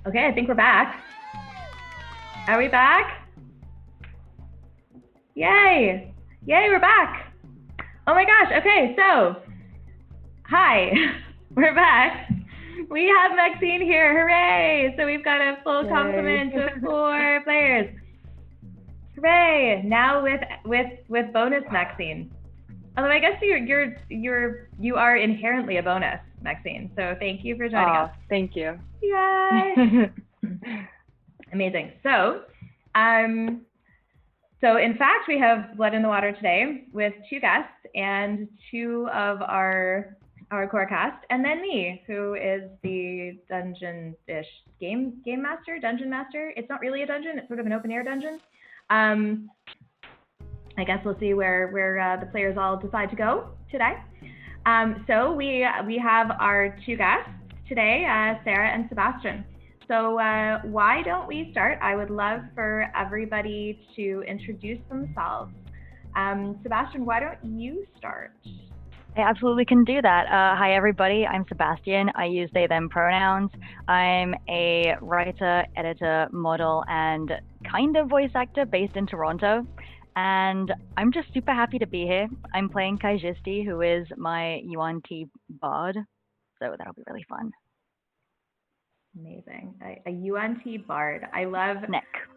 Okay, I think we're back. Are we back? Yay! Yay, we're back! Oh my gosh, okay, so, hi, we're back. We have Maxine here, hooray! So we've got a full complement of 4 players. Hooray! Now with bonus Maxine. Although I guess you are inherently a bonus, Maxine. So thank you for joining us. Thank you. Yay! Amazing. So in fact, we have Blood in the Water today with 2 guests and 2 of our core cast, and then me, who is the dungeon-ish game master, dungeon master. It's not really a dungeon; it's sort of an open air dungeon. I guess we'll see where the players all decide to go today. So we have our 2 guests today, Sarah and Sebastian. So why don't we start? I would love for everybody to introduce themselves. Sebastian, why don't you start? I absolutely can do that. Hi, everybody. I'm Sebastian. I use they, them pronouns. I'm a writer, editor, model, and kind of voice actor based in Toronto. And I'm just super happy to be here. I'm playing Kaijisti, who is my UNT bard. So that'll be really fun. Amazing. A UNT bard. I love... Snack.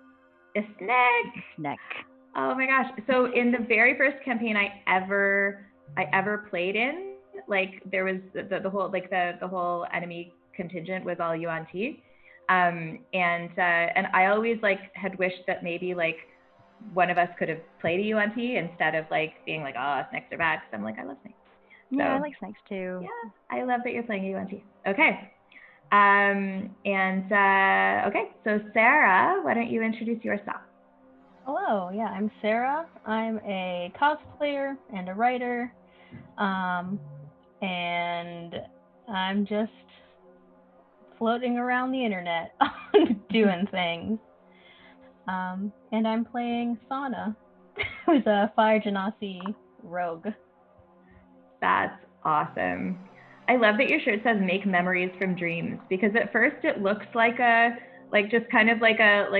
A snack. Snack. Oh my gosh. So in the very first campaign I ever played in, like there was the whole like the whole enemy contingent was all UNT. And I always like had wished that maybe like one of us could have played a UNT instead of like being like, oh, snakes are bad, because I'm like, I love snakes. Yeah, so, I like snakes too. Yeah, I love that you're playing a UNT. Okay. Okay, so Sarah, why don't you introduce yourself? Hello, yeah, I'm Sarah. I'm a cosplayer and a writer, and I'm just floating around the internet doing things. And I'm playing Sana, who's a Fire Genasi rogue. That's awesome. I love that your shirt says "Make Memories from Dreams," because at first it looks like just kind of like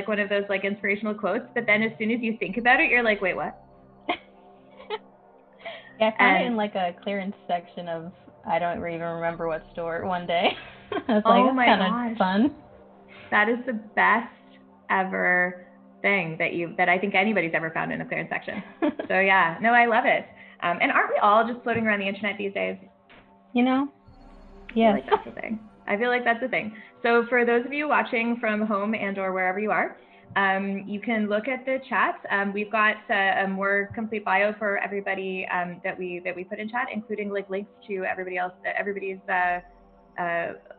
one of those like inspirational quotes, but then as soon as you think about it, you're like, wait, what? Yeah, I found it in like a clearance section of I don't even remember what store one day. I was like, that's kind of fun. That is the best ever thing that I think anybody's ever found in a clearance section. So yeah, no, I love it. And aren't we all just floating around the internet these days? You know? Yeah. I feel like that's the thing. I feel like that's the thing. So for those of you watching from home and or wherever you are, you can look at the chat. We've got a more complete bio for everybody that we put in chat, including like links to everybody's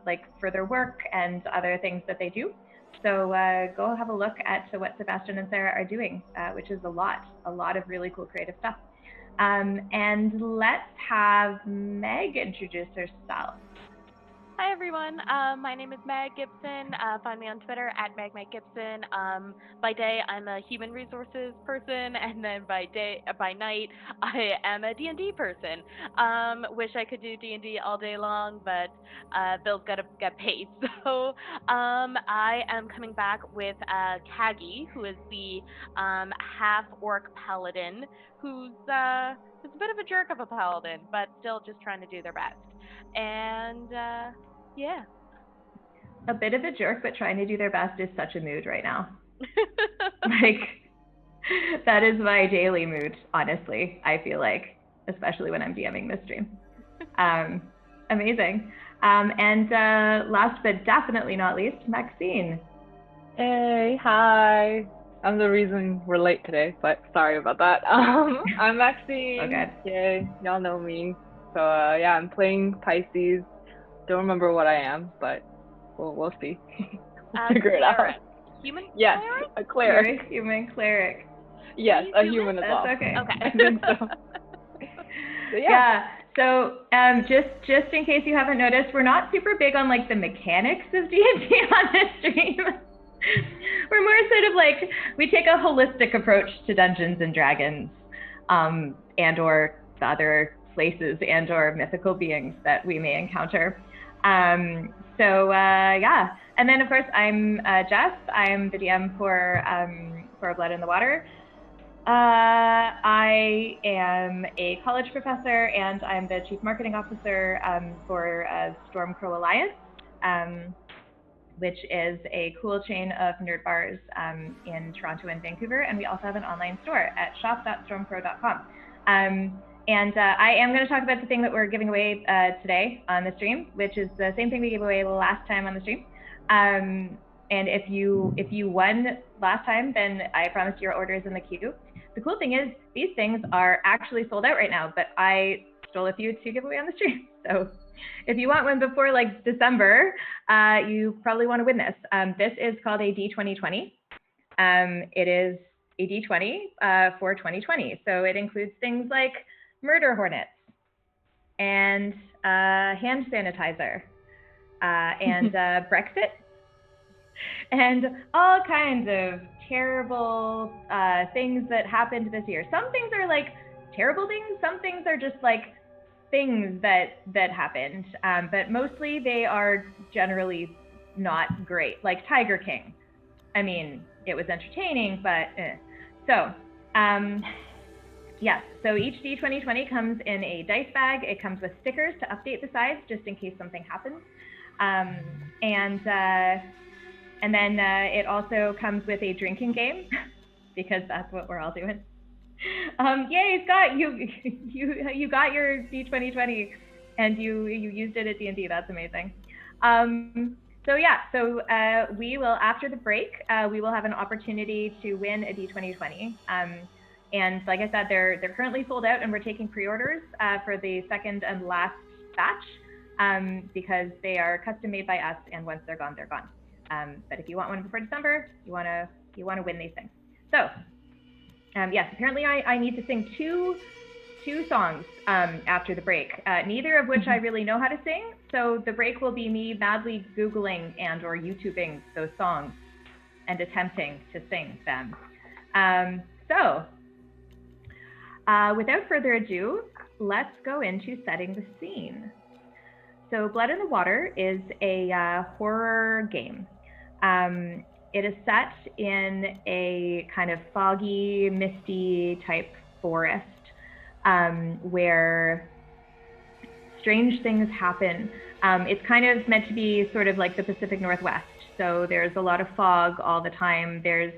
like further work and other things that they do. So go have a look at what Sebastian and Sarah are doing, which is a lot of really cool creative stuff. And let's have Meg introduce herself. Hi everyone, my name is Meg Gibson. Find me on Twitter at MegGibson. By day, I'm a human resources person, and then by night, I am a D&D person. Wish I could do D&D all day long, but bills gotta get paid. So I am coming back with Kagi, who is the half-orc paladin, who's a bit of a jerk of a paladin, but still just trying to do their best. And yeah. A bit of a jerk, but trying to do their best is such a mood right now. Like, that is my daily mood, honestly, I feel like, especially when I'm DMing this stream. Amazing. And last but definitely not least, Maxine. Hey, hi. I'm the reason we're late today, but sorry about that. I'm Maxine. Okay. Yay, y'all know me. So yeah, I'm playing Pisces. Don't remember what I am, but we'll see. We'll figure it out. Human yes, cleric? A cleric. You're a human cleric. Yes, a human as well. That's okay. I think so. So, yeah. So just in case you haven't noticed, we're not super big on like the mechanics of D&D on this stream. We're more sort of like, we take a holistic approach to Dungeons and Dragons, and or the other places and or mythical beings that we may encounter. Yeah, And then, of course, I'm Jess. I'm the DM for Blood in the Water. I am a college professor, and I'm the Chief Marketing Officer for Stormcrow Alliance, which is a cool chain of nerd bars in Toronto and Vancouver. And we also have an online store at shop.stormcrow.com. And I am going to talk about the thing that we're giving away today on the stream, which is the same thing we gave away last time on the stream. And if you won last time, then I promised your orders in the queue. The cool thing is these things are actually sold out right now, but I stole a few to give away on the stream. So if you want one before like December, you probably want to win this. This is called a D2020. It is a D20 for 2020. So it includes things like murder hornets and hand sanitizer and Brexit and all kinds of terrible things that happened this year. Some things are like terrible things. Some things are just like things that happened. But mostly they are generally not great. Like Tiger King. I mean, it was entertaining, but So, yes. So each D2020 comes in a dice bag. It comes with stickers to update the size just in case something happens. And then it also comes with a drinking game because that's what we're all doing. Yay, Scott! You got your D2020 and you used it at D&D. That's amazing. So yeah, so we will, after the break, we will have an opportunity to win a D2020. And like I said, they're currently sold out, and we're taking pre-orders for the second and last batch because they are custom made by us, and once they're gone, they're gone. But if you want one before December, you want to win these things. So yes, apparently I need to sing two songs after the break, neither of which I really know how to sing. So the break will be me madly Googling and or YouTubing those songs and attempting to sing them. So without further ado, let's go into setting the scene. So Blood in the Water is a horror game. It is set in a kind of foggy, misty type forest where strange things happen. It's kind of meant to be sort of like the Pacific Northwest. So there's a lot of fog all the time. There's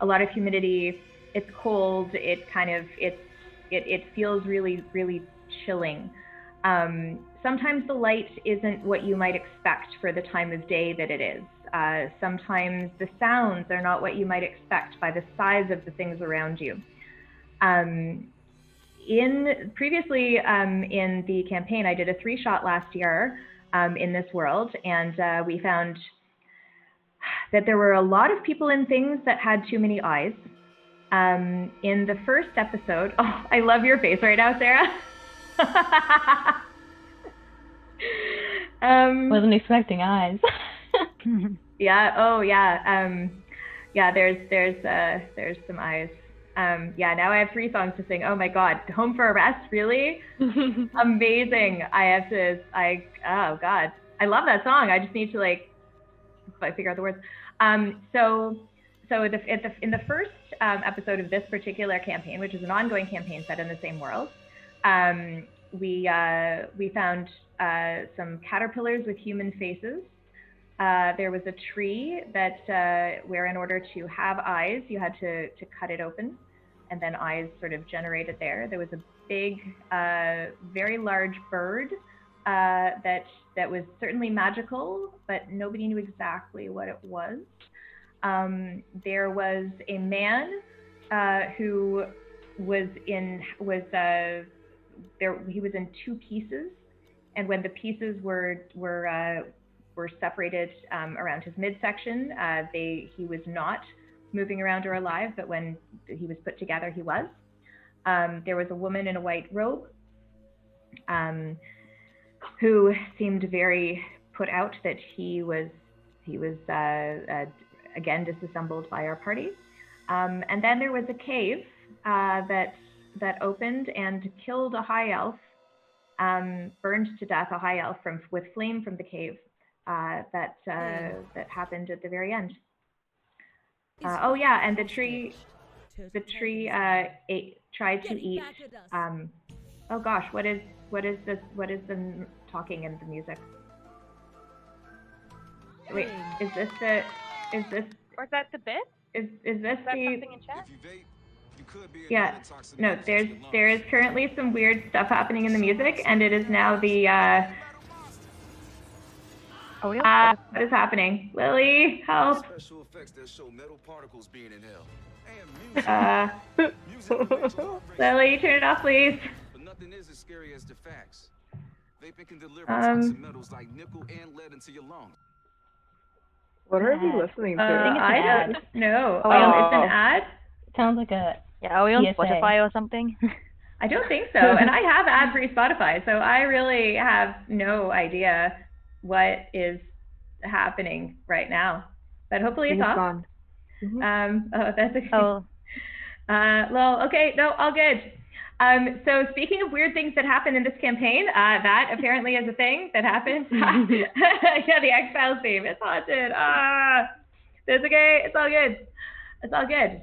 a lot of humidity. It's cold. It feels really, really chilling. Sometimes the light isn't what you might expect for the time of day that it is. Sometimes the sounds are not what you might expect by the size of the things around you. Previously in the campaign, I did a 3-shot last year in this world, and we found that there were a lot of people and things that had too many eyes. In the first episode, oh, I love your face right now, Sarah. Wasn't expecting eyes. Yeah. Oh, yeah. Yeah. There's some eyes. Yeah. Now I have 3 songs to sing. Oh my God. Home for a Rest. Really? Amazing. Oh God. I love that song. I just need to figure out the words. So in the first episode of this particular campaign, which is an ongoing campaign set in the same world, we found some caterpillars with human faces. There was a tree that where in order to have eyes, you had to cut it open, and then eyes sort of generated there. There was a big, very large bird that was certainly magical, but nobody knew exactly what it was. There was a man who was in 2 pieces, and when the pieces were separated around his midsection, he was not moving around or alive, but when he was put together, he was. There was a woman in a white robe who seemed very put out that he was again disassembled by our party. And then there was a cave that opened and killed a high elf, burned to death a high elf with flame from the cave. that happened at the very end. Oh yeah, and the tree tried to eat. Oh gosh, what is this? What is the talking in the music? Wait, is this? Or is that the bit? Is this that the? Something in chat? Yeah. No, there is currently some weird stuff happening in the music, and it is now the. What is happening? Lily, help! Lily, turn it off, please. Nothing is as scary as the facts. Vaping can deliver toxic metals like nickel and lead into your lungs. What are we listening to? I don't know. It's an ad? Sounds like a are we on PSA. Spotify or something? I don't think so. And I have ad-free Spotify, so I really have no idea what is happening right now. But hopefully it's off. That's okay. Well, okay, no, all good. So speaking of weird things that happen in this campaign, that apparently is a thing that happens. Yeah, the X-Files theme. It's haunted. That's okay. It's all good. It's all good.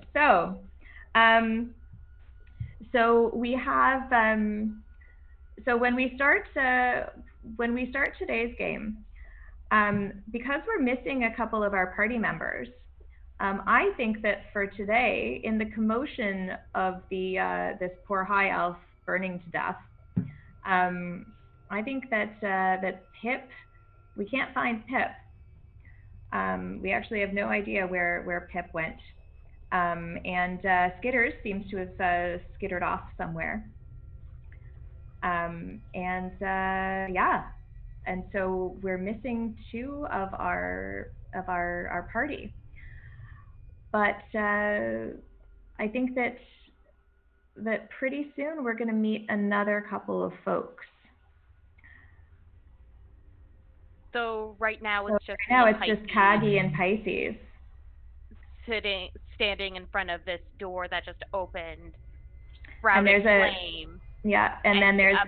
So we have. So when we start today's game, because we're missing a couple of our party members, I think that for today, in the commotion of this poor high elf burning to death, I think that Pip, we can't find Pip. We actually have no idea where Pip went, and Skitters seems to have skittered off somewhere. And so we're missing two of our party. But I think that pretty soon we're going to meet another couple of folks. So right now it's just Kagi and Pisces standing in front of this door that just opened. And there's flame. Yeah, and then there's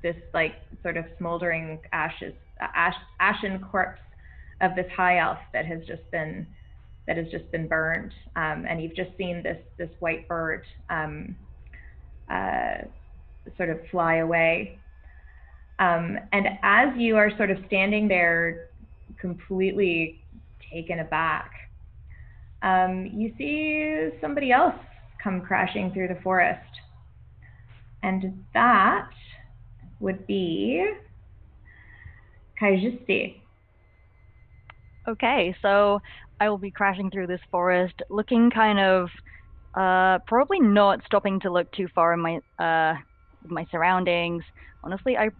this like sort of smoldering ashen corpse of this high elf that has just been burned, and you've just seen this white bird sort of fly away, and as you are sort of standing there completely taken aback, you see somebody else come crashing through the forest, and that would be Kaijisti. Okay, so I will be crashing through this forest, looking kind of, probably not stopping to look too far in my surroundings. Honestly, I'm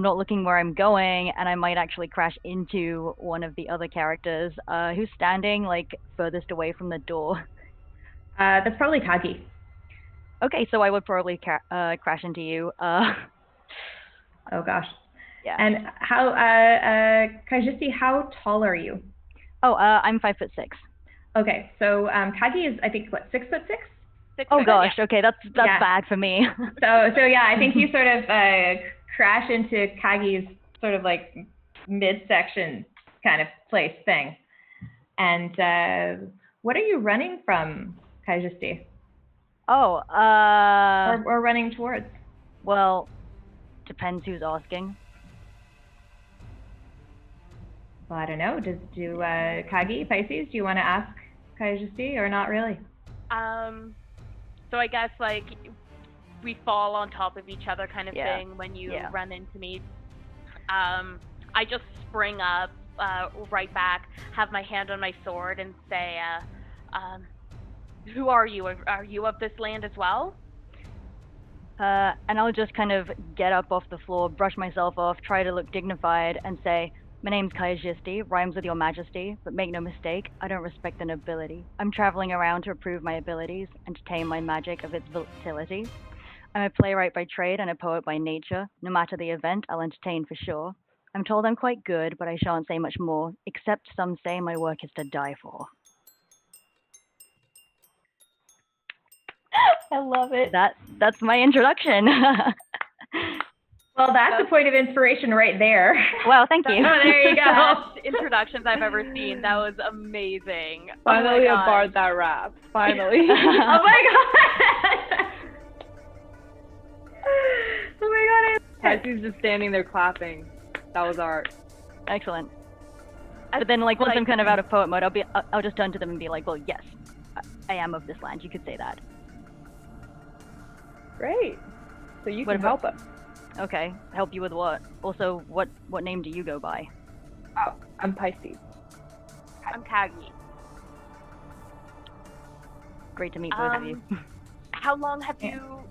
not looking where I'm going, and I might actually crash into one of the other characters who's standing like furthest away from the door. That's probably Kagi. Okay, so I would probably crash into you. Oh gosh. Yeah. And how, Kaijisti, how tall are you? Oh, I'm 5'6". Okay, so Kagi is, I think, what, 6'6"? Oh gosh, yeah. Okay, that's bad for me. So yeah, I think you sort of crash into Kagi's sort of like midsection kind of place thing. And what are you running from, Kaijisti? Oh, or running towards? Well, depends who's asking. Well, I don't know. Do Kagi, Pisces, do you want to ask Kaijisti or not really? So I guess like we fall on top of each other kind of thing when you run into me. I just spring up right back, have my hand on my sword, and say, who are you? Are you of this land as well? And I'll just kind of get up off the floor, brush myself off, try to look dignified, and say, my name's Kaijisti, rhymes with your majesty, but make no mistake, I don't respect the nobility. I'm traveling around to improve my abilities and to tame my magic of its volatility. I'm a playwright by trade and a poet by nature. No matter the event, I'll entertain for sure. I'm told I'm quite good, but I shan't say much more, except some say my work is to die for. I love it. That's my introduction. Well, that's a point of inspiration right there. Well, thank you. Oh, there you go. Best introductions I've ever seen. That was amazing. Finally, oh a bard that raps. Finally. Oh my god. Oh my god. Pisces just standing there clapping. That was art. Excellent. But then, like, once I'm kind of out of poet mode, I'll just turn to them and be like, well, yes, I am of this land. You could say that. Great. So you can help us. Okay. Help you with what? Also, what name do you go by? Oh, I'm Pisces. I'm Kagi. Great to meet both of you. How long have you...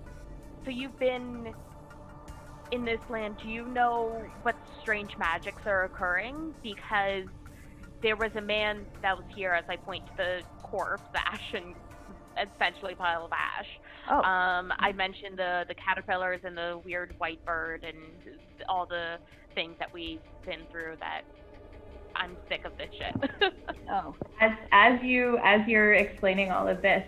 So you've been in this land. Do you know what strange magics are occurring? Because there was a man that was here as I point to the corpse, the ashen, essentially pile of ash. Oh. I mentioned the caterpillars and the weird white bird and all the things that we've been through that I'm sick of this shit. Oh. As you're explaining all of this,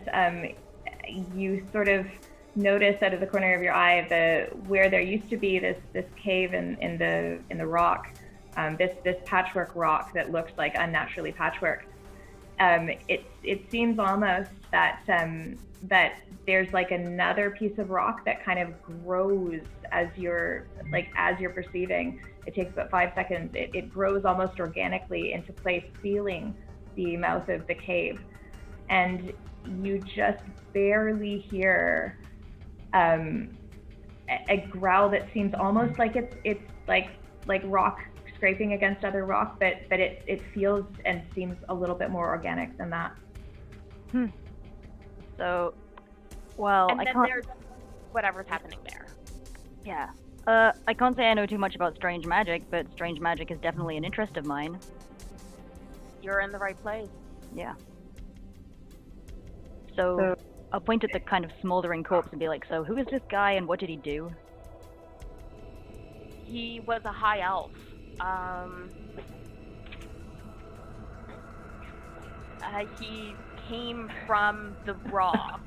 you sort of notice out of the corner of your eye where there used to be this cave in the rock, this patchwork rock that looks like unnaturally patchwork. It seems almost that there's like another piece of rock that kind of grows as you're perceiving. It takes about 5 seconds. It grows almost organically into place, sealing the mouth of the cave, and you just barely hear a growl that seems almost like it's like rock scraping against other rock, but it feels and seems a little bit more organic than that. So, well, and I then can't. there's whatever's happening there. Yeah. I can't say I know too much about strange magic, but strange magic is definitely an interest of mine. You're in the right place. Yeah. So I'll point at the kind of smoldering corpse and be like, so who is this guy and what did he do? He was a high elf. He came from the raw.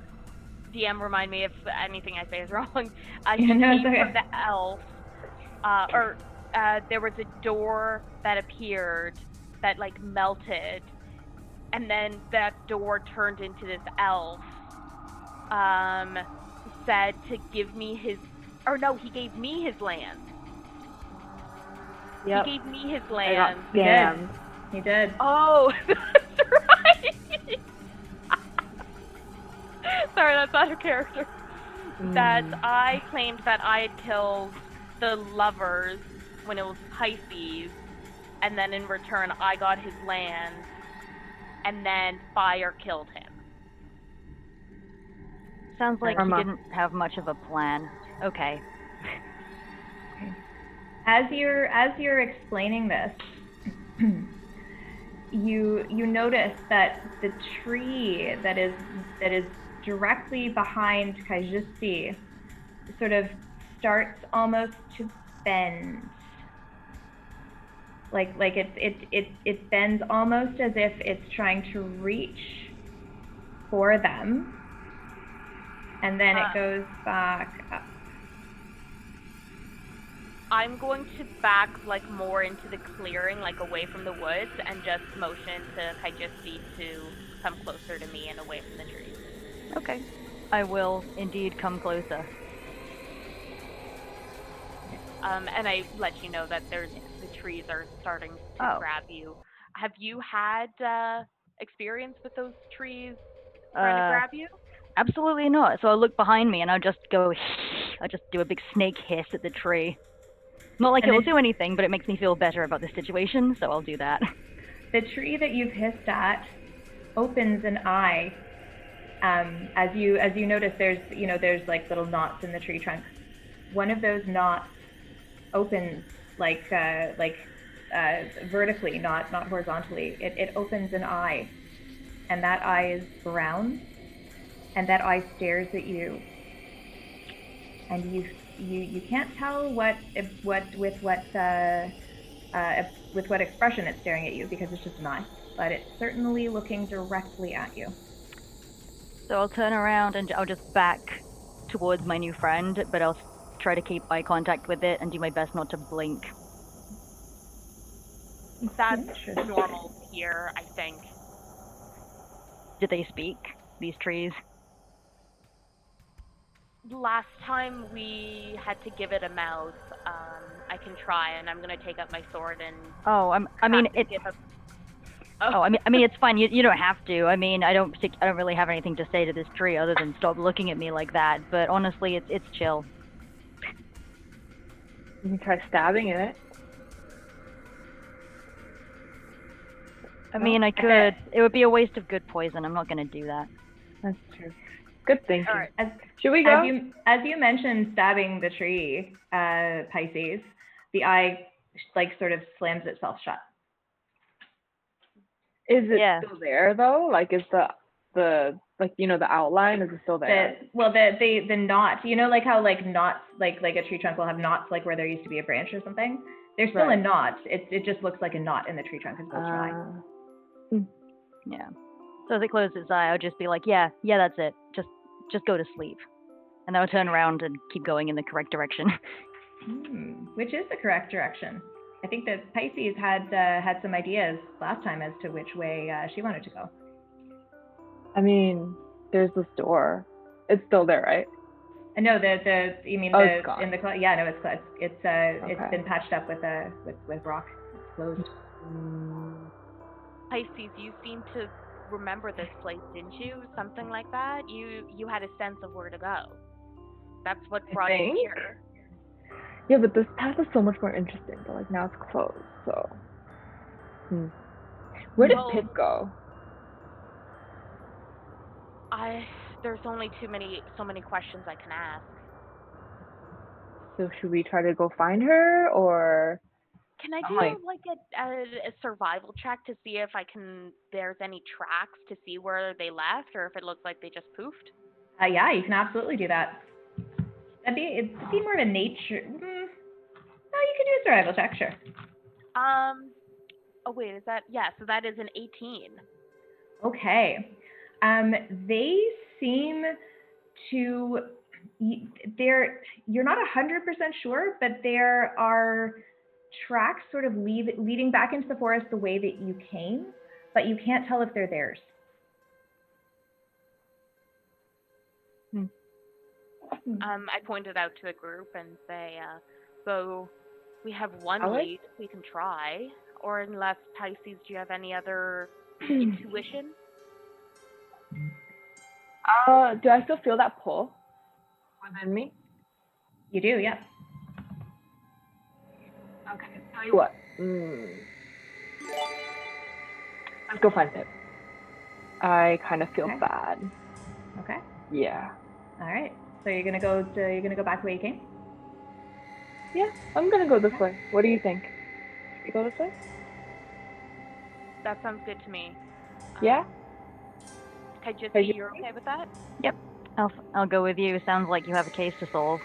DM, remind me if anything I say is wrong. He came from the elf. There was a door that appeared that like melted, and then that door turned into this elf. Said to give me his, or no, he gave me his land. Yep. He gave me his land. He did. Oh, that's right. Sorry, that's out of character. That I claimed that I had killed the lovers when it was Pisces, and then in return I got his land, and then fire killed him. Sounds like he didn't have much of a plan. Okay. As you're explaining this, you notice that the tree that is directly behind Kajussi sort of starts almost to bend. Like it bends almost as if it's trying to reach for them, and then it goes back up. I'm going to back like more into the clearing, like away from the woods, and just motion to Kajussi to come closer to me and away from the trees. Okay. I will indeed come closer. And I let you know that the trees are starting to grab you. Have you had experience with those trees trying to grab you? Absolutely not. So I'll look behind me and I'll just go, I'll just do a big snake hiss at the tree. Not like it will do anything, but it makes me feel better about the situation, so I'll do that. The tree that you've hissed at opens an eye. As you notice, there's like little knots in the tree trunk. One of those knots opens like vertically, not horizontally. It opens an eye, and that eye is brown, and that eye stares at you, and you can't tell with what expression it's staring at you, because it's just an eye, but it's certainly looking directly at you. So I'll turn around and I'll just back towards my new friend, but I'll try to keep eye contact with it and do my best not to blink. That's normal here, I think. Did they speak, these trees? Last time we had to give it a mouth. I can try, and I'm gonna take up my sword and. Oh, I mean it. Oh, I mean it's fine. You don't have to. I mean, I don't really have anything to say to this tree other than stop looking at me like that. But honestly, it's chill. You can try stabbing it. I mean, I could. It would be a waste of good poison. I'm not gonna do that. That's true. Good thinking. All right. Should we go? As you mentioned stabbing the tree, Pisces, the eye like sort of slams itself shut. Is it still there though? Like, is the like, you know, the outline, is it still there? The knot, you know, like how like knots, like a tree trunk will have knots, like where there used to be a branch or something. There's still a knot. It just looks like a knot in the tree trunk as opposed to an eye. Yeah. So as it closes its eye, I'll just be like, yeah, that's it. Just go to sleep. And I'll turn around and keep going in the correct direction. Which is the correct direction? I think that Pisces had some ideas last time as to which way she wanted to go. I mean, there's this door. It's still there, right? No, you mean it's gone. in the yeah, no, it's closed. It's been patched up with rock. It's closed. Pisces, you seem to remember this place, didn't you? Something like that. You had a sense of where to go. That's what brought you here. Yeah, but this path is so much more interesting. But like now it's closed, so. Where did Pip go? There's only so many questions I can ask. So should we try to go find her, or? Can I do like a survival check to see if there's any tracks to see where they left, or if it looks like they just poofed? Yeah, you can absolutely do that. It'd be more of a nature. No, you can do a survival check, sure. Oh wait, is that so that is an 18. Okay. They seem to. You're not 100% sure, but there are tracks sort of leading back into the forest the way that you came, but you can't tell if they're theirs. I pointed out to the group and say, so we have one lead we can try, or unless Pisces, do you have any other intuition? Do I still feel that pull within me? You do, yeah. Okay, tell you what. Let's go find Pip. I kind of feel bad. Okay. Yeah. All right. So you're gonna go back the way you came? Yeah, I'm gonna go this way. What do you think? Should we go this way? That sounds good to me. Yeah. Kajusi, you're okay with that? Yep. I'll go with you. Sounds like you have a case to solve.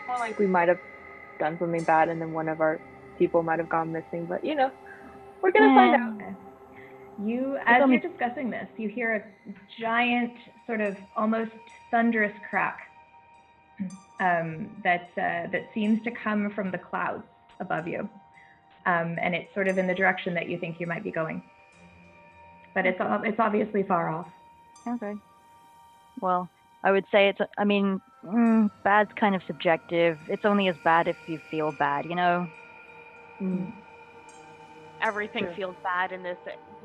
Well, like we might have done something bad and then one of our people might have gone missing, but you know, we're gonna find out. As you're discussing this, you hear a giant, sort of almost thunderous crack that seems to come from the clouds above you, and it's sort of in the direction that you think you might be going. But it's obviously far off. Okay. Well, I would say bad's kind of subjective. It's only as bad if you feel bad, you know? Everything feels bad in this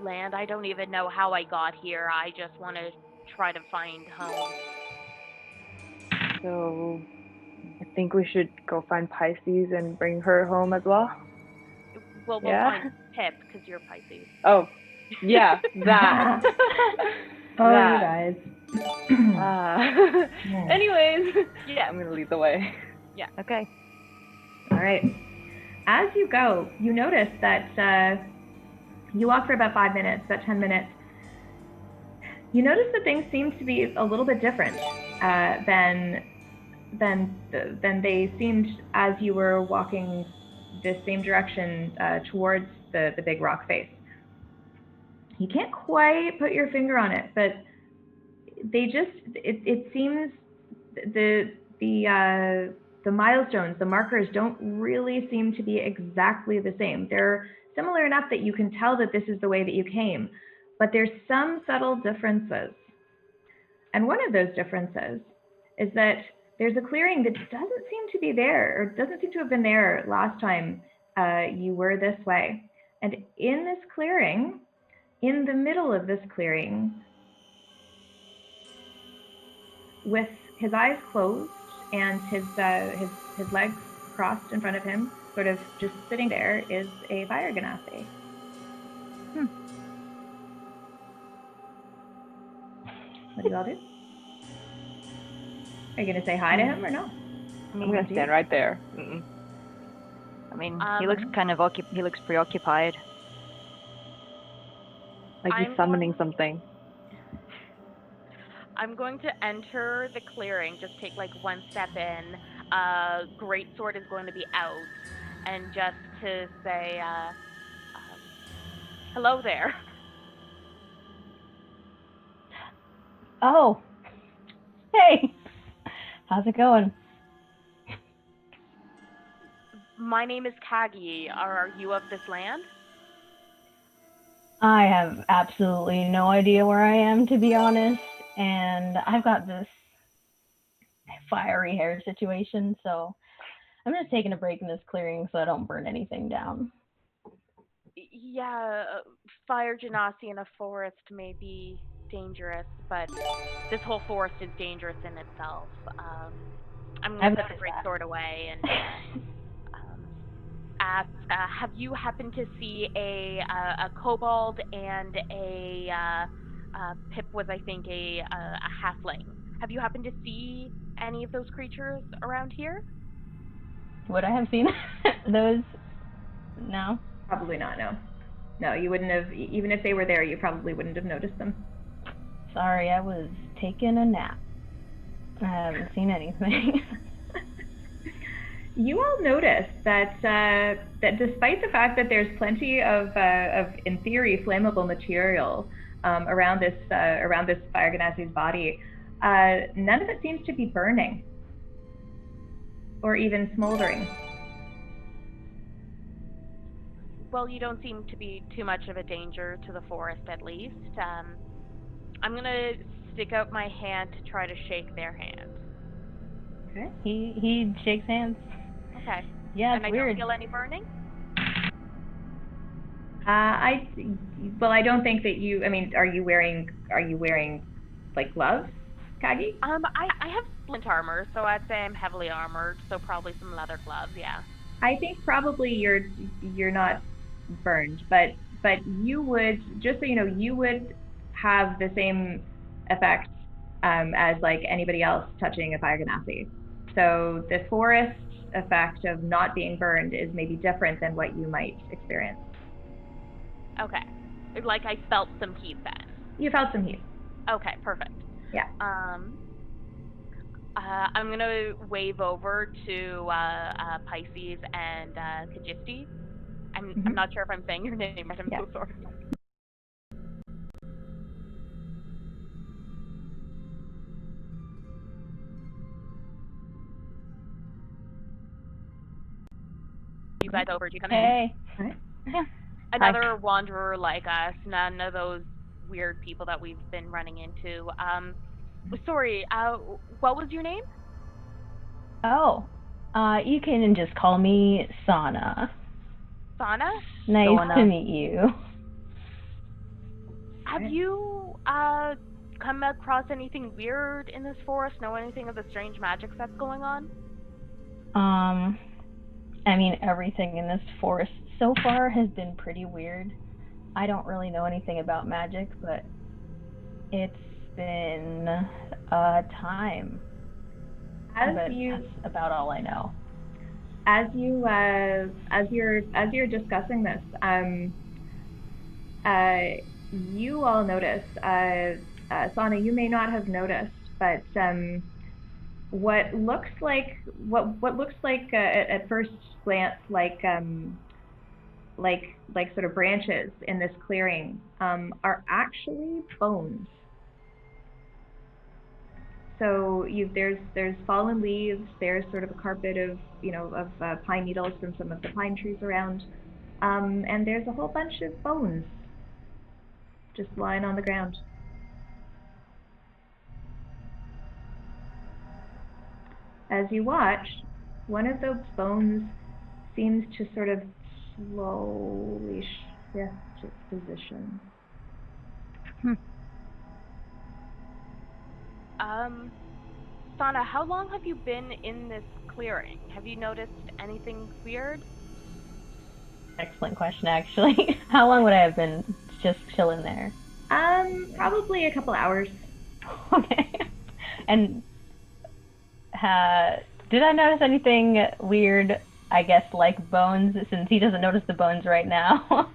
land. I don't even know how I got here. I just want to try to find home. So, I think we should go find Pisces and bring her home as well? Well, we'll find Pip, because you're Pisces. Oh, yeah, that. You guys. Anyways, I'm going to lead the way. Yeah. Okay. All right. As you go, you notice that you walk for about 5 minutes, about 10 minutes. You notice that things seem to be a little bit different than they seemed as you were walking this same direction towards the big rock face. You can't quite put your finger on it, but it seems the the milestones, the markers, don't really seem to be exactly the same. They're similar enough that you can tell that this is the way that you came, but there's some subtle differences. And one of those differences is that there's a clearing that doesn't seem to be there, or doesn't seem to have been there last time you were this way. And in this clearing, in the middle of this clearing, with his eyes closed and his legs crossed in front of him, sort of just sitting there, is a fire ganassi. What do you all do? Are you going to say hi to him or no? I'm going to stand right there. I mean, he looks kind of he looks preoccupied. Like he's summoning something. I'm going to enter the clearing, just take like one step in. Greatsword is going to be out, and just to say, hello there. Oh, hey, how's it going? My name is Kagi. Are you of this land? I have absolutely no idea where I am, to be honest, and I've got this fiery hair situation, so I'm just taking a break in this clearing so I don't burn anything down. Yeah, fire genasi in a forest may be dangerous, but this whole forest is dangerous in itself. I'm going to put the greatsword away and ask, have you happened to see a kobold and a Pip was, I think, a halfling? Have you happened to see any of those creatures around here? Would I have seen those? No. Probably not, no. No, you wouldn't have, even if they were there, you probably wouldn't have noticed them. Sorry, I was taking a nap. I haven't seen anything. You all notice that that despite the fact that there's plenty of in theory, flammable material around this fire ganassi's body, none of it seems to be burning or even smoldering. Well, you don't seem to be too much of a danger to the forest, at least. I'm gonna stick out my hand to try to shake their hand. Okay. He shakes hands. Okay. Yeah, it's weird. And I don't feel any burning? I don't think that you. I mean, are you wearing like gloves, Kagi? I have splint armor, so I'd say I'm heavily armored. So probably some leather gloves. Yeah. I think probably you're not burned, but you would, just so you know, you would have the same effect as like anybody else touching a fire ganassi. So the forest effect of not being burned is maybe different than what you might experience. Okay. Like I felt some heat then. You felt some heat. Okay, perfect. Yeah. I'm gonna wave over to Pisces and Kajisti. I'm not sure if I'm saying your name right. I'm so sorry. You guys over? Do you come in? Hey. Yeah. Another wanderer like us. None of those weird people that we've been running into. Sorry. What was your name? Oh. You can just call me Sana. Sana? Nice to meet you. Have you come across anything weird in this forest? Know anything of the strange magic that's going on? I mean, everything in this forest so far has been pretty weird. I don't really know anything about magic, but it's been a time. That's about all I know. As you're discussing this, you all notice, Sana, you may not have noticed, but what looks like at first glance like sort of branches in this clearing are actually bones. So there's fallen leaves. There's sort of a carpet of pine needles from some of the pine trees around, and there's a whole bunch of bones just lying on the ground. As you watch, one of those bones seems to sort of slowly shift its position. Sana, how long have you been in this clearing? Have you noticed anything weird? Excellent question, actually. How long would I have been just chilling there? Probably a couple hours. Okay. And did I notice anything weird, I guess, like bones, since he doesn't notice the bones right now?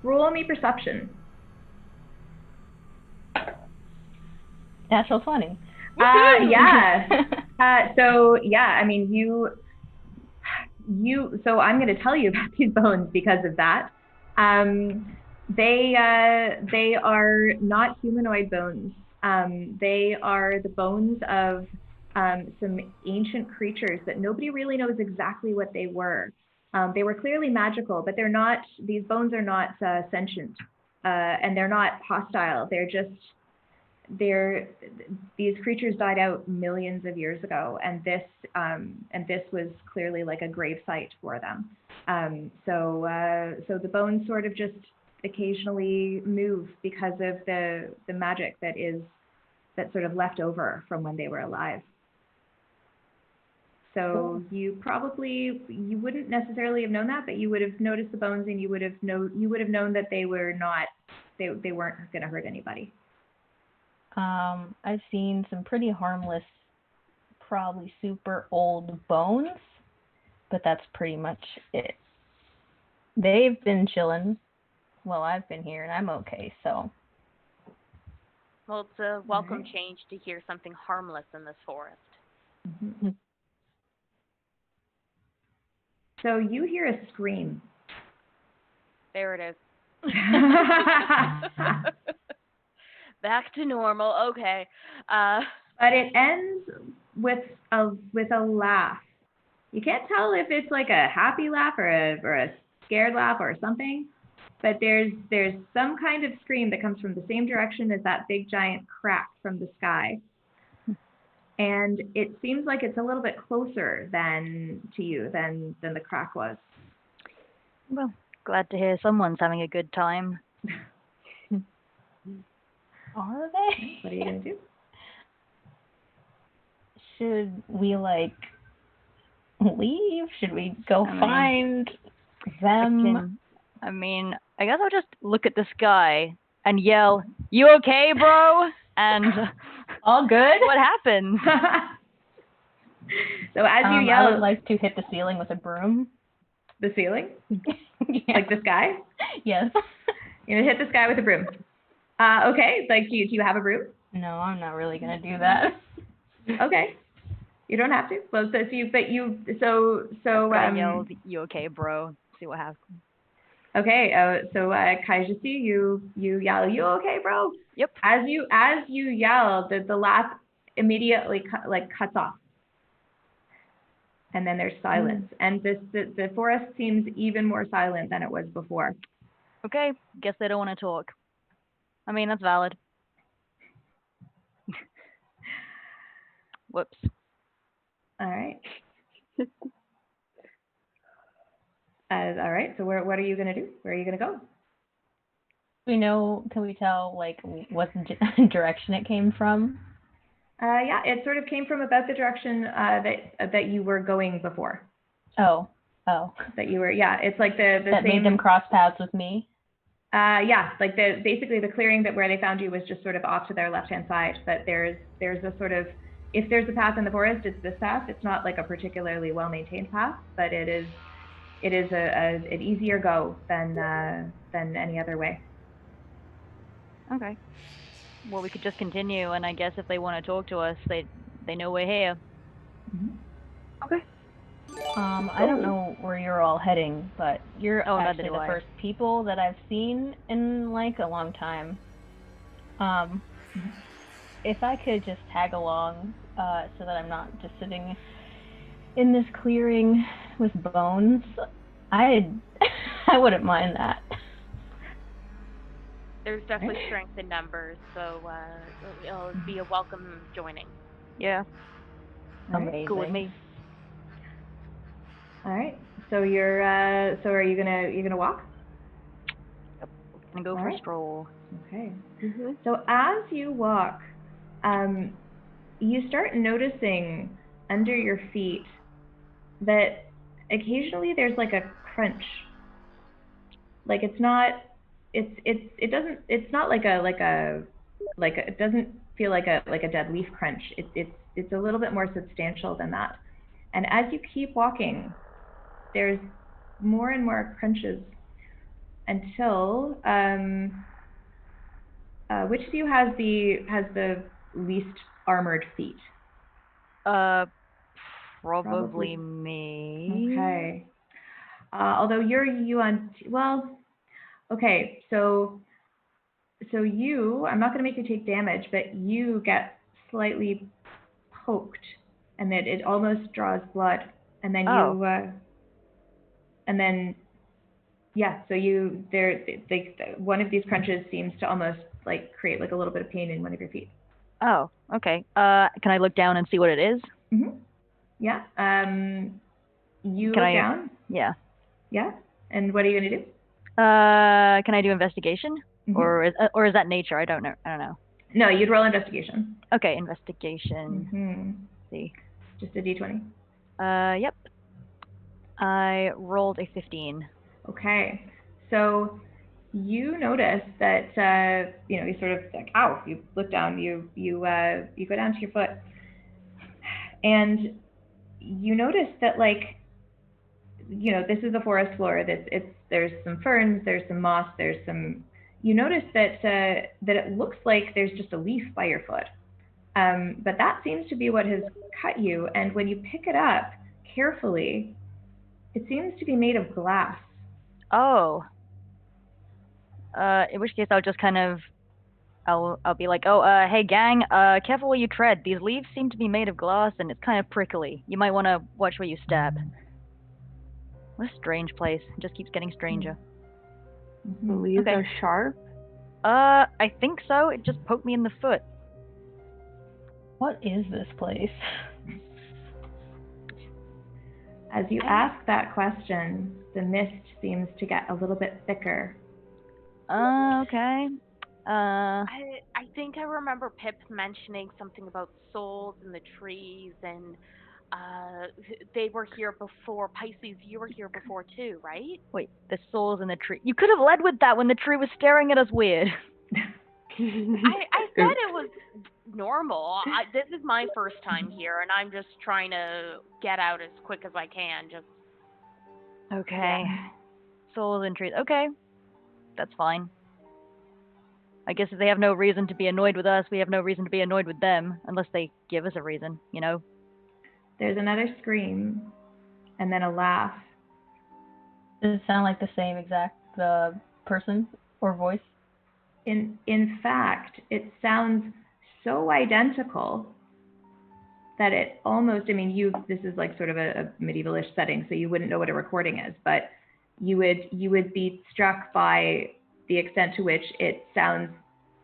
Roll me perception. Natural 20. Yeah. So yeah, I mean, so I'm going to tell you about these bones because of that. They are not humanoid bones. They are the bones of some ancient creatures that nobody really knows exactly what they were. They were clearly magical, but these bones are not sentient, and they're not hostile. These creatures died out millions of years ago, and this was clearly like a grave site for them. So the bones sort of just occasionally move because of the magic that's sort of left over from when they were alive. So you wouldn't necessarily have known that, but you would have noticed the bones, and you would have known that they weren't going to hurt anybody. I've seen some pretty harmless, probably super old bones, but that's pretty much it. They've been chilling while I've been here, and I'm okay, so. Well, it's a welcome change to hear something harmless in this forest. Mm-hmm. So you hear a scream. There it is. Back to normal. Okay. But it ends with a laugh. You can't tell if it's like a happy laugh or a scared laugh or something. But there's some kind of scream that comes from the same direction as that big giant crack from the sky. And it seems like it's a little bit closer than the crack was. Well, glad to hear someone's having a good time. Are they? What are you gonna do? Should we leave? Should we go find them? I guess I'll just look at the sky and yell, "You okay, bro?" And all good. What happens? So as you yell, I would like to hit the ceiling with a broom. The ceiling? Yeah. Like the sky? Yes. You're gonna hit the sky with a broom. Okay. Like, do you have a broom? No, I'm not really gonna do that. Okay. You don't have to. Well, I yelled, "You okay, bro?" See what happens. Okay. Kaijisi, you yell, "You okay, bro?" Yep. As you yell, the laugh immediately cuts off, and then there's silence, and the forest seems even more silent than it was before. Okay. Guess they don't want to talk. I mean, that's valid. Whoops. All right. All right. So what are you gonna do? Where are you gonna go? Can we tell what direction it came from? Yeah, it sort of came from about the direction that you were going before. Oh. That you were, yeah. It's like the that same. Made them cross paths with me. Yeah, like basically the clearing where they found you was just sort of off to their left-hand side. But there's a sort of, if there's a path in the forest, it's this path. It's not like a particularly well-maintained path, but it is an easier go than any other way. Okay. Well, we could just continue, and I guess if they want to talk to us, they know we're here. Mm-hmm. Okay. I don't know where you're all heading, but you're actually the first people that I've seen in a long time. if I could just tag along, so that I'm not just sitting in this clearing with bones, I wouldn't mind that. There's definitely strength in numbers, so it'll be a welcome joining. Yeah. Amazing. Cool with me. All right. So you're so are you gonna walk? Yep. Gonna go for a stroll. Okay. So as you walk, you start noticing under your feet that occasionally there's like a crunch. Like it's not it doesn't feel like a dead leaf crunch. It's a little bit more substantial than that. And as you keep walking, there's more and more crunches until which of you has the least armored feet? Probably me. Okay. Although you're well, okay, so you, I'm not going to make you take damage, but you get slightly poked, and that it almost draws blood, and then so one of these crunches seems to almost like create like a little bit of pain in one of your feet. Oh, okay. Can I look down and see what it is? Mm-hmm. Yeah. You look down. Yeah. Yeah. And what are you gonna do? Can I do investigation? Mm-hmm. Or is that nature? I don't know. No, you'd roll investigation. Okay, investigation. Mm-hmm. See. Just a d20. Yep. I rolled a 15. Okay. So you notice that you sort of like, ow, you look down, you go down to your foot, and you notice that, like, this is a forest floor. There's some ferns, there's some moss, you notice that it looks like there's just a leaf by your foot. But that seems to be what has cut you, and when you pick it up carefully, it seems to be made of glass. Oh. In which case I'll just kind of I'll be like, hey gang, careful where you tread. These leaves seem to be made of glass and it's kind of prickly. You might want to watch where you step. What a strange place. It just keeps getting stranger. The leaves are sharp? I think so. It just poked me in the foot. What is this place? As you ask that question, the mist seems to get a little bit thicker. Okay. I think I remember Pip mentioning something about souls in the trees, and they were here before. Pisces, you were here before too, right? Wait, the souls in the tree. You could have led with that when the tree was staring at us weird. I said it was normal. This is my first time here, and I'm just trying to get out as quick as I can. Okay. Yeah. Souls in trees. Okay. That's fine. I guess if they have no reason to be annoyed with us, we have no reason to be annoyed with them, unless they give us a reason, There's another scream, and then a laugh. Does it sound like the same exact person or voice? In fact, it sounds so identical that it almost, this is like sort of a medievalish setting, so you wouldn't know what a recording is, but you would be struck by the extent to which it sounds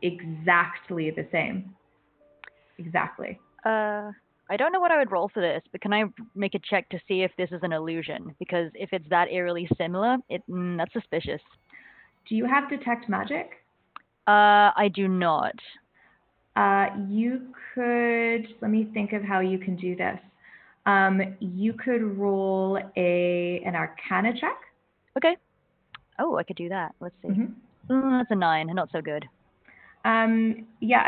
exactly the same. Exactly. I don't know what I would roll for this, but can I make a check to see if this is an illusion? Because if it's that eerily similar, that's suspicious. Do you have detect magic? I do not. You could, let me think of how you can do this. You could roll an Arcana check. Okay. Oh, I could do that. Let's see. Mm-hmm. That's a 9. Not so good. Yeah,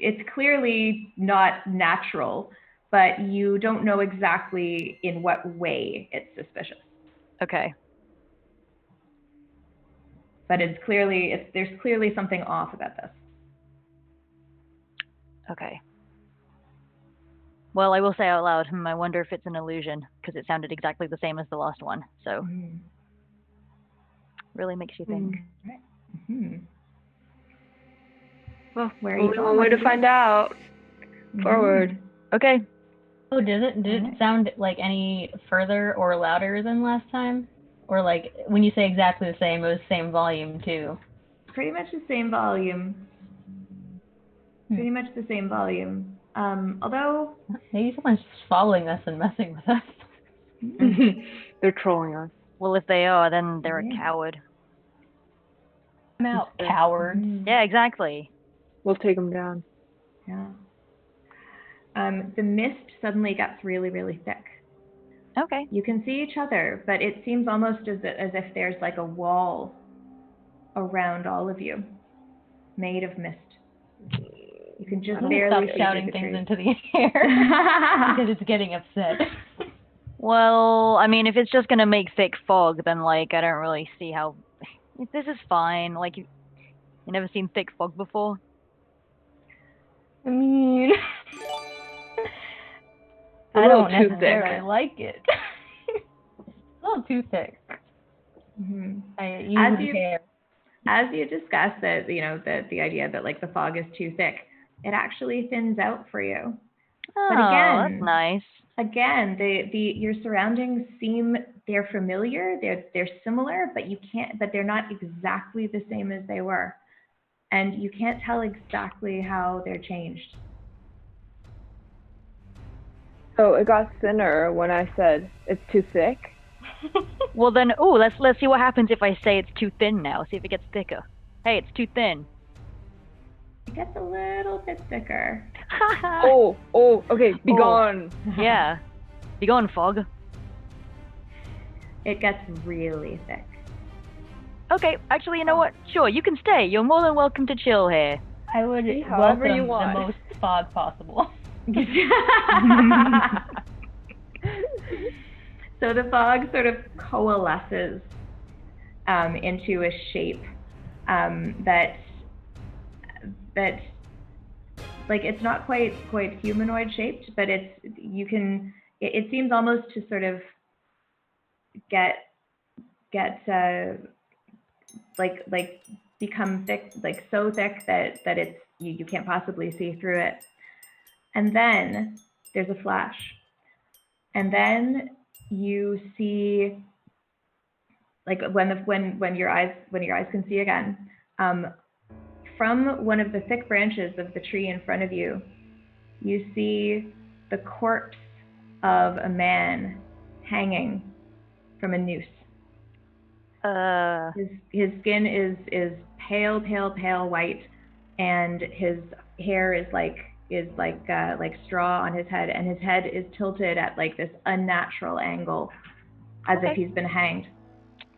it's clearly not natural, but you don't know exactly in what way it's suspicious. Okay. But there's clearly something off about this. Okay. Well, I will say out loud, I wonder if it's an illusion, because it sounded exactly the same as the last one. So, really makes you think. Right. Mm-hmm. Well, Where are you only going? one way What to do you find out. Forward. Okay. Oh, did it sound like any further or louder than last time? Or like when you say exactly the same, it was same volume too? Pretty much the same volume. Pretty much the same volume. Although maybe someone's following us and messing with us. They're trolling us. Well, if they are, then they're a coward. I'm out, cowards. Yeah, exactly. We'll take them down. Yeah. The mist suddenly gets really, really thick. Okay. You can see each other, but it seems almost as if there's like a wall around all of you, made of mist. You can just barely stop see shouting the things trees. into the air because it's getting upset. Well, I mean, if it's just gonna make thick fog, then like I don't really see how. This is fine. Like you never seen thick fog before. I mean, I don't necessarily like it. A little too thick. Mm-hmm. I usually care. As you discuss that, the idea that like the fog is too thick, it actually thins out for you. Oh, but again, that's nice. Again, your surroundings they're familiar, they're similar, but they're not exactly the same as they were. And you can't tell exactly how they're changed. So it got thinner when I said it's too thick. Well then, let's see what happens if I say it's too thin now. See if it gets thicker. Hey, it's too thin. It gets a little bit thicker. Okay, be gone. Yeah, be gone, fog. It gets really thick. Okay, actually, you know what? Sure, you can stay. You're more than welcome to chill here. I would however welcome you want. the most fog possible. So the fog sort of coalesces into a shape that like it's not quite humanoid shaped, but it seems almost to sort of get like become thick, like so thick that it's you can't possibly see through it. And then there's a flash, and then you see, like when your eyes can see again, from one of the thick branches of the tree in front of you, you see the corpse of a man hanging from a noose. His skin is pale white, and his hair is like straw on his head, and his head is tilted at like this unnatural angle, as if he's been hanged.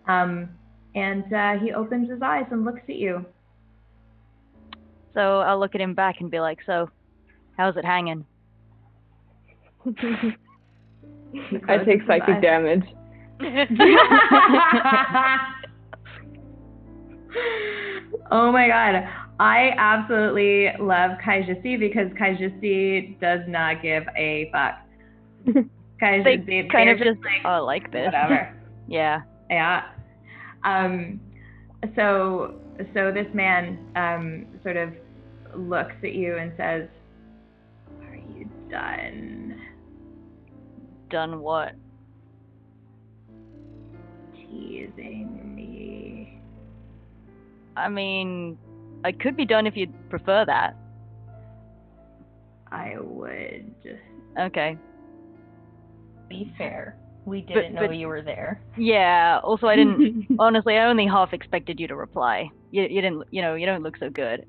And he opens his eyes and looks at you. So I'll look at him back and be like, so, how's it hanging? I take psychic damage. Oh my god. I absolutely love Kaijisi because Kaijisi does not give a fuck. They kind of just like this. Whatever. Yeah. Yeah. So this man sort of looks at you and says, "Are you done?" Done what? Teasing me. I mean, I could be done if you'd prefer that. I would. Okay. Be fair. We didn't know you were there. Yeah. Also, I didn't. Honestly, I only half expected you to reply. You didn't. You don't look so good.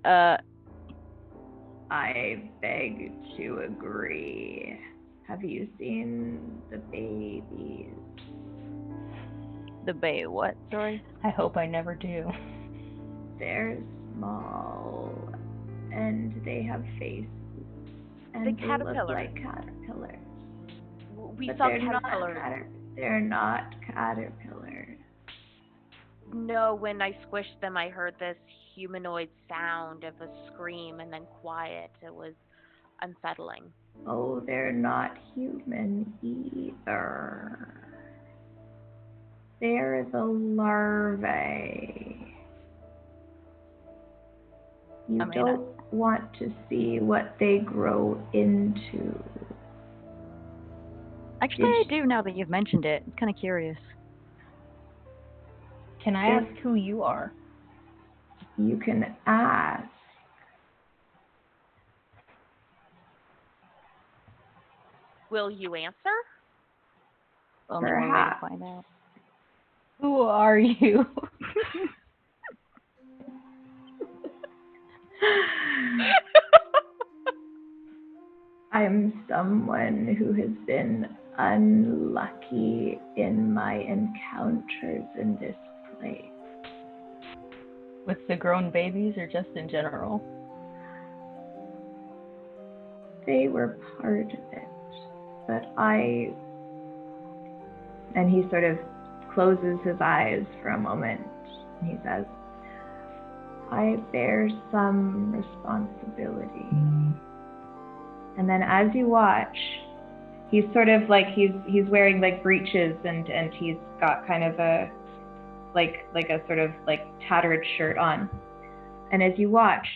I beg to agree. Have you seen the babies? The baby what? Sorry? I hope I never do. They're small, and they have faces, and they look like caterpillars. We but saw they're caterpillars. They're not caterpillars. No, when I squished them, I heard this humanoid sound of a scream and then quiet. It was unsettling. Oh, they're not human either. They're the larvae. You don't want to see what they grow into. Actually, I do now that you've mentioned it. I'm kind of curious. Can I ask who you are? You can ask. Will you answer? Only one way to find out. Who are you? I'm someone who has been unlucky in my encounters in this place. With the grown babies or just in general? They were part of it, but and he sort of closes his eyes for a moment, and he says, I bear some responsibility. And then as you watch, he's sort of like, he's wearing like breeches and he's got kind of a, like a sort of like tattered shirt on. And as you watch,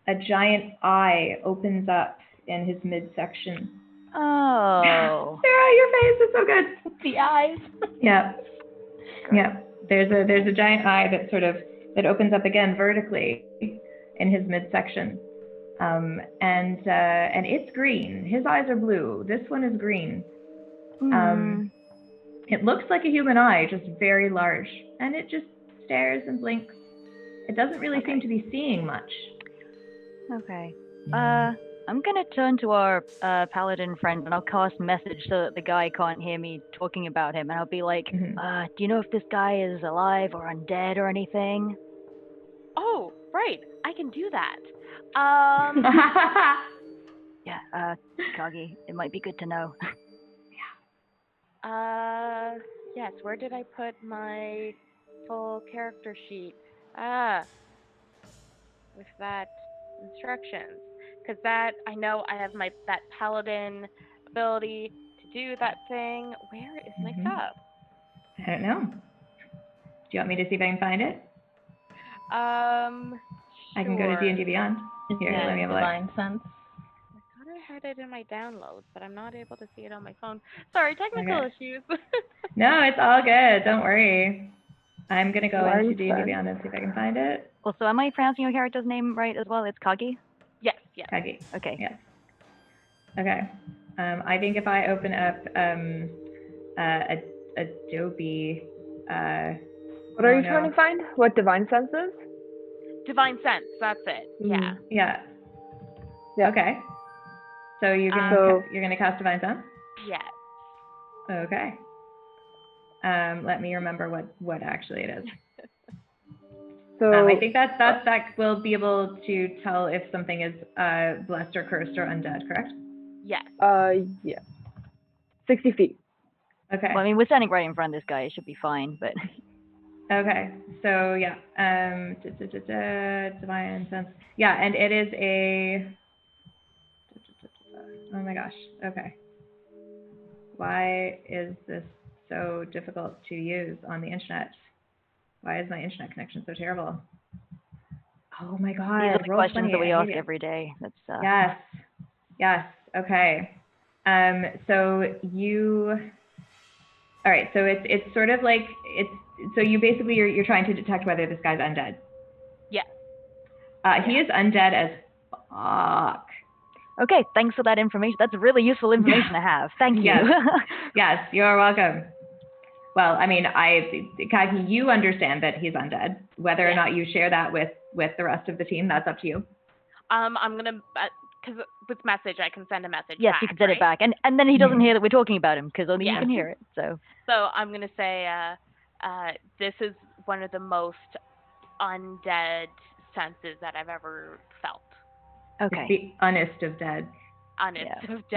a giant eye opens up in his midsection. Oh. Sarah, your face is so good. The eyes. Yeah. Yeah. There's a giant eye that opens up again vertically in his midsection. And it's green. His eyes are blue. This one is green. It looks like a human eye, just very large. And it just stares and blinks. It doesn't really seem to be seeing much. Okay. I'm gonna turn to our paladin friend and I'll cast message so that the guy can't hear me talking about him. And I'll be like, do you know if this guy is alive or undead or anything? Oh, right. I can do that. Yeah, Kagi, it might be good to know. Yes, where did I put my full character sheet? With that instructions. Because that, I know I have that paladin ability to do that thing. Where is my stuff? I don't know. Do you want me to see if I can find it? I can go to D&D Beyond. Here, let me have a look. Divine sense. I thought I had it in my downloads, but I'm not able to see it on my phone. Sorry, technical issues. No, it's all good. Don't worry. I'm going to go into D&D Sorry. Beyond and see if I can find it. Also, am I pronouncing your character's name right as well? It's Kagi? Yes. Kagi. Okay. Yes. Okay. I think if I open up Adobe... what are you trying to find? What Divine Sense is? Divine Sense, that's it. Yeah. Yeah. Okay. So you're gonna cast Divine Sense? Yes. Okay. Let me remember what actually it is. So I think that will be able to tell if something is blessed or cursed or undead, correct? Yes. Yeah. 60 feet. Okay. Well, I mean, we're standing right in front of this guy. It should be fine, but... Okay. So, yeah. Divine Sense. Yeah, and it is a... Oh my gosh. Okay. Why is this so difficult to use on the internet? Why is my internet connection so terrible? Oh my god. These are the questions that we ask every day. That's Yes. Okay. So you... All right. So it's sort of like so you basically you're trying to detect whether this guy's undead. Yes. He is undead as fuck. Okay, thanks for that information. That's really useful information to have. Thank you. Yes, you're welcome. Well, I mean, Kagi, you understand that he's undead. Whether or not you share that with the rest of the team, that's up to you. I'm gonna, because with message, I can send a message. Yes, back, you can send it back, and then he doesn't hear that we're talking about him because only you can hear it. So I'm gonna say, this is one of the most undead senses that I've ever felt. Okay. It's the honest of dead.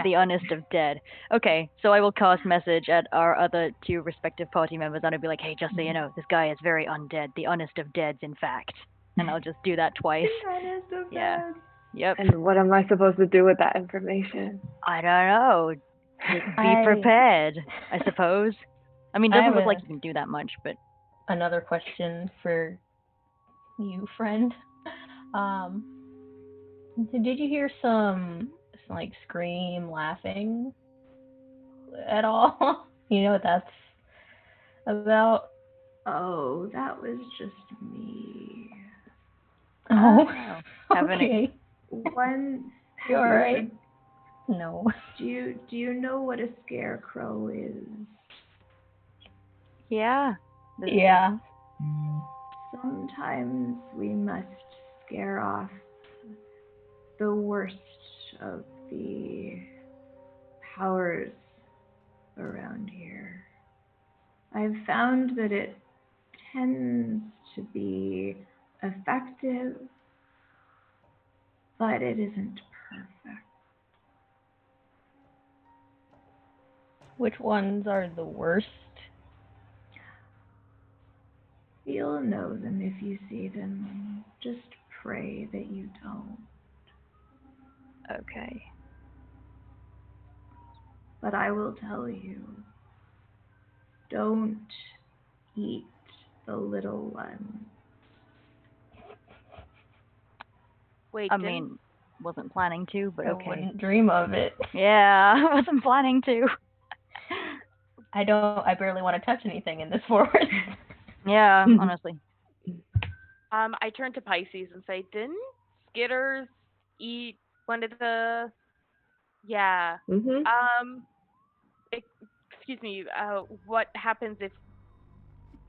The honest of dead. Okay, so I will cast message at our other two respective party members, and I'll be like, hey, just so you know, this guy is very undead. The honest of deads, in fact. And I'll just do that twice. The honest of dead. Yep. And what am I supposed to do with that information? I don't know. Just be prepared, I suppose. I mean, it doesn't look like you can do that much, but... Another question for you, friend. Did you hear some like scream, laughing at all? You know what that's about? Oh, that was just me. Oh, okay. One. You all right? No. Do you know what a scarecrow is? Yeah. Yeah. Sometimes we must scare off the worst of the powers around here. I've found that it tends to be effective, but it isn't perfect. Which ones are the worst? You'll know them if you see them. Just pray that you don't. Okay. But I will tell you, don't eat the little one. Wait, I mean, wasn't planning to, but okay. I wouldn't dream of it. Yeah, I wasn't planning to. I barely want to touch anything in this forest. Yeah, honestly. I turn to Pisces and say, didn't Skitters eat one of the... Yeah. Excuse me, what happens if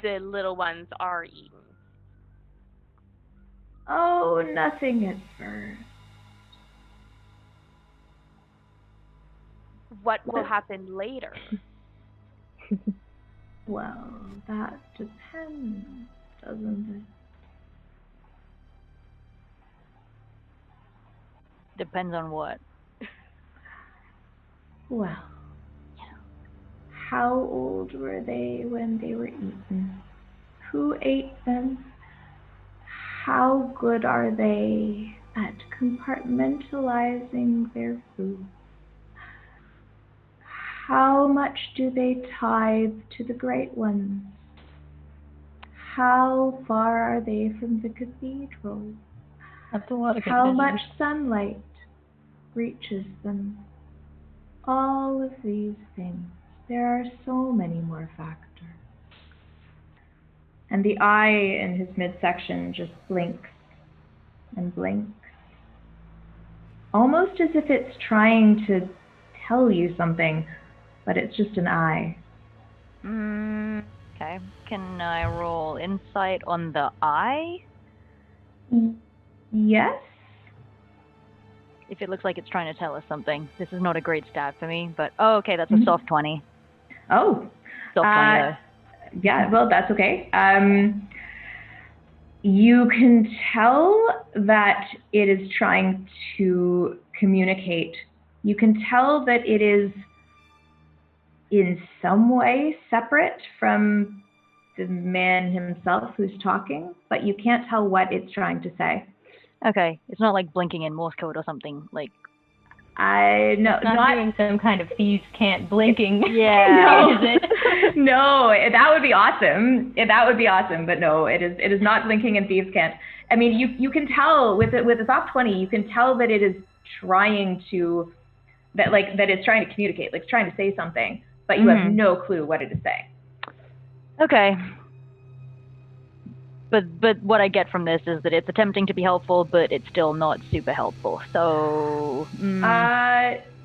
the little ones are eaten? Oh, nothing at first. What will happen later? Well, that depends, doesn't it? Depends on what. Well, how old were they when they were eaten? Who ate them? How good are they at compartmentalizing their food? How much do they tithe to the great ones? How far are they from the cathedral? That's a lot of How much sunlight reaches them? All of these things. There are so many more factors. And the eye in his midsection just blinks and blinks, almost as if it's trying to tell you something, but it's just an eye. Okay. Can I roll insight on the eye? Yes? If it looks like it's trying to tell us something. This is not a great stat for me, but oh, okay, that's a soft 20. Oh. Soft 20. Yeah, well, that's okay. You can tell that it is trying to communicate. You can tell that it is in some way separate from the man himself who's talking, but you can't tell what it's trying to say. Okay, it's not like blinking in Morse code or something, like... It's not doing some kind of thieves can't blinking. Yeah. No. Is it? No, that would be awesome. That would be awesome, but no, it is not blinking and thieves can't. I mean, you can tell with a soft 20, you can tell that it is trying to, that it's trying to communicate, like it's trying to say something, but you have no clue what it is saying. Okay. But what I get from this is that it's attempting to be helpful, but it's still not super helpful. So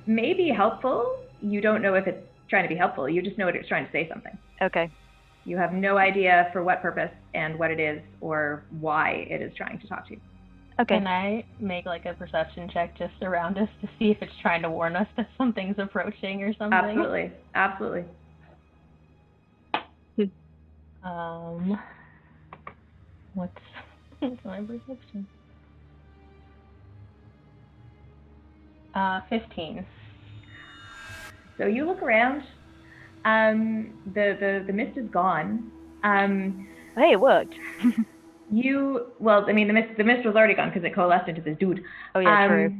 maybe helpful. You don't know if it's trying to be helpful. You just know it's trying to say something. Okay. You have no idea for what purpose and what it is or why it is trying to talk to you. Okay. Can I make like a perception check just around us to see if it's trying to warn us that something's approaching or something? Absolutely. Absolutely. What's my perception? 15. So you look around. The mist is gone. Hey, it worked. The mist was already gone because it coalesced into this dude. Oh yeah, true.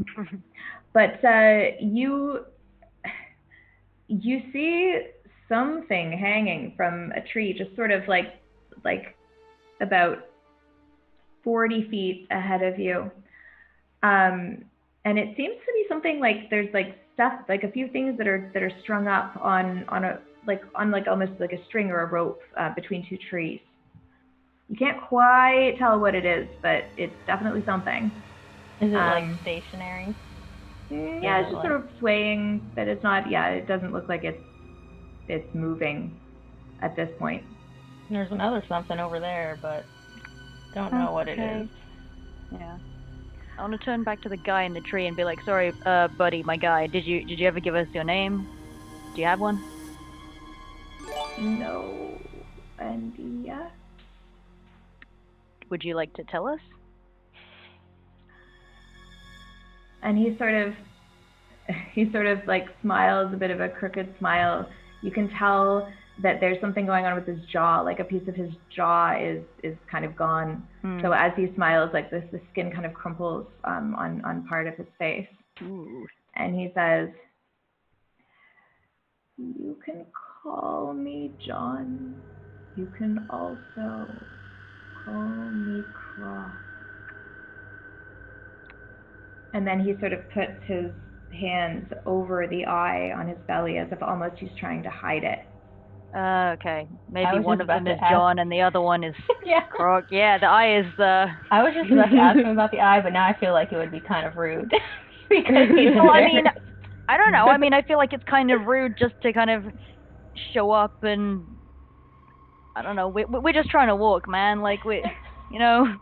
But you see something hanging from a tree, just sort of like about 40 feet ahead of you. And it seems to be something like there's like stuff, like a few things that are strung up on almost like a string or a rope between two trees. You can't quite tell what it is, but it's definitely something. Is it like stationary? Yeah, it's just sort of swaying, but it's not. Yeah, it doesn't look like it's moving at this point. There's another something over there, but don't know what it is. Yeah. I want to turn back to the guy in the tree and be like, "Sorry, buddy, my guy. Did you ever give us your name? Do you have one?" No. And yeah. Would you like to tell us? And he sort of like smiles, a bit of a crooked smile. You can tell that there's something going on with his jaw, like a piece of his jaw is kind of gone. So as he smiles, like the skin kind of crumples on part of his face. Ooh. And he says, "You can call me John. You can also call me Cross." And then he sort of puts his hands over the eye on his belly as if almost he's trying to hide it. Okay. Maybe one of them is John and the other one is Croc. Yeah, the eye is I was just about to ask him about the eye, but now I feel like it would be kind of rude. Because he's well, I mean, I don't know. I mean, I feel like it's kind of rude just to kind of show up and I don't know. We're just trying to walk, man. Like you know.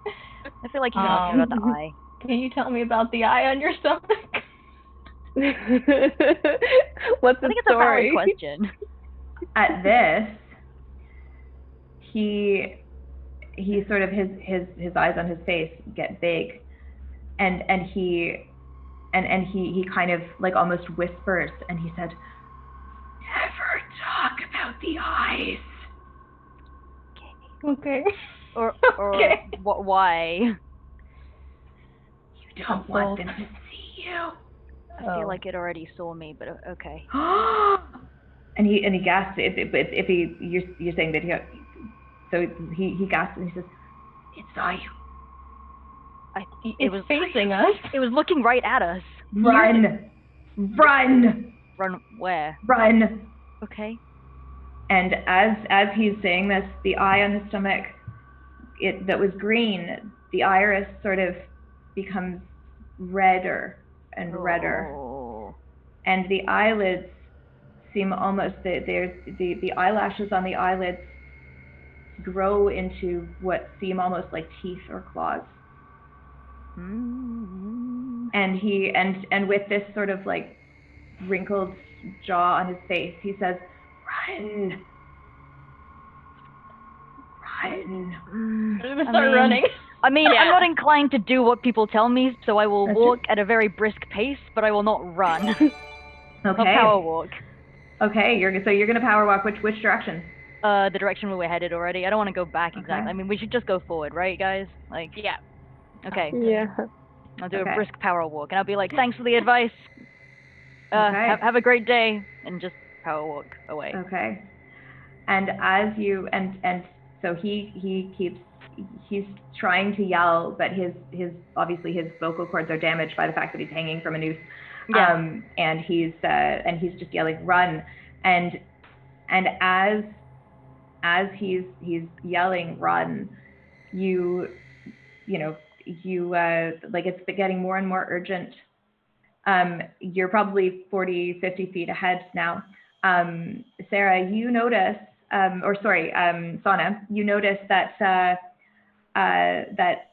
I feel like you can ask me about the eye. Can you tell me about the eye on your stomach? What's the story? I think it's a valid question. At this, he sort of his eyes on his face get big, and he kind of like almost whispers, and he said, "Never talk about the eyes." Okay. Or why? You don't want them to see you. I feel like it already saw me, but okay. And he gasps. If you're saying that he gasps and he says, "It saw you." It was facing us. It was looking right at us. Run! Run! Run where? Run! Okay. And as he's saying this, the eye on his stomach, that was green, the iris sort of becomes redder and redder. Oh. And the eyelids seem almost, the eyelashes on the eyelids grow into what seem almost like teeth or claws. Mm-hmm. And with this sort of like wrinkled jaw on his face, he says, "Run! Run!" I'm gonna start running. I mean, I'm not inclined to do what people tell me, so I will walk at a very brisk pace, but I will not run. Okay. I'll power walk. Okay, you're gonna power walk. Which direction? The direction where we're headed already. I don't want to go back exactly. I mean, we should just go forward, right, guys? Like. Yeah. Okay. Yeah. I'll do a brisk power walk, and I'll be like, "Thanks for the advice. Have a great day," and just power walk away. Okay. And as you so he's trying to yell, but his obviously his vocal cords are damaged by the fact that he's hanging from a noose. Yeah. And he's just yelling, "Run!" And as he's yelling, "Run!" you like it's getting more and more urgent. You're probably 40, 50 feet ahead now. Sarah, you notice, Sana, you notice that that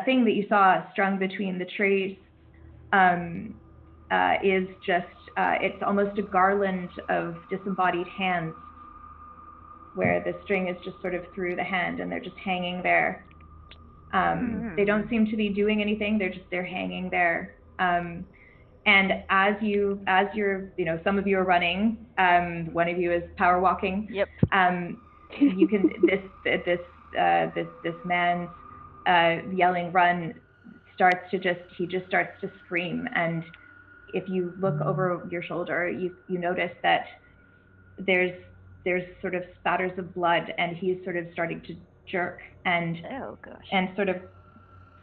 thing that you saw strung between the trees is just, it's almost a garland of disembodied hands, where the string is just sort of through the hand and they're just hanging there. They don't seem to be doing anything. They're hanging there. And as you're, some of you are running. One of you is power walking. Yep. You can this man's yelling "run" starts to scream. And if you look over your shoulder, you notice that there's sort of spatters of blood, and he's sort of starting to jerk and sort of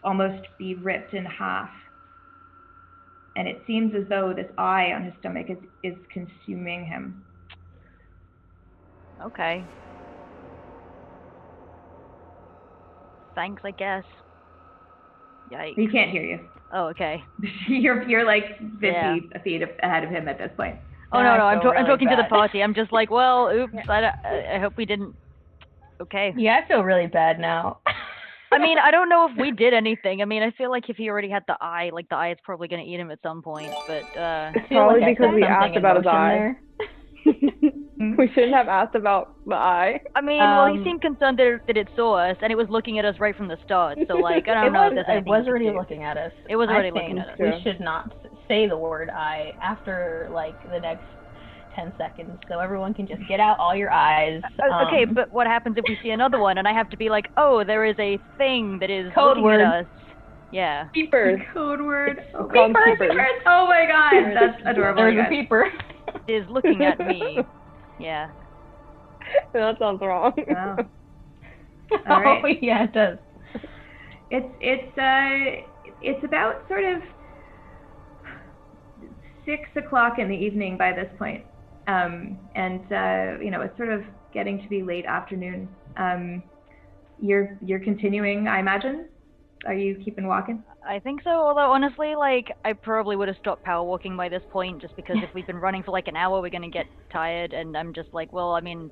almost be ripped in half. And it seems as though this eye on his stomach is consuming him. Okay. Thanks, I guess. Yikes. He can't hear you. Oh, okay. You're like 50 feet ahead of him at this point. Oh, no, I'm talking to the party. I'm just like, well, oops, I hope we didn't... Okay. Yeah, I feel really bad now. I mean, I don't know if we did anything. I mean, I feel like if he already had the eye, like, the eye is probably going to eat him at some point, but, It's probably because we asked about his eye. We shouldn't have asked about the eye. I mean, well, he seemed concerned that it saw us, and it was looking at us right from the start, so, like, I don't know if there's anything it was already looking at us. It was already looking at us. We should not say the word eye after, like, the next 10 seconds, so everyone can just get out all your eyes. Okay, but what happens if we see another one, and I have to be like, oh, there is a thing that is code looking word. At us. Yeah. Peepers. Code word. Oh, peepers. Oh my god, that's adorable. There's a peeper. Is looking at me. Yeah. That sounds wrong. Wow. All right. Oh yeah, it does. It's about sort of 6 o'clock in the evening by this point. And it's sort of getting to be late afternoon. You're continuing, I imagine? Are you keeping walking? I think so, although honestly, like, I probably would have stopped power walking by this point, just because if we've been running for like an hour, we're gonna get tired, and I'm just like, well, I mean,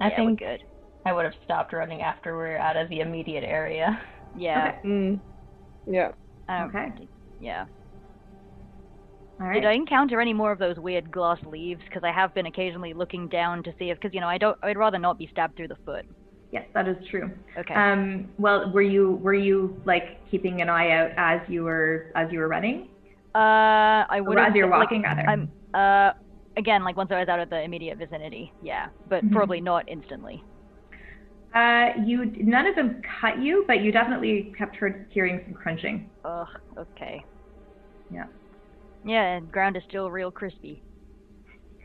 I think we're good. I would have stopped running after we're out of the immediate area. Yeah. Okay. Yeah. Okay. Yeah. All right. Did I encounter any more of those weird glass leaves? Because I have been occasionally looking down to see if, because I'd rather not be stabbed through the foot. Yes, that is true. Okay. Well, were you like keeping an eye out as you were running? I would. As you're walking, rather. Again, like once I was out of the immediate vicinity, yeah, but probably not instantly. None of them cut you, but you definitely kept hearing some crunching. Ugh. Okay. Yeah. Yeah, and ground is still real crispy.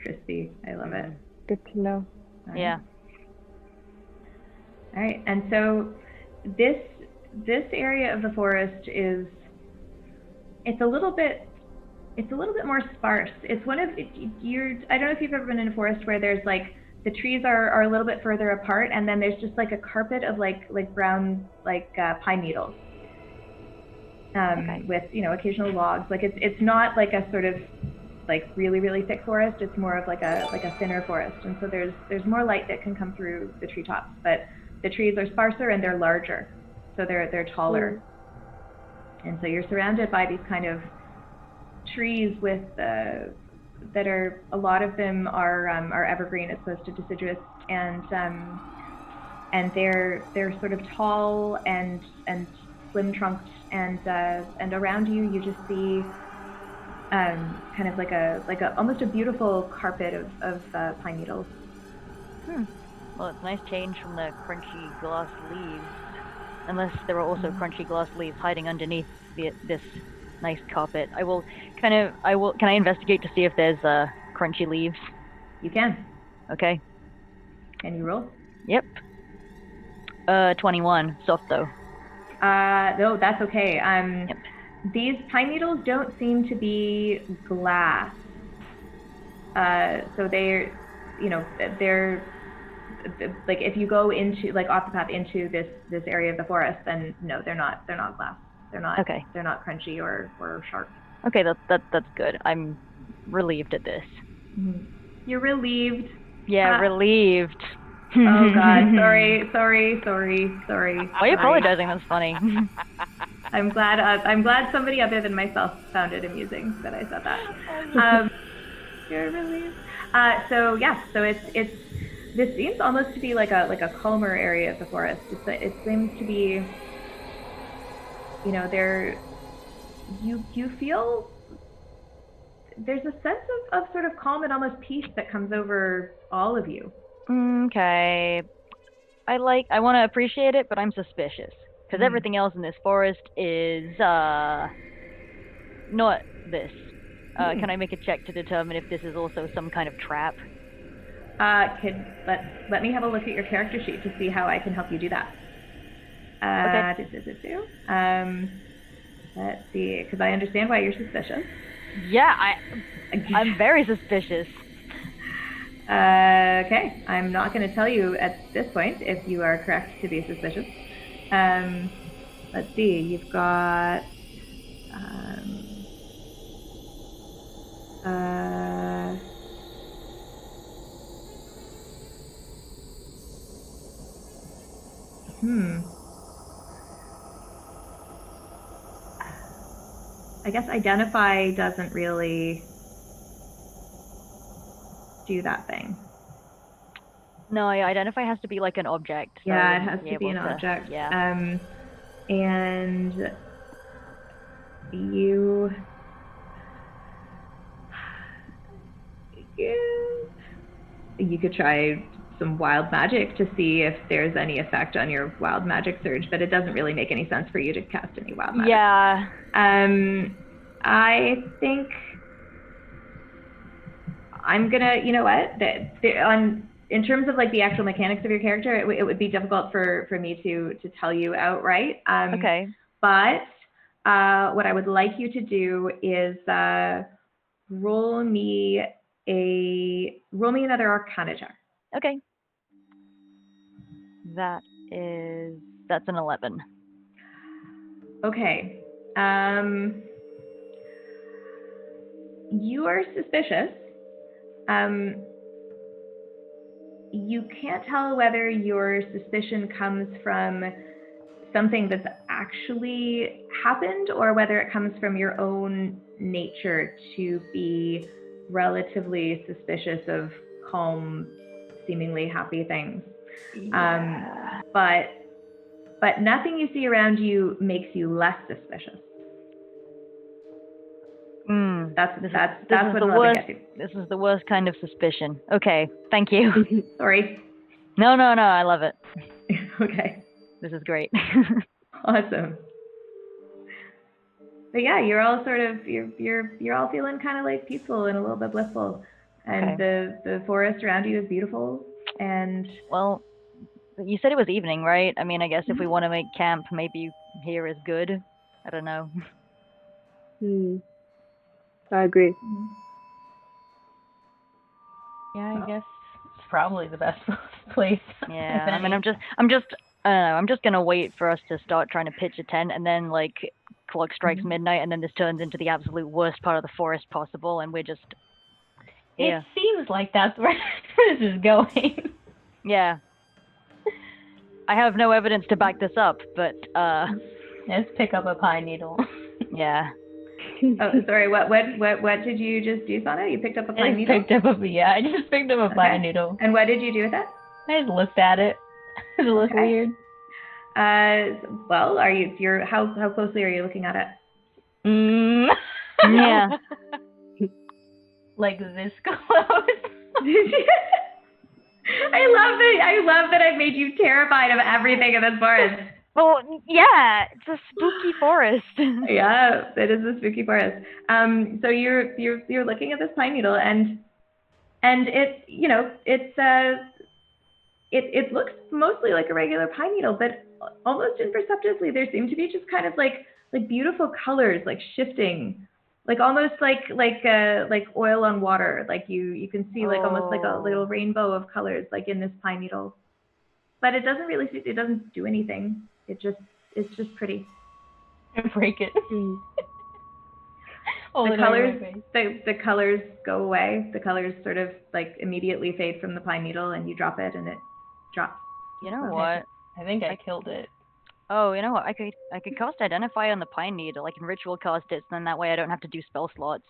Crispy. I love it. Good to know. Yeah. All right, and so this area of the forest it's a little bit more sparse. It's one of I don't know if you've ever been in a forest where there's like the trees are a little bit further apart, and then there's just like a carpet of like brown pine needles. With occasional logs. Like it's not like a sort of like really really thick forest. It's more of like a thinner forest, and so there's more light that can come through the treetops, but the trees are sparser and they're larger, so they're taller. And so you're surrounded by these kind of trees with that are, a lot of them are evergreen as opposed to deciduous, and they're sort of tall and slim trunked, and around you just see kind of like a almost a beautiful carpet of pine needles. Well, it's a nice change from the crunchy glass leaves. Unless there are also crunchy glass leaves hiding underneath this nice carpet. Can I investigate to see if there's crunchy leaves? You can. Okay. Can you roll? Yep. 21. Soft though. No, that's okay. Yep. These pine needles don't seem to be glass. So they're like, if you go into like off the path into this area of the forest, then no, they're not glass. They're not. Okay. They're not crunchy or sharp. Okay, that's good. I'm relieved at this. You're relieved. Yeah, relieved. Oh God, sorry. Why are you apologizing? That's funny. I'm glad somebody other than myself found it amusing that I said that. You're relieved. So it's this seems almost to be like a calmer area of the forest. It seems to be, you feel there's a sense of sort of calm and almost peace that comes over all of you. Okay. I want to appreciate it, but I'm suspicious. Because everything else in this forest is, not this. Can I make a check to determine if this is also some kind of trap? Let me have a look at your character sheet to see how I can help you do that. Let's see, because I understand why you're suspicious. Yeah, I'm very suspicious. Okay, I'm not going to tell you at this point if you are correct to be suspicious. Let's see, you've got I guess identify doesn't really do that thing. No, identify has to be like an object. So yeah, it has to be an object. Yeah. And you could try some wild magic to see if there's any effect on your wild magic surge, but it doesn't really make any sense for you to cast any wild magic. Yeah. I think I'm gonna, you know what? In terms of like the actual mechanics of your character, it would be difficult for me to tell you outright. Okay. But what I would like you to do is roll me another Arcana check. Okay. That's an 11. Okay. You are suspicious. You can't tell whether your suspicion comes from something that's actually happened or whether it comes from your own nature to be relatively suspicious of calm, seemingly happy things. Yeah. But nothing you see around you makes you less suspicious. That's what I'm worst. getting. This is the worst kind of suspicion. Okay, thank you. Sorry. No, I love it. Okay. This is great. Awesome. But yeah, you're all sort of you're all feeling kind of like peaceful and a little bit blissful, and okay. the forest around you is beautiful. And well, you said it was evening, right? I mean, I guess if we want to make camp, maybe here is good. I don't know. I agree. Yeah, I guess it's probably the best place. Yeah, I mean, I'm just, I don't know, I'm just gonna wait for us to start trying to pitch a tent, and then like clock strikes midnight, and then this turns into the absolute worst part of the forest possible, and we're just. It seems like that's where this is going. Yeah. I have no evidence to back this up, but let's pick up a pine needle. Yeah. Oh, sorry. What did you just do, Sana? You picked up a pine needle? I just picked up a pine needle. And what did you do with it? I just looked at it. It looked weird. Well, how closely are you looking at it? Yeah. Like this close. I love that I've made you terrified of everything in this forest. Well, yeah, it's a spooky forest. Yeah, it is a spooky forest. So you're looking at this pine needle, and it, you know, it looks mostly like a regular pine needle, but almost imperceptibly there seem to be just kind of like beautiful colors, like shifting, like almost like oil on water. Like you can see like almost like a little rainbow of colors, like in this pine needle. But it doesn't do anything. It's just pretty. Break it. The colors go away. The colors sort of like immediately fade from the pine needle, and you drop it, and it drops. You know what? I think I killed it. Oh, you know what? I could cast Identify on the pine needle. I can ritual cast it, so then that way I don't have to do spell slots.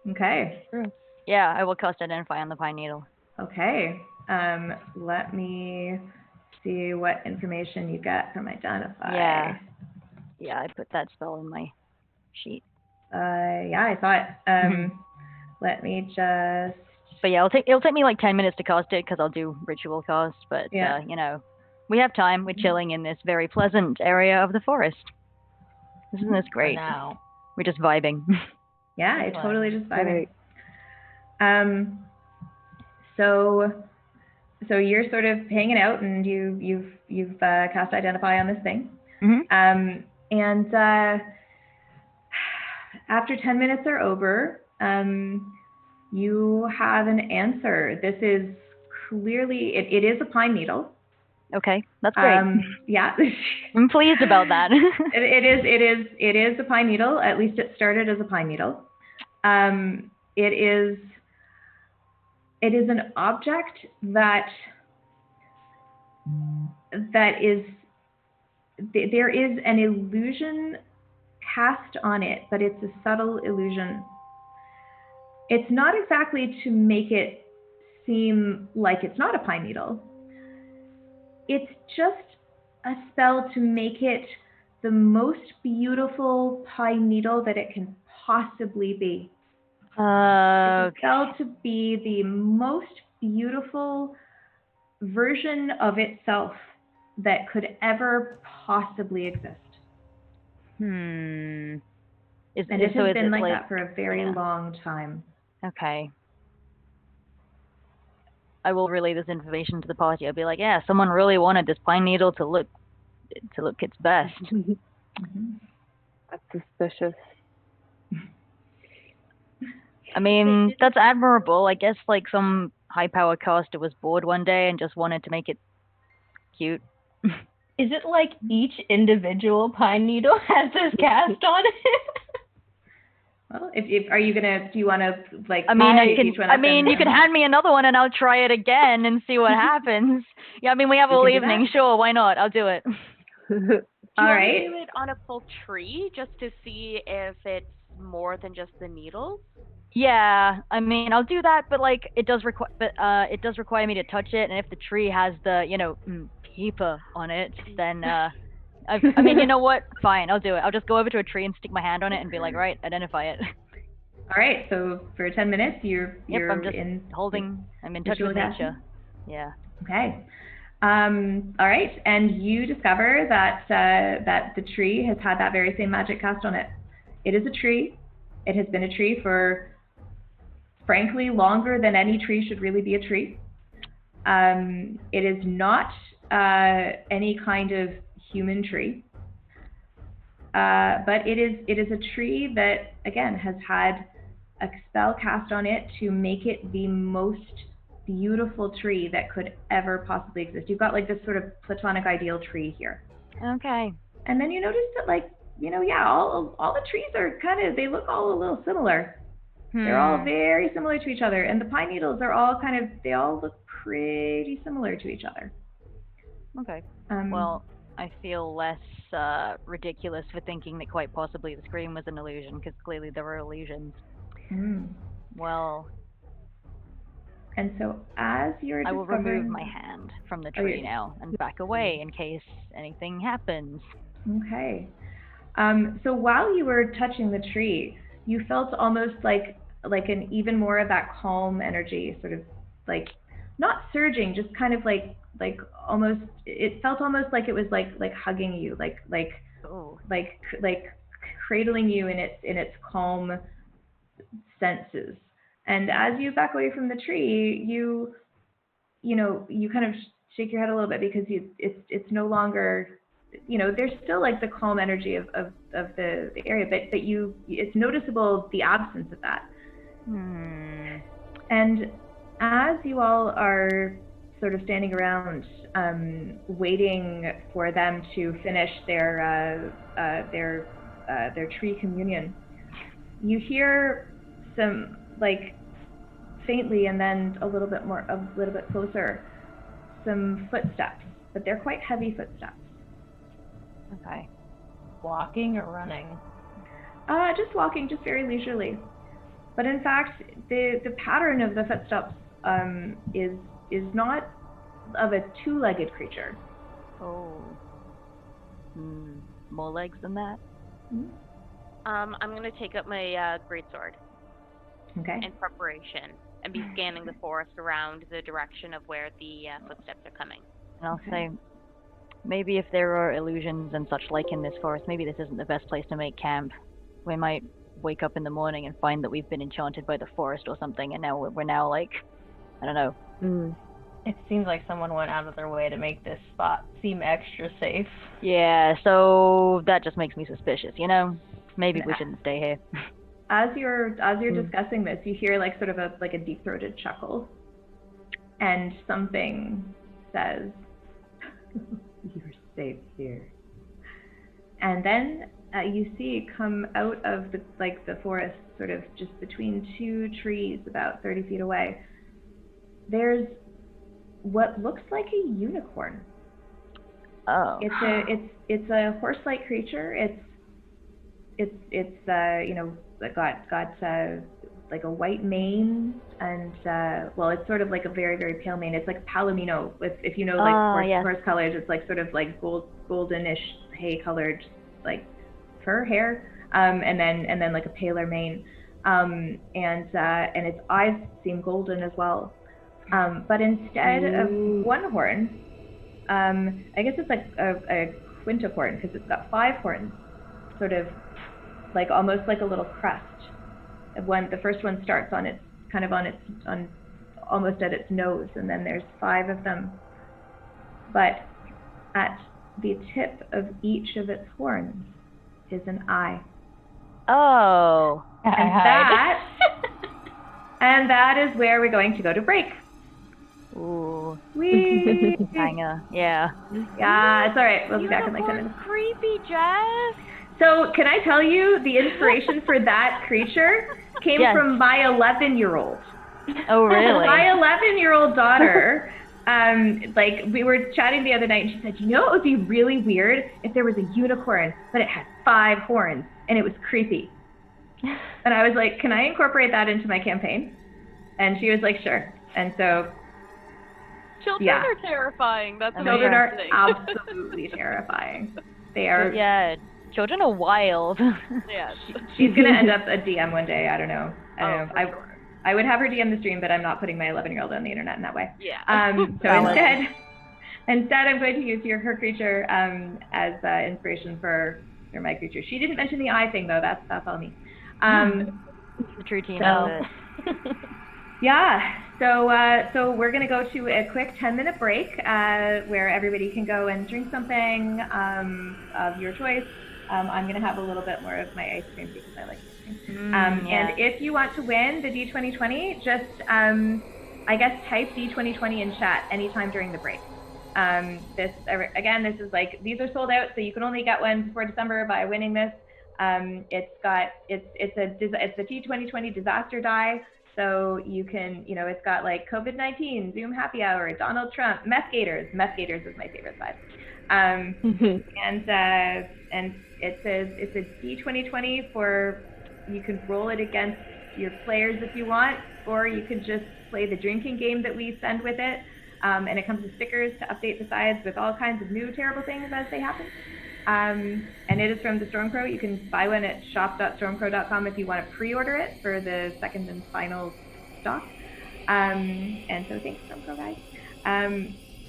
Okay. True. Yeah, I will cast Identify on the pine needle. Okay. Let me see what information you get from Identify. Yeah, I put that spell in my sheet. Yeah, I saw it. Let me just. But yeah, it'll take me like 10 minutes to cast it because I'll do ritual cast. But you know, we have time. We're chilling in this very pleasant area of the forest. Isn't this great? For now. We're just vibing. Yeah, it's totally just vibing. So you're sort of hanging out, and you've cast Identify on this thing. Mm-hmm. And after 10 minutes are over, you have an answer. This is clearly, it is a pine needle. Okay, that's great. Yeah. I'm pleased about that. It is a pine needle. At least it started as a pine needle. It is an object that is, there is an illusion cast on it, but it's a subtle illusion. It's not exactly to make it seem like it's not a pine needle. It's just a spell to make it the most beautiful pine needle that it can possibly be. It's a spell to be the most beautiful version of itself that could ever possibly exist. And it has been like that for a very long time. Okay. I will relay this information to the party. I'll be like, yeah, someone really wanted this pine needle to look its best. That's suspicious. I mean, that's admirable. I guess like some high-power caster was bored one day and just wanted to make it cute. Is it like each individual pine needle has this cast on it? Well, if are you gonna? Do you want to like? I mean, you can hand me another one and I'll try it again and see what happens. Yeah, I mean, we have all evening. Sure, why not? I'll do it. All right. Do it on a full tree just to see if it's more than just the needles. Yeah, I mean, I'll do that, but like it does require me to touch it, and if the tree has the paper on it, then I mean, you know what? Fine, I'll do it. I'll just go over to a tree and stick my hand on it and be like, right, identify it. All right, so for 10 minutes, you're I'm just I'm in touch with nature. Yeah. Okay. All right, and you discover that that the tree has had that very same magic cast on it. It is a tree. It has been a tree for, frankly, longer than any tree should really be a tree. It is not any kind of human tree, but it is a tree that, again, has had a spell cast on it to make it the most beautiful tree that could ever possibly exist. You've got like this sort of platonic ideal tree here. Okay. And then you notice that, like, all the trees are they look all a little similar. They're all very similar to each other, and the pine needles are all they all look pretty similar to each other. Okay. Well, I feel less ridiculous for thinking that quite possibly the scream was an illusion, because clearly there were illusions. Well. And so as you're I will remove my hand from the tree now and back away in case anything happens. Okay. So while you were touching the tree, you felt almost like an even more of that calm energy, sort of like not surging, just kind of like almost. It felt almost like it was like hugging you, like cradling you in its calm senses. And as you back away from the tree, you kind of shake your head a little bit, because it's no longer, there's still like the calm energy of the area, but it's noticeable the absence of that. And as you all are sort of standing around, waiting for them to finish their tree communion, you hear some, like, faintly, and then a little bit closer, some footsteps, but they're quite heavy footsteps. Okay. Walking or running? Just walking, just very leisurely. But in fact, the pattern of the footsteps is not of a two-legged creature. Oh. More legs than that? I'm going to take up my greatsword. Okay. In preparation, and be scanning the forest around the direction of where the footsteps are coming. And I'll say, maybe if there are illusions and such like in this forest, maybe this isn't the best place to make camp. We might wake up in the morning and find that we've been enchanted by the forest or something, and now we're now like, I don't know. It seems like someone went out of their way to make this spot seem extra safe. Yeah, so that just makes me suspicious, you know? Maybe we shouldn't stay here. As you're discussing this, you hear like sort of a deep-throated chuckle, and something says, "You're safe here." And then you see come out of the forest, sort of just between two trees, about 30 feet away. There's what looks like a unicorn. Oh. It's a horse-like creature. It's you know, got like a white mane, and well, it's sort of like a very, very pale mane. It's like palomino. If you know like horse colors, it's like sort of like goldenish hay colored like fur hair, and then like a paler mane, and its eyes seem golden as well. But instead of one horn, I guess it's like a quinticorn, because it's got 5 horns, sort of like almost like a little crest. The first one starts on its on almost at its nose, and then there's 5 of them. But at the tip of each of its horns is an eye. Oh. And that is where we're going to go to break. Ooh. Wee. Kinda. Yeah. Yeah, it's all right. We'll be back in like 10 minutes. Creepy, Jess. So, can I tell you, the inspiration for that creature came from my 11-year-old. Oh, really? My 11-year-old daughter, like, we were chatting the other night, and she said, you know, it would be really weird if there was a unicorn, but it had 5 horns, and it was creepy. And I was like, can I incorporate that into my campaign? And she was like, sure. And so, children are terrifying. That's children are absolutely terrifying. They are. Yeah, children are wild. Yeah. She's gonna end up a DM one day. I don't know. I would have her DM the stream, but I'm not putting my 11-year-old on the internet in that way. Yeah. So instead, I'm going to use her creature as inspiration for my creature. She didn't mention the eye thing though. That's all me. The true team of it. Yeah, so we're going to go to a quick 10-minute break where everybody can go and drink something of your choice. I'm going to have a little bit more of my ice cream because I like ice cream. And if you want to win the D2020, just, I guess, type D2020 in chat anytime during the break. This is like, these are sold out, so you can only get one before December by winning this. It's a D2020 disaster die. So you can, you know, it's got like COVID-19, Zoom happy hour, Donald Trump, meth gators. Meth gators is my favorite side. And it says it's a D2020 for, you can roll it against your players if you want, or you can just play the drinking game that we send with it. And it comes with stickers to update the sides with all kinds of new terrible things as they happen. And it is from the Stormcrow. You can buy one at shop.stormcrow.com if you want to pre-order it for the second and final stock. And so thanks, Stormcrow guys.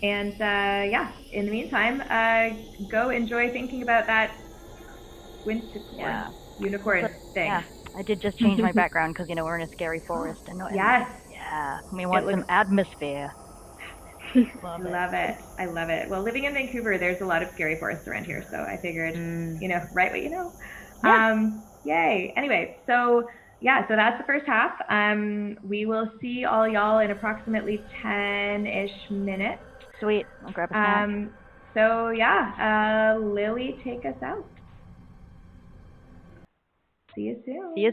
In the meantime, go enjoy thinking about that unicorn thing. Yeah, I did just change my background because, you know, we're in a scary forest. Yeah, we want some atmosphere. Love it. I love it. Well, living in Vancouver, there's a lot of scary forests around here, so I figured, you know, write what you know. Yeah. Yay. Anyway, so that's the first half. We will see all y'all in approximately 10-ish minutes. Sweet. I'll grab a snack. So Lily, take us out. See you soon. See you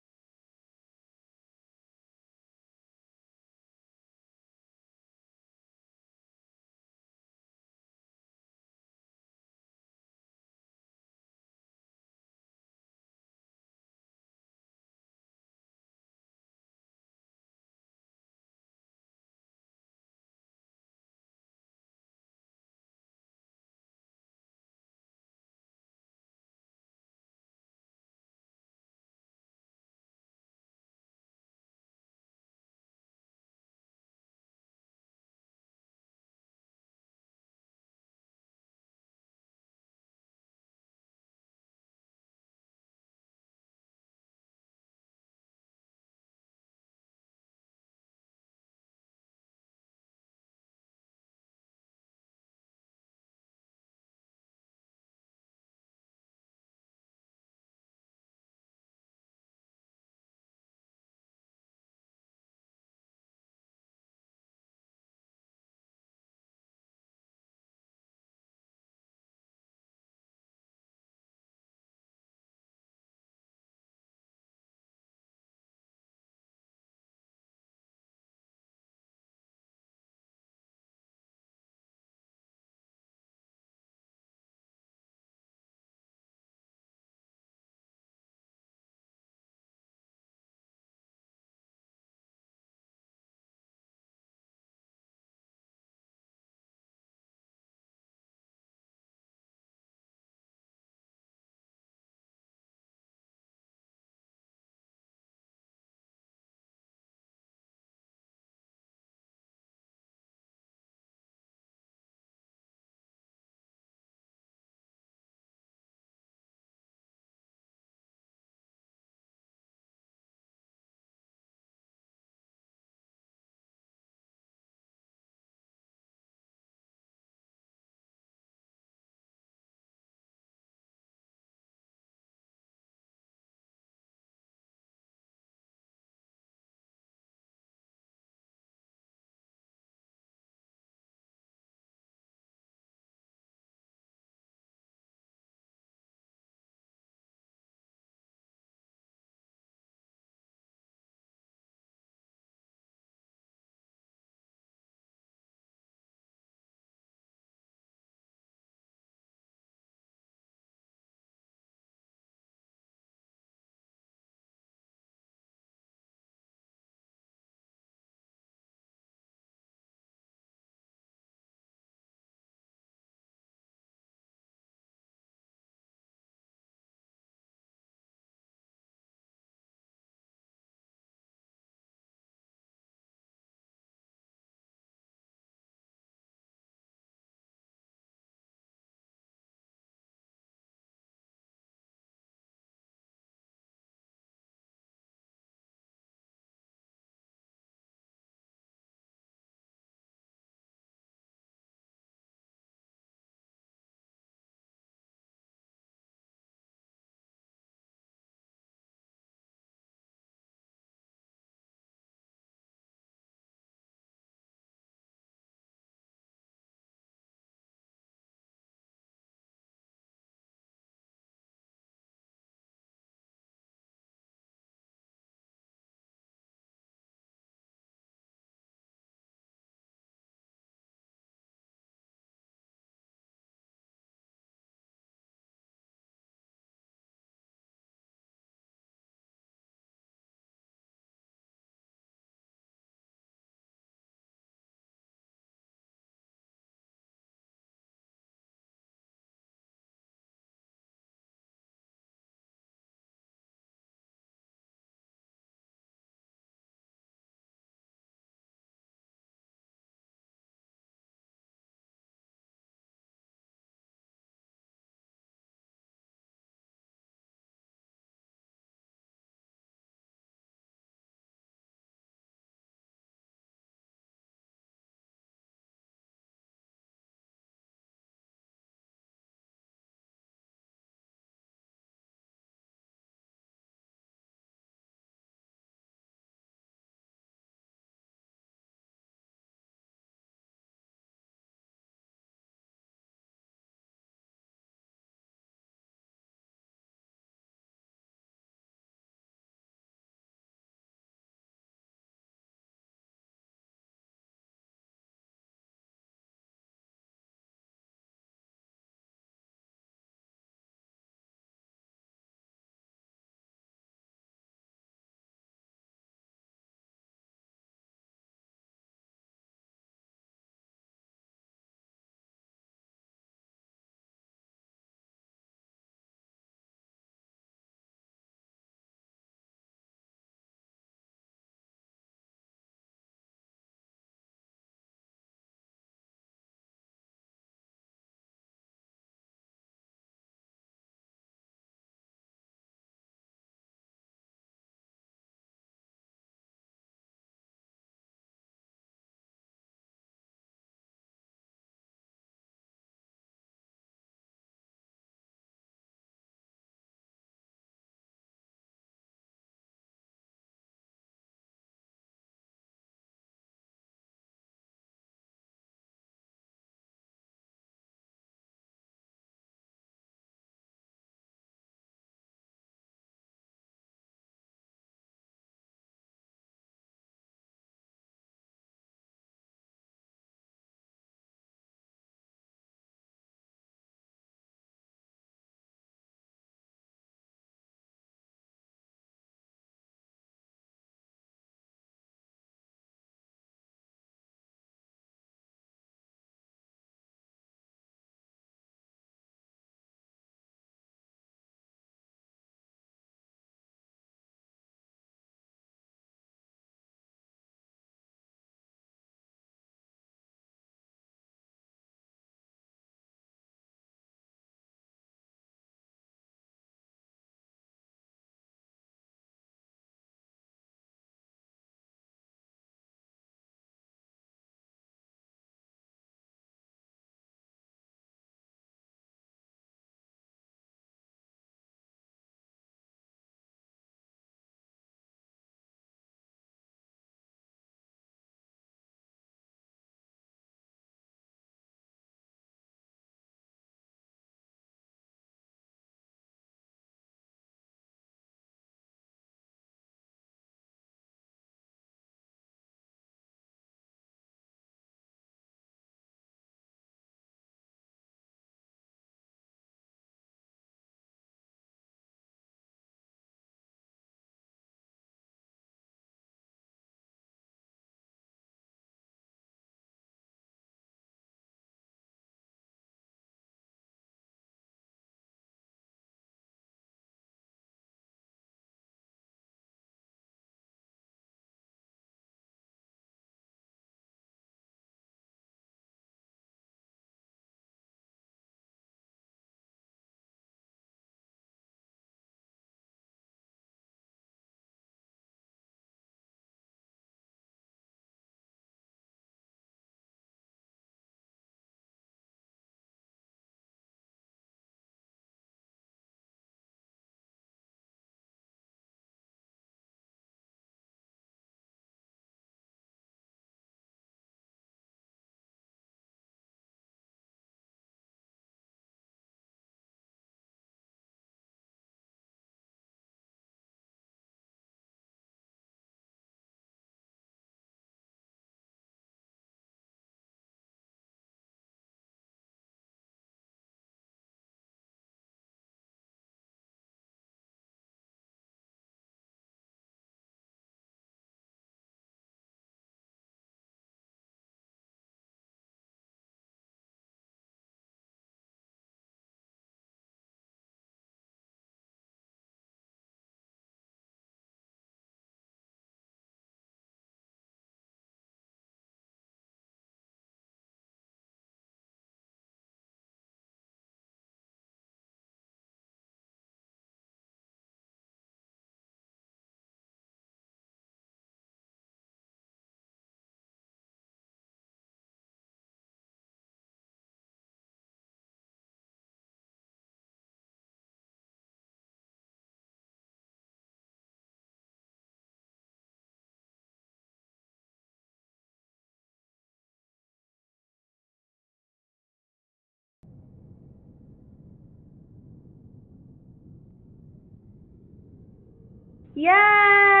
Yeah!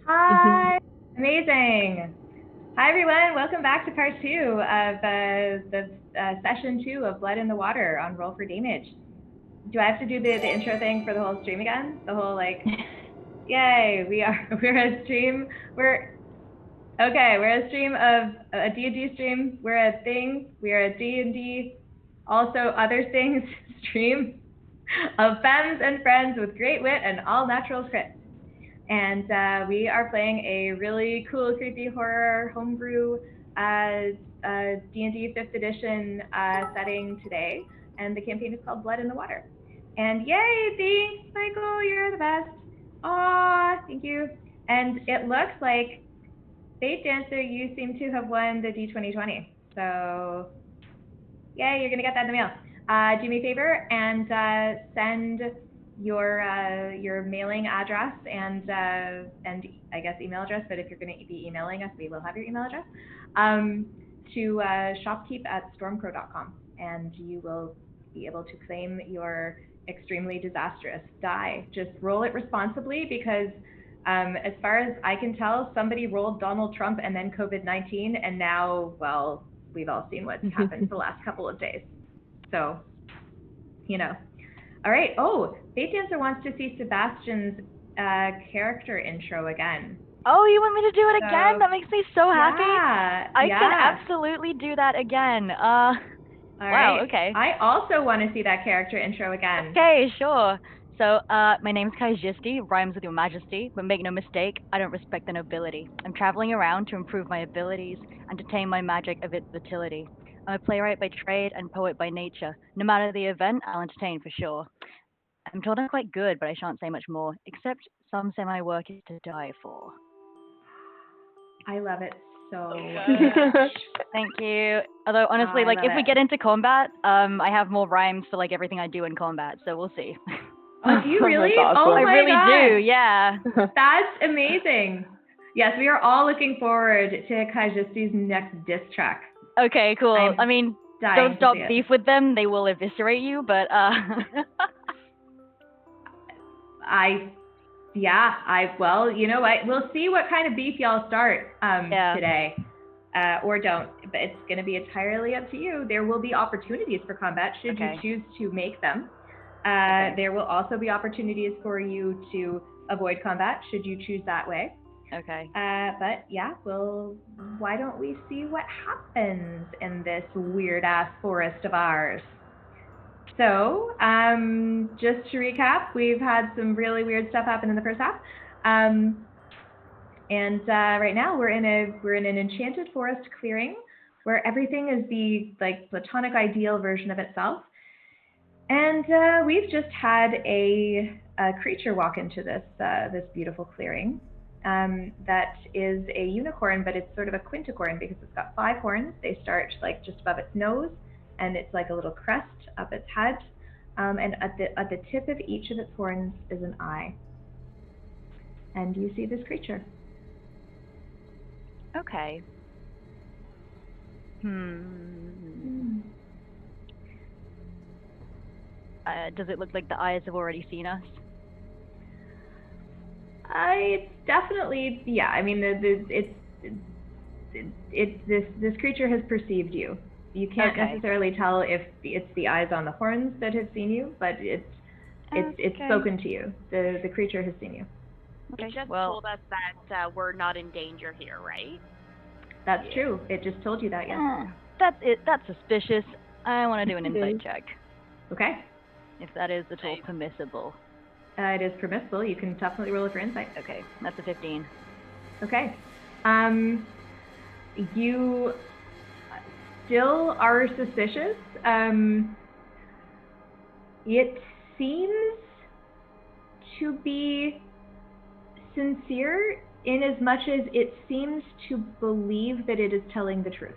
Hi! Amazing! Hi everyone, welcome back to part 2 of the session 2 of Blood in the Water on Roll for Damage. Do I have to do the intro thing for the whole stream again? The whole like, yay, we're a stream, we're a stream of a D&D stream, we're a thing, we're a D&D, also other things stream of femmes and friends with great wit and all natural crits. And we are playing a really cool, creepy horror homebrew D&D 5th edition setting today. And the campaign is called Blood in the Water. And yay, thanks, Michael, you're the best. Aw, thank you. And it looks like Fate Dancer, you seem to have won the D2020. So, yay, you're going to get that in the mail. Do me a favor and send your mailing address and I guess email address, but if you're going to be emailing us, we will have your email address, to shopkeep@stormcrow.com, and you will be able to claim your extremely disastrous die. Just roll it responsibly because as far as I can tell, somebody rolled Donald Trump and then COVID-19, and now, well, we've all seen what's happened the last couple of days. So, you know. All right. Oh, Fate Dancer wants to see Sebastian's character intro again. Oh, you want me to do it again? That makes me so happy. Yeah. I can absolutely do that again. All wow, right. okay. I also want to see that character intro again. Okay, sure. So, my name's Kaijisti, rhymes with your majesty, but make no mistake, I don't respect the nobility. I'm traveling around to improve my abilities and to tame my magic of its utility. I'm a playwright by trade and poet by nature. No matter the event, I'll entertain for sure. I'm told I'm quite good, but I shan't say much more, except some say my work is to die for. I love it so much. Thank you. Although, honestly, if we get into combat, I have more rhymes for, everything I do in combat, so we'll see. Oh, do you really? Awesome. Oh my God. I really do, yeah. That's amazing. Yes, we are all looking forward to Kaijisti's next diss track. Okay, cool. I mean, don't stop beef with them. They will eviscerate you, but well, you know what? We'll see what kind of beef y'all start today. Or don't, but it's going to be entirely up to you. There will be opportunities for combat should you choose to make them. There will also be opportunities for you to avoid combat should you choose that way. Okay. But yeah, why don't we see what happens in this weird-ass forest of ours? So, just to recap, we've had some really weird stuff happen in the first half. And right now we're in an enchanted forest clearing where everything is the platonic ideal version of itself. And we've just had a creature walk into this beautiful clearing. That is a unicorn, but it's sort of a quinticorn because it's got 5 horns. They start just above its nose, and it's like a little crest up its head. And at the tip of each of its horns is an eye. And you see this creature. Okay. Does it look like the eyes have already seen us? It's definitely, yeah. I mean, this creature has perceived you. You can't necessarily tell if it's the eyes on the horns that have seen you, but it's spoken to you. The creature has seen you. Okay. It just told us that we're not in danger here, right? That's true. It just told you that, yes. That's it. That's suspicious. I want to do an insight check. Okay. If that is at all permissible. It is permissible. You can definitely roll it for insight. Okay, that's a 15. Okay. You still are suspicious. It seems to be sincere in as much as it seems to believe that it is telling the truth.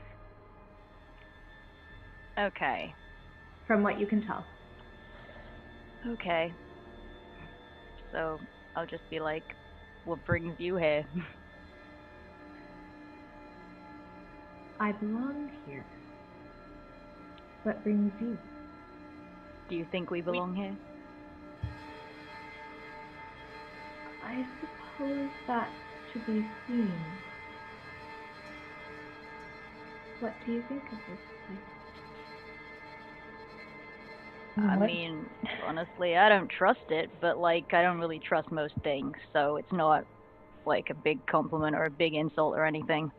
Okay. From what you can tell. Okay. So I'll just be like, what brings you here? I belong here. What brings you? Do you think we belong here? I I suppose that's to be seen. What do you think of this place? I mean, honestly, I don't trust it, but, like, I don't really trust most things, so it's not, like, a big compliment or a big insult or anything.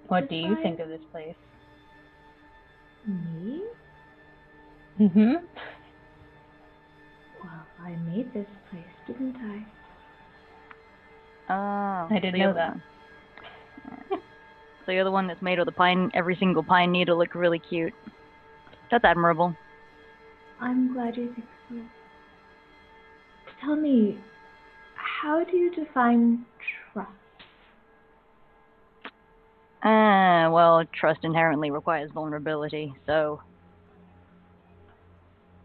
What do you think of this place? Me? Mm-hmm. Well, I made this place, didn't I? Oh, I didn't know that. So you're the one that's made all the pine, every single pine needle look really cute. That's admirable. I'm glad you think so. Tell me, how do you define trust? Well, trust inherently requires vulnerability, so...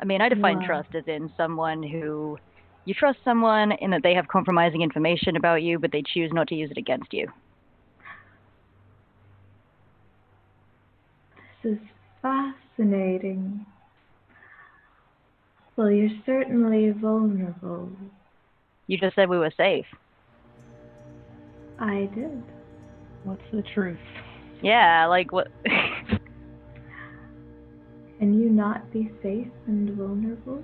I mean, I define trust as in someone who... You trust someone in that they have compromising information about you, but they choose not to use it against you. This is fascinating. Well, you're certainly vulnerable. You just said we were safe. I did. What's the truth? Yeah, like what... Can you not be safe and vulnerable?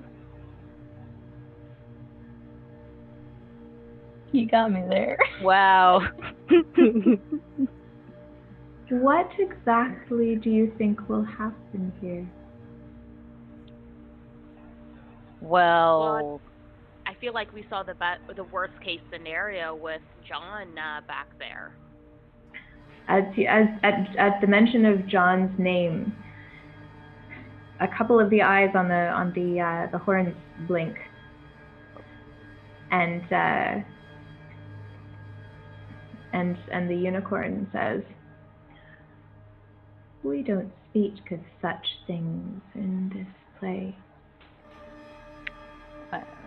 You got me there. Wow. What exactly do you think will happen here? Well, I feel like we saw the worst case scenario with John back there. At the mention of John's name, a couple of the eyes on the horns blink, and the unicorn says, "We don't speak of such things in this play."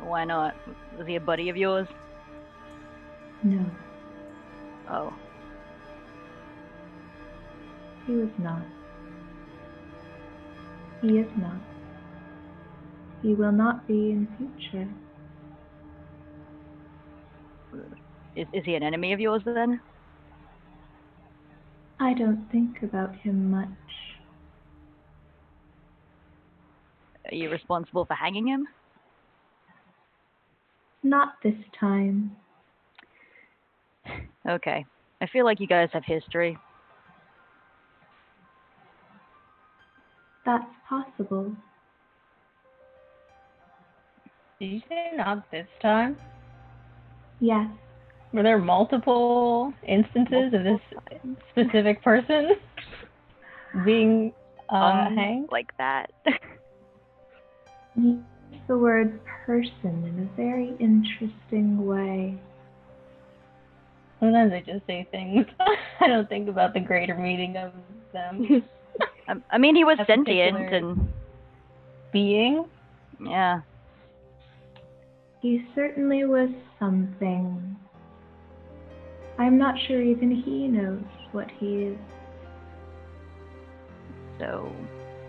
why not? Was he a buddy of yours? No, Oh. he was not. He is not. He will not be in future. Is he an enemy of yours then? I don't think about him much. Are you responsible for hanging him? Not this time. Okay. I feel like you guys have history. That's possible. Did you say not this time? Yes. Were there multiple instances of this specific person being hanged? Like that. Use the word person in a very interesting way. Sometimes I just say things. I don't think about the greater meaning of them. I mean, he was A sentient particular and... being? Yeah. He certainly was something. I'm not sure even he knows what he is. So...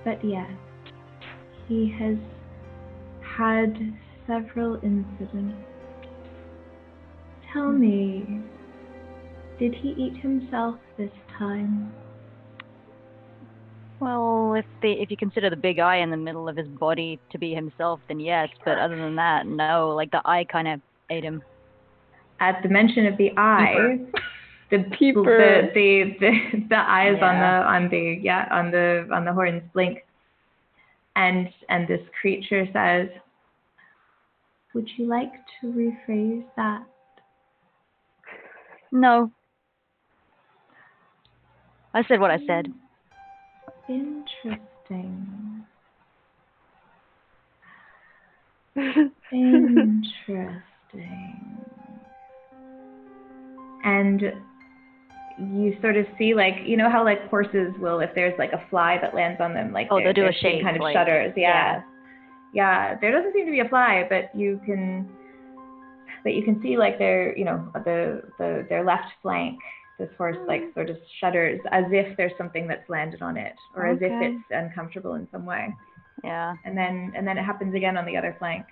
But yes, he has had several incidents. Tell me, did he eat himself this time? Well, if you consider the big eye in the middle of his body to be himself, then yes. But other than that, no. Like the eye kind of ate him. At the mention of the eye, the eyes on the horns blink, and this creature says, "Would you like to rephrase that?" No. I said what I said. Interesting. Interesting. And you sort of see, like, you know how like horses will, if there's like a fly that lands on them, like they'll do a shake, kind of like, shudders. Yeah. There doesn't seem to be a fly, but you can see like their, you know, their left flank. This horse like sort of shudders as if there's something that's landed on it, or as if it's uncomfortable in some way. Yeah. And then it happens again on the other flank.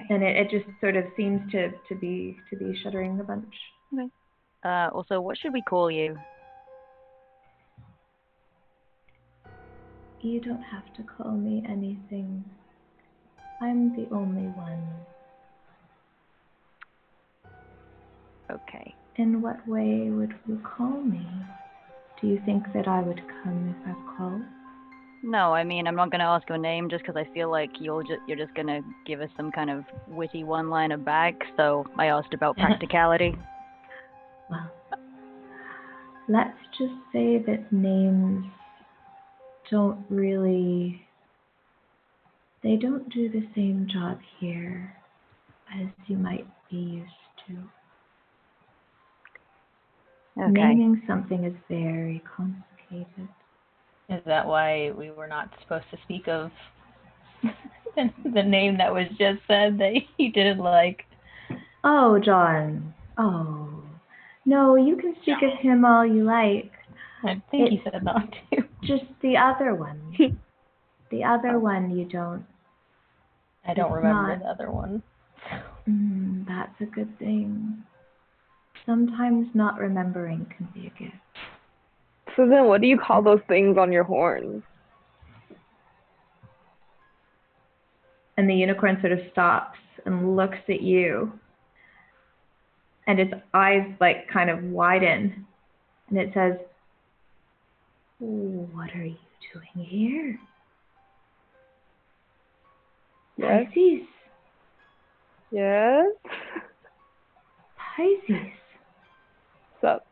And it just sort of seems to be shuddering a bunch. Okay. Also, what should we call you? You don't have to call me anything. I'm the only one. Okay. In what way would you call me? Do you think that I would come if I called? No, I mean, I'm not going to ask your name just because I feel like you're just going to give us some kind of witty one-liner back, so I asked about practicality. Well, let's just say that names don't they don't do the same job here as you might be used to. Okay. Naming something is very complicated. Is that why we were not supposed to speak of the name that was just said that you didn't like? Oh, John. Oh. No, you can speak of him all you like. I think he said not to. Just the other one. The other one you don't. I don't remember the other one. That's a good thing. Sometimes not remembering can be a gift. So then what do you call those things on your horns? And the unicorn sort of stops and looks at you. And its eyes like kind of widen. And it says, "What are you doing here?" Yes? Pisces. Yes? Pisces. What's up?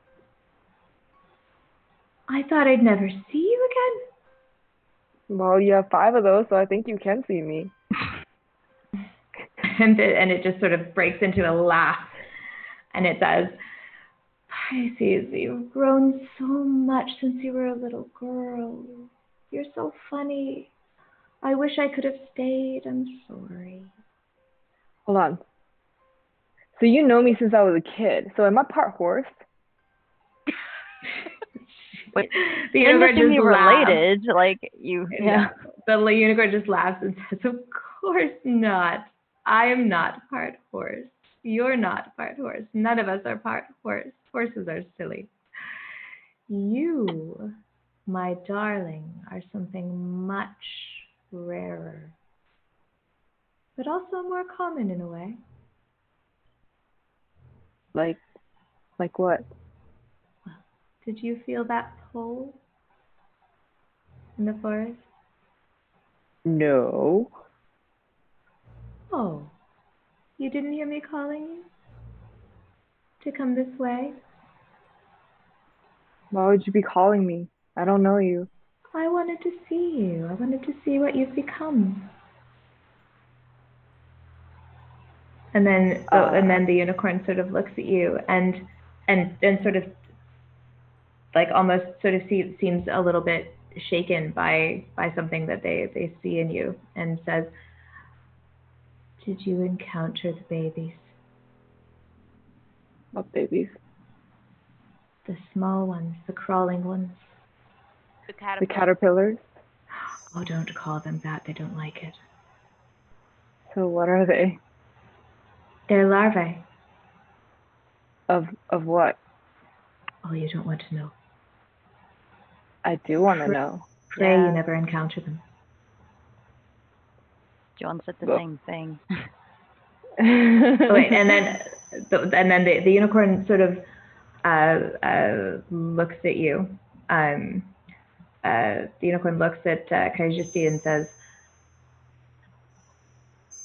I thought I'd never see you again. Well, you have 5 of those, so I think you can see me. And it just sort of breaks into a laugh. And it says, "Pisces, you've grown so much since you were a little girl. You're so funny. I wish I could have stayed. I'm sorry." Hold on. So you know me since I was a kid. So am I part horse? Wait, the unicorn just related, like you. Yeah. The unicorn just laughs and says, "Of course not. I'm not part horse. You're not part horse. None of us are part horse. Horses are silly. You, my darling, are something much rarer, but also more common in a way." Like what? Well, did you feel that pull in the forest? No. Oh, you didn't hear me calling you to come this way? Why would you be calling me? I don't know you. I wanted to see you. I wanted to see what you've become. And then the unicorn sort of looks at you and sort of like almost sort of seems a little bit shaken by something that they see in you, and says, "Did you encounter the babies?" What babies? "The small ones, the crawling ones." The caterpillars? Oh, don't call them that. They don't like it. So what are they? They're larvae. Of what? Oh, you don't want to know. I do want to know. Pray you never encounter them. John said the same thing. Oh, wait, and then the unicorn sort of looks at you. The unicorn looks at Kaijusti and says,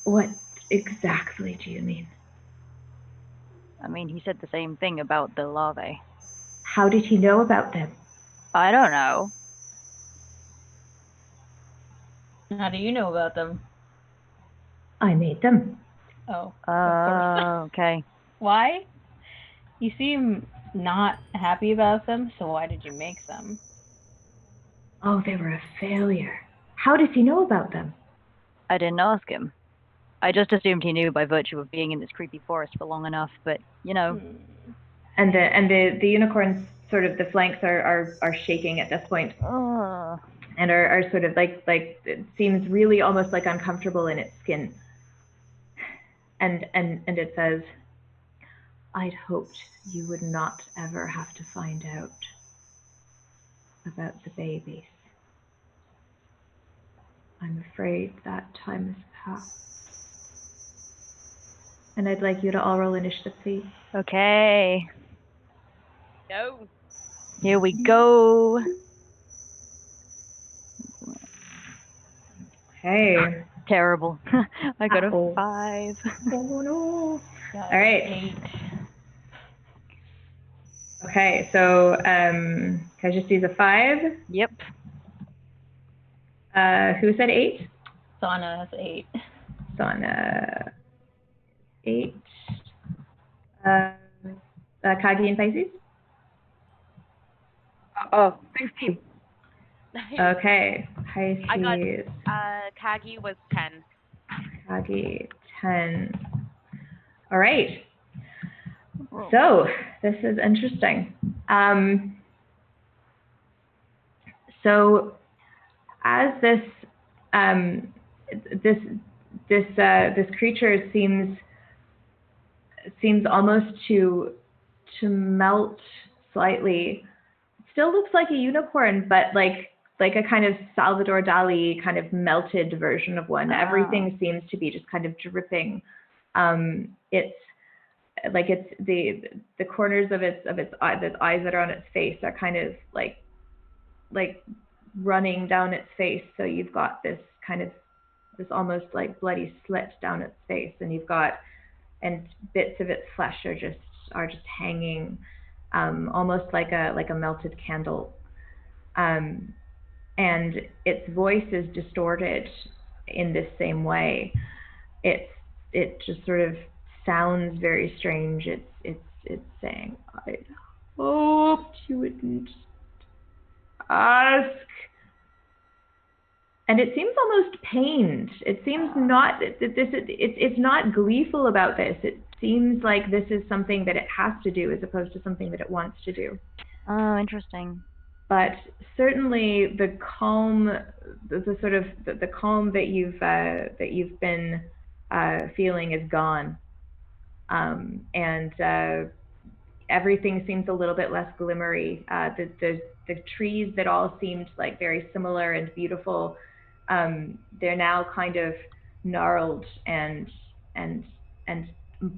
"What exactly do you mean?" I mean, he said the same thing about the larvae. How did he know about them? I don't know. How do you know about them? I made them. Oh, of course. Okay. Why? You seem not happy about them, so why did you make them? Oh, they were a failure. How does he know about them? I didn't ask him. I just assumed he knew by virtue of being in this creepy forest for long enough, but, you know. And the unicorn's sort of, the flanks are shaking at this point. And are sort of like it seems really almost like uncomfortable in its skin. and it says, "I'd hoped you would not ever have to find out about the babies. I'm afraid that time has passed. And I'd like you to all roll initiative, please." Okay. No. Here we go. Okay. Terrible. I got a Oh. 5. Oh no. Got All right. 8. Okay, so Kajusti's a 5. Yep. Who said 8? Sana has 8. Sana 8. Kagi and Pisces? Oh, 16. Okay, Pisces. I got Kagi was 10. Kagi 10. All right. So this is interesting. So as this creature seems almost to melt slightly. It still looks like a unicorn, but like a kind of Salvador Dali kind of melted version of one. Everything seems to be just kind of dripping. It's like it's the corners of its eyes that are on its face are kind of like running down its face. So you've got this almost like bloody slit down its face, and you've got, and bits of its flesh are just hanging, almost like a melted candle. And its voice is distorted in this same way. It just sort of sounds very strange. It's saying, "I hoped you wouldn't ask." And it seems almost pained. It seems not, it's not gleeful about this. It seems like this is something that it has to do as opposed to something that it wants to do. Oh, interesting. But certainly the calm, the sort of the calm that you've been feeling is gone, and everything seems a little bit less glimmery. The trees that all seemed like very similar and beautiful, they're now kind of gnarled and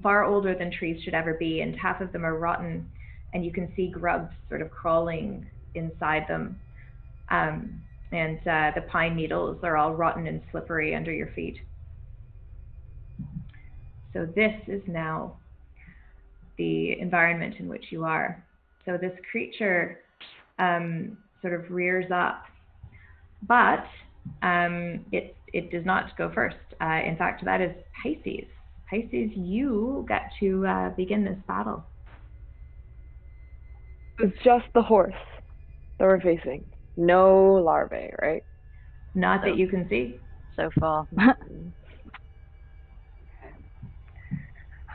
far older than trees should ever be, and half of them are rotten, and you can see grubs sort of crawling inside them. And the pine needles are all rotten and slippery under your feet. So this is now the environment in which you are. So this creature sort of rears up, but it does not go first. In fact, that is Pisces. Pisces, you get to begin this battle. It's just the horse that we're facing. No larvae, right? Not that you can see. So far.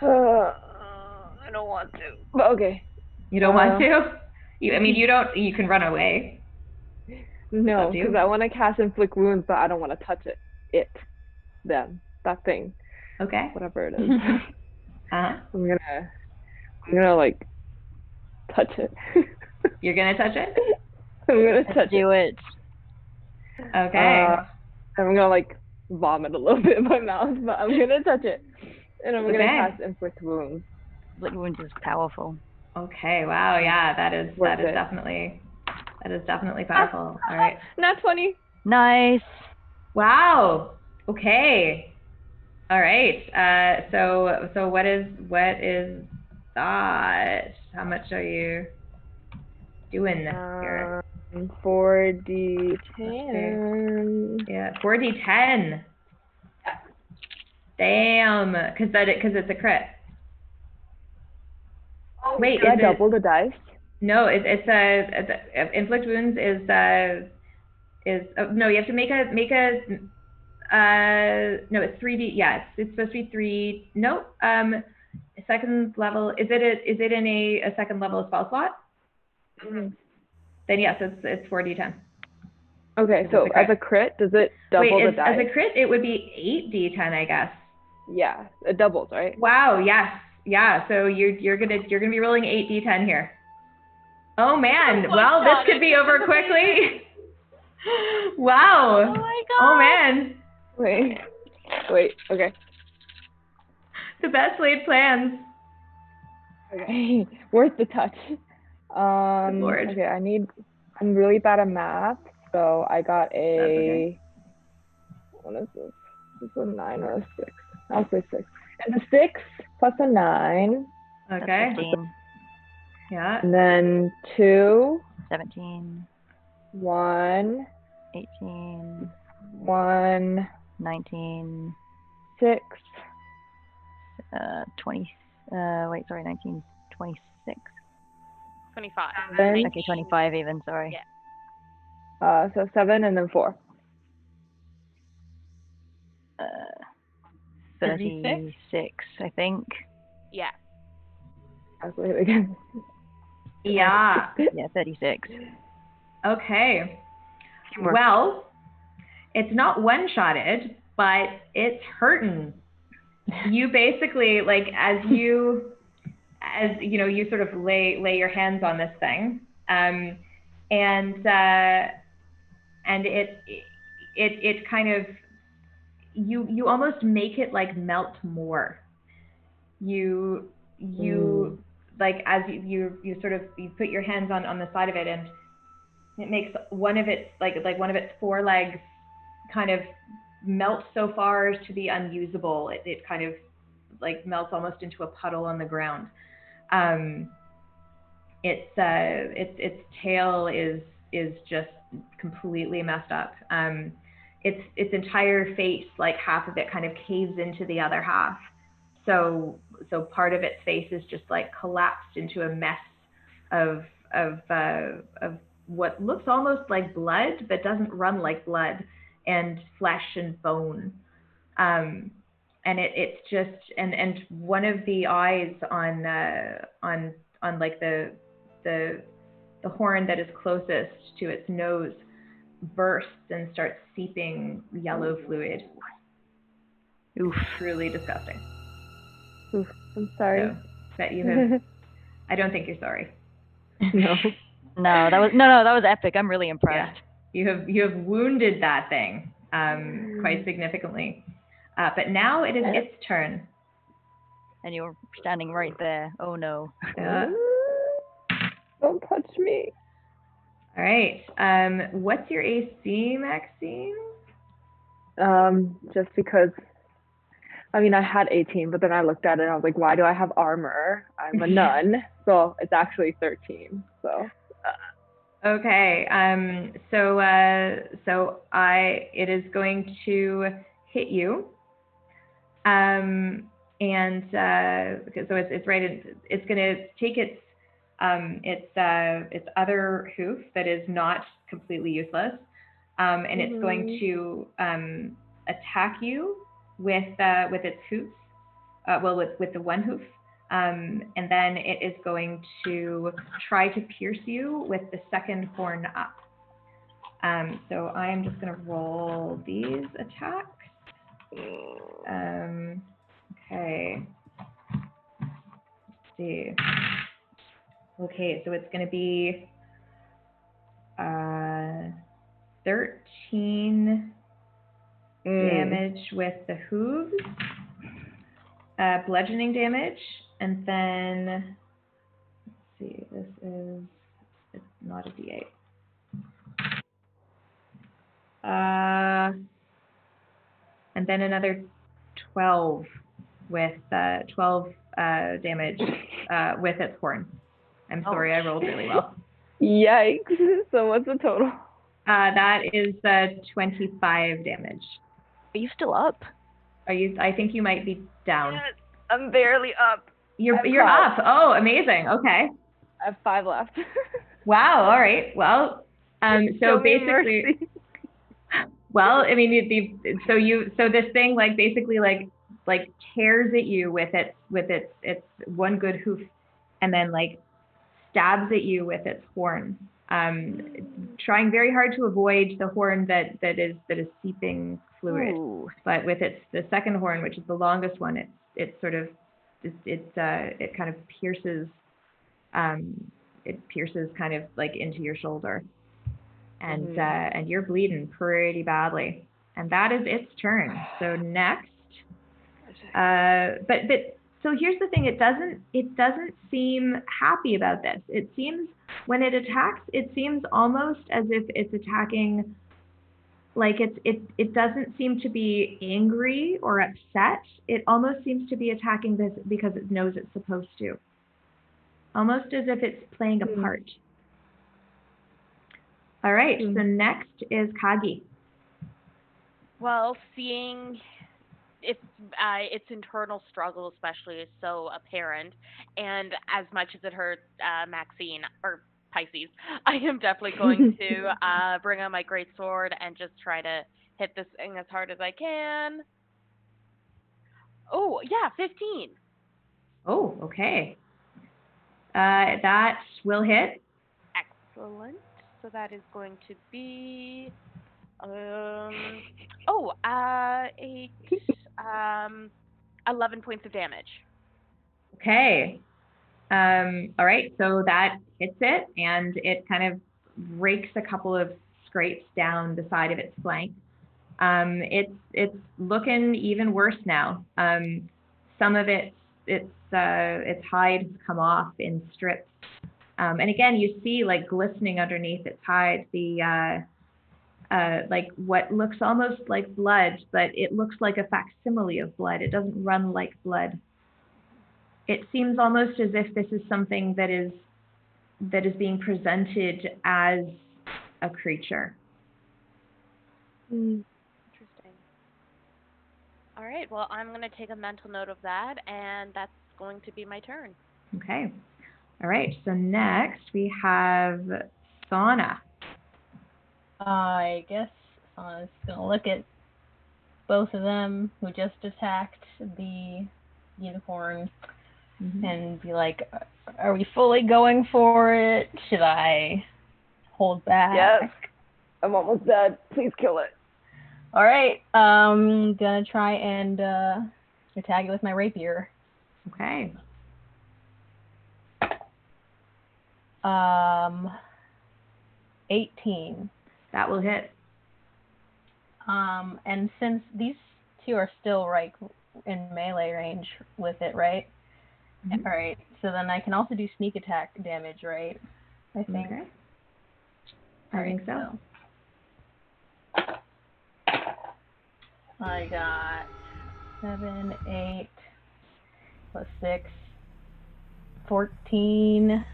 I don't want to. But okay. You don't want to? You can run away. No, because I want to cast inflict wounds, but I don't want to touch it. That thing. Okay. Whatever it is. Uh-huh. I'm gonna like touch it. You're gonna touch it? I'm gonna touch Do it. Okay. I'm gonna like vomit a little bit in my mouth, but I'm gonna touch it. And I'm gonna cast inflict wounds. Inflict wounds is powerful. Okay, wow, yeah, that is definitely powerful. All right. Not 20. Nice. Wow. Okay. All right. So what is that? How much are you doing here? 4d10. Okay. Yeah, 4d10. Damn, because it's a crit. Oh, wait, did I double the dice? No, it's inflict wounds is no, you have to make a no, it's 3d. Yeah, it's supposed to be 3. No, second level. Is it in a second level spell slot? Mm-hmm. Then yes, it's 4d10. Okay, so as a crit, does it double the dice? As a crit, it would be 8d10, I guess. Yeah, it doubles, right? Wow, yes. Yeah, so you're gonna be rolling 8d10 here. Oh man, Oh my well God, this could be over quickly. Wow. Oh my Oh God. man. Wait, okay. The best laid plans. Okay, worth the touch. Good Lord. Okay, I'm really bad at math, so I got That's okay. a, what is this? Is this a 9 or a 6? I'll say 6. And a 6 plus a 9. That's Okay. 15, Yeah. And then 2, 17, 1, 18, 1, 19, 6, 20, 19, 26. 25. 7. Okay, 25 even, sorry. Yeah. So 7 and then 4. 36, I think. Yeah. Calculate again. Yeah. Yeah, 36. Okay. Teamwork. Well, it's not one-shotted, but it's hurting. You basically, like, as you know, you sort of lay your hands on this thing, and it kind of, you almost make it like melt more. You like, as you sort of, you put your hands on the side of it, and it makes one of its like one of its forelegs kind of melt so far as to be unusable. It kind of like melts almost into a puddle on the ground. Its tail is just completely messed up. Its entire face, like half of it kind of caves into the other half. So part of its face is just like collapsed into a mess of what looks almost like blood, but doesn't run like blood, and flesh and bone. And it's just, and one of the eyes on like the horn that is closest to its nose bursts and starts seeping yellow fluid. Oof. Truly disgusting. Oof, I'm sorry. So, that you have. I don't think you're sorry. No. No, that was epic. I'm really impressed. Yeah. You have wounded that thing quite significantly. But now it is its turn. And you're standing right there. Oh no. Don't touch me. All right. What's your AC, Maxine? Just because, I mean, I had 18, but then I looked at it and I was like, why do I have armor? I'm a nun. So it's actually 13. So. Okay. It is going to hit you. It's right. It's going to take its other hoof that is not completely useless, and it's going to attack you with its hoofs. With the one hoof, and then it is going to try to pierce you with the second horn up. So I'm just going to roll these attacks. Okay. Let's see. Okay, so it's going to be 13 damage with the hooves, bludgeoning damage, and then let's see. It's not a D8. And then another 12 with 12 damage with its horn. I'm sorry, I rolled really well. Yikes. So what's the total? That is 25 damage. Are you still up? Are you? I think you might be down. Yes, I'm barely up. You're up. Oh, amazing. Okay. I have 5 left. Wow. All right. Well, so basically, well, I mean, so this thing like basically like tears at you with its one good hoof, and then like stabs at you with its horn, trying very hard to avoid the horn that is seeping fluid. Ooh. But with the second horn, which is the longest one, it sort of it kind of pierces kind of like into your shoulder, and and you're bleeding pretty badly. And that is its turn. So next, but so here's the thing: it doesn't seem happy about this. It seems when it attacks, it seems almost as if it's attacking. Like it doesn't seem to be angry or upset. It almost seems to be attacking this because it knows it's supposed to. Almost as if it's playing a part. All right, so next is Kagi. Well, seeing if its internal struggle especially is so apparent, and as much as it hurts Maxine, or Pisces, I am definitely going to bring out my great sword and just try to hit this thing as hard as I can. Oh, yeah, 15. Oh, okay. That will hit. Excellent. So that is going to be 11 points of damage. Okay. All right, so that hits it, and it kind of rakes a couple of scrapes down the side of its flank. It's looking even worse now. Some of its hide has come off in strips, and again you see like glistening underneath its hide the like what looks almost like blood, but it looks like a facsimile of blood. It doesn't run like blood. It seems almost as if this is something that is being presented as a creature. Interesting. All right, well, I'm going to take a mental note of that, and that's going to be my turn. Okay. All right, so next we have Sauna. I guess Sauna's going to look at both of them who just attacked the unicorn and be like, are we fully going for it? Should I hold back? Yes. I'm almost dead. Please kill it. All right. Gonna try and attack it with my rapier. Okay. 18. That will hit. And since these two are still right in melee range with it, right? All right. So then I can also do sneak attack damage, right? I think. Okay. I think so. I got 7, 8, plus 6, 14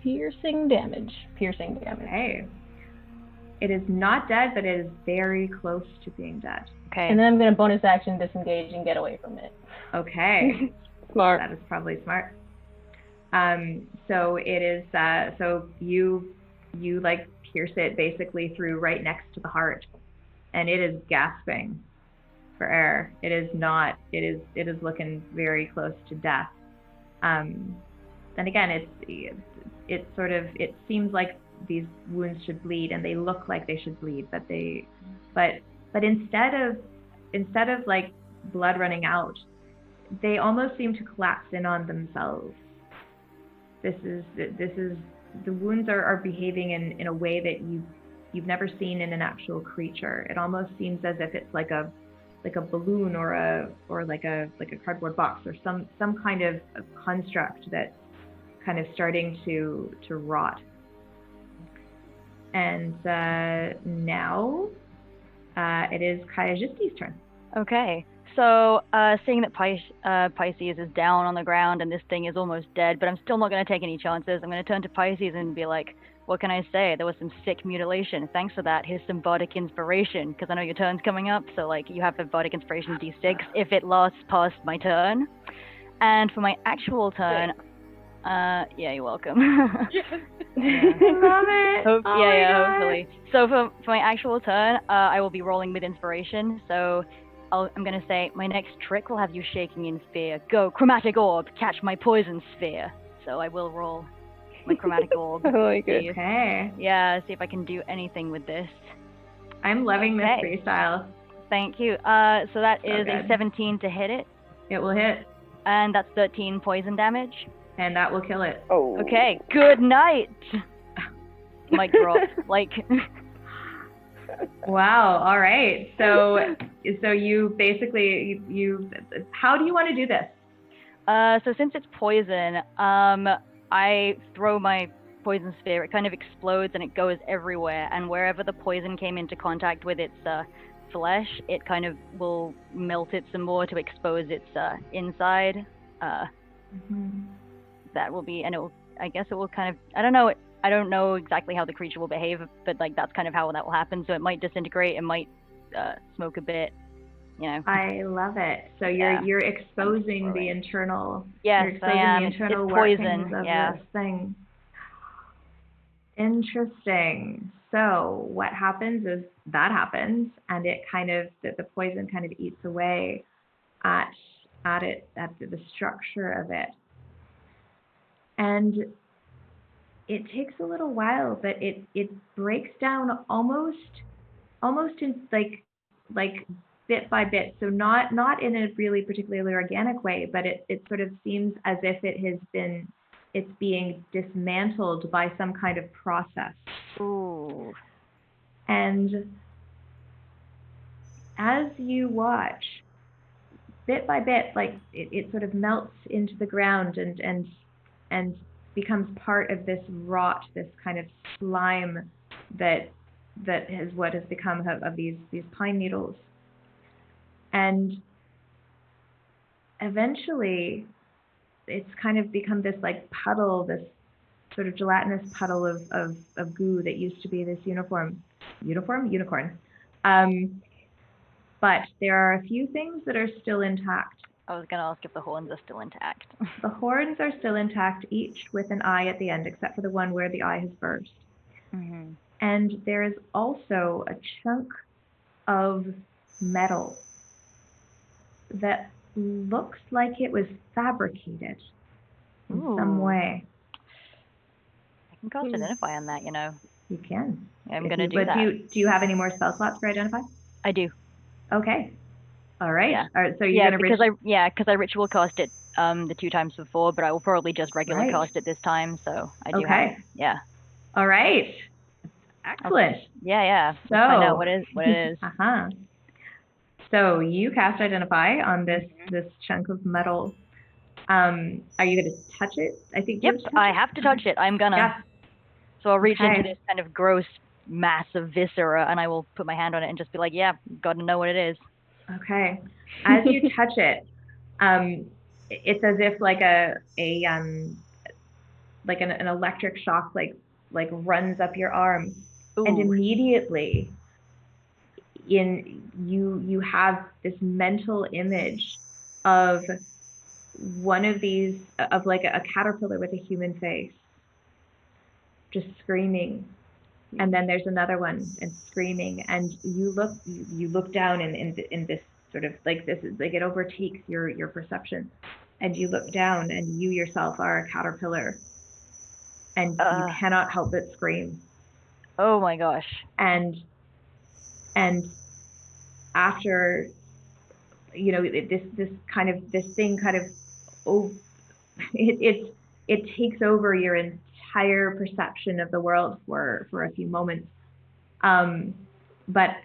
piercing damage. Okay. It is not dead, but it is very close to being dead. Okay. And then I'm going to bonus action disengage and get away from it. Okay. Smart. That is probably smart. So it is, so you like pierce it basically through right next to the heart, and it is gasping for air. It is looking very close to death. And again, it seems like these wounds should bleed, and they look like they should bleed, but instead of like blood running out, they almost seem to collapse in on themselves. This is the wounds are behaving in a way that you've never seen in an actual creature. It almost seems as if it's like a balloon or like a cardboard box or some kind of a construct that's kind of starting to rot. And now it is Kayajisti's turn. Okay. So, seeing that Pisces is down on the ground and this thing is almost dead, but I'm still not going to take any chances. I'm going to turn to Pisces and be like, what can I say? There was some sick mutilation. Thanks for that. Here's some bardic inspiration, because I know your turn's coming up, so like you have the bardic inspiration D6 if it lasts past my turn. And for my actual turn, yeah, you're welcome. Yes. I love it. Hopefully. So for my actual turn, I will be rolling with inspiration. So I'm going to say, my next trick will have you shaking in fear. Go, chromatic orb, catch my poison sphere. So I will roll my chromatic orb. I like it. Okay. Yeah, see if I can do anything with this. I'm loving this Okay. freestyle. Thank you. So that is good. a 17 to hit it, It will hit, and that's 13 poison damage. and that will kill it. Oh. Okay, good night. Mic drop. Like. Wow. All right. So you basically you how do you want to do this? So since it's poison, I throw my poison spear. It kind of explodes and it goes everywhere. And wherever the poison came into contact with its flesh, it kind of will melt it some more to expose its inside. That will be, and it will. I guess it will kind of. I don't know exactly how the creature will behave, but like that's kind of how that will happen. So it might disintegrate. It might smoke a bit. You know. I love it. So you're exposing the internal. Yes, you're exposing I am. the internal It's workings poison. of Yeah. this thing. Interesting. So what happens is that happens, and it kind of the poison kind of eats away at the structure of it, and it takes a little while, but it breaks down almost in like bit by bit. So not in a really particularly organic way, but it sort of seems as if it's being dismantled by some kind of process. Ooh. And as you watch, bit by bit, like it sort of melts into the ground and becomes part of this rot, this kind of slime that is what has become of these pine needles. And eventually it's kind of become this like puddle, this sort of gelatinous puddle of goo that used to be this unicorn. But there are a few things that are still intact. I was going to ask if the horns are still intact. The horns are still intact, each with an eye at the end, except for the one where the eye has burst. Mm-hmm. And there is also a chunk of metal that looks like it was fabricated in some way. I can cast Identify on that, you know. You can. I'm going to do that. Do you have any more spell slots for Identify? I do. Okay. All right. Yeah. All right. So you're gonna because I ritual cast it the 2 times before, but I will probably just regular cast it this time. So I do have it. Yeah. All right. Excellent. Yeah. So Let's find out what it is. So you cast Identify on this chunk of metal. Are you gonna touch it? I think. Yep. I have to touch it. I'm gonna. Yeah. So I'll reach into this kind of gross mass of viscera, and I will put my hand on it and just be like, "Yeah, got to know what it is." Okay. As you touch it, it's as if like an electric shock like runs up your arm. Ooh. And immediately you have this mental image of one of these, of like a caterpillar with a human face just screaming. And then there's another one and screaming, and you look down in this sort of like, this is like, it overtakes your perception, and you look down and you yourself are a caterpillar, and you cannot help but scream. Oh my gosh. And after, you know, this thing kind of it takes over your entire perception of the world for a few moments. But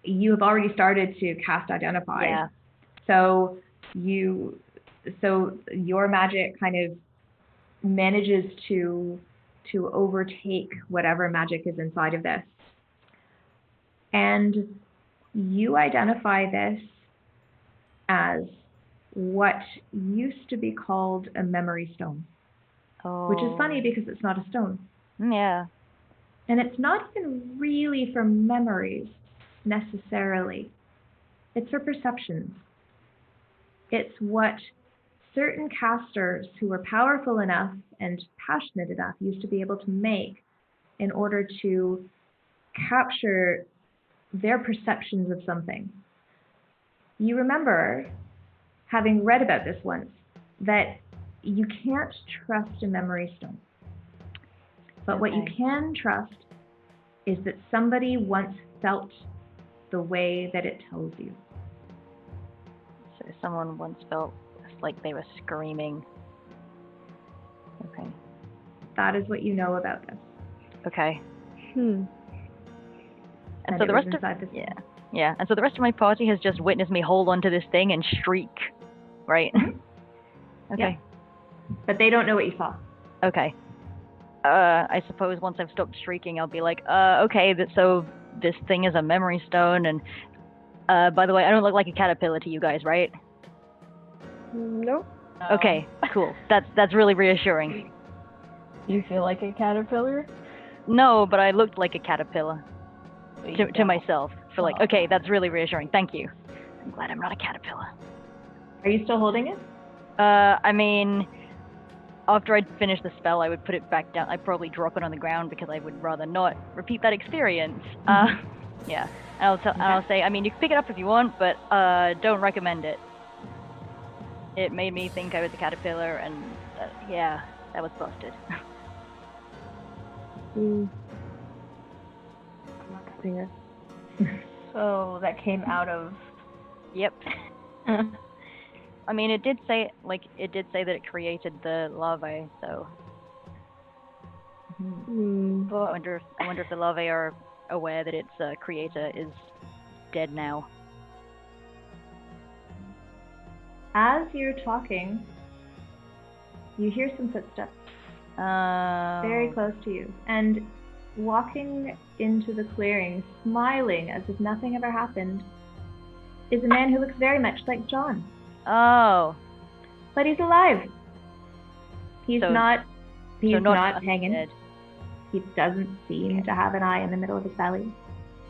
you have already started to cast Identify. Yeah. So your magic kind of manages to overtake whatever magic is inside of this. And you identify this as what used to be called a memory stone. Oh. Which is funny because it's not a stone. Yeah. And it's not even really for memories necessarily. It's for perceptions. It's what certain casters who were powerful enough and passionate enough used to be able to make in order to capture their perceptions of something. You remember, having read about this once, that you can't trust a memory stone. But what you Okay. can trust is that somebody once felt the way that it tells you. So someone once felt like they were screaming. Okay. That is what you know about this. Okay. Hmm. And And so it the was rest of inside this. yeah. And so the rest of my party has just witnessed me hold onto this thing and shriek, right? Mhm. Okay. But they don't know what you saw. Okay. I suppose once I've stopped shrieking, I'll be like, okay, so this thing is a memory stone, and by the way, I don't look like a caterpillar to you guys, right? Nope. Okay, cool. That's really reassuring. You feel like a caterpillar? No, but I looked like a caterpillar But you to don't. myself. For like, Oh. okay, that's really reassuring. Thank you. I'm glad I'm not a caterpillar. Are you still holding it? I mean, after I'd finished the spell, I would put it back down. I'd probably drop it on the ground because I would rather not repeat that experience. Yeah. And I'll say, I mean, you can pick it up if you want, but don't recommend it. It made me think I was a caterpillar, and yeah, that was busted. I'm not cutting it. So that came out of. Yep. I mean, it did say that it created the larvae, so Hmm. I wonder if the larvae are aware that its creator is dead now. As you're talking, you hear some footsteps very close to you. And walking into the clearing, smiling as if nothing ever happened, is a man who looks very much like John. Oh. But he's alive. He's not hanging. Dead. He doesn't seem to have an eye in the middle of his belly.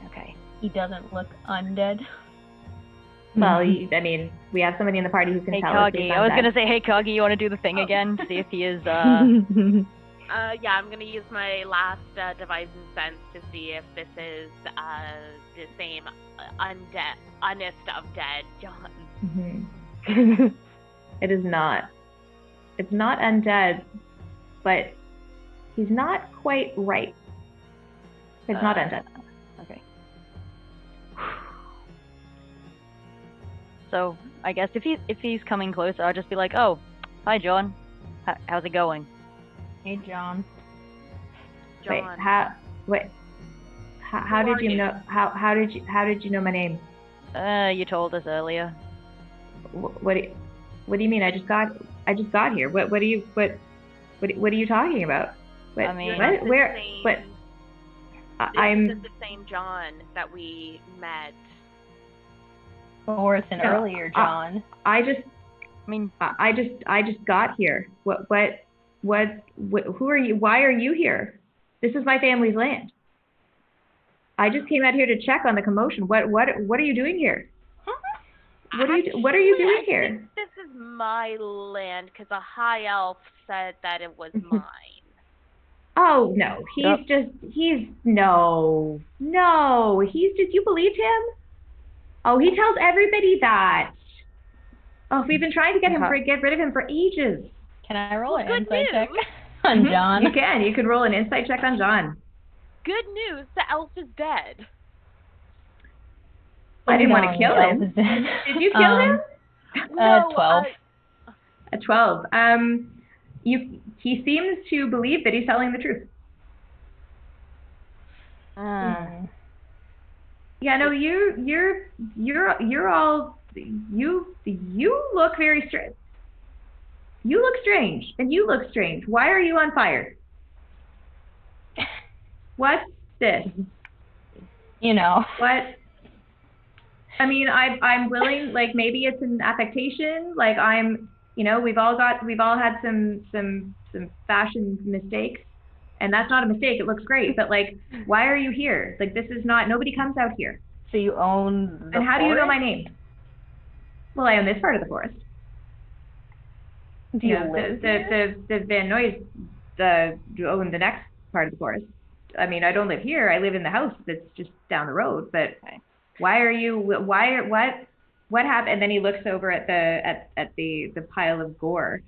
Okay. He doesn't look undead. Well, I mean, we have somebody in the party who can Hey, tell us. Kagi. I was gonna say, hey, Kagi, you want to do the thing again? See if he is. Yeah, I'm gonna use my last devise and sense to see if this is the same honest of dead John. Mm-hmm. It is not. It's not undead, but he's not quite right. It's not undead. Okay. So I guess if he's coming closer, I'll just be like, oh, hi, John. How's it going? Hey, John. John. How did you know? How did you know my name? You told us earlier. What do you mean? I just got here. What are you talking about? I mean, I'm the same John that we met. Or it's an earlier John. I just got here. Who are you? Why are you here? This is my family's land. I just came out here to check on the commotion. What are you doing here? What are you doing here? This is my land because a high elf said that it was mine. Oh no, you believed him? Oh, he tells everybody that. Oh, we've been trying to get rid of him for ages. Can I roll an insight check on John? You can. You can roll an insight check on John. Good news, the elf is dead. I didn't want to kill him. Did you kill him? No, 12. A 12. He seems to believe that he's telling the truth. Yeah, no, you're all you look very strange. You look strange, and you look strange. Why are you on fire? What's this? You know. What? I mean, I'm willing. Like maybe it's an affectation. Like we've all had some fashion mistakes, and that's not a mistake. It looks great, but like, why are you here? Like this is not. Nobody comes out here. So you own the And how forest? do you know my name? Well, I own this part of the forest. Do you live here? The Van Noys own the next part of the forest. I mean, I don't live here. I live in the house that's just down the road. But why are you? What happened? And then he looks over at the pile of gore,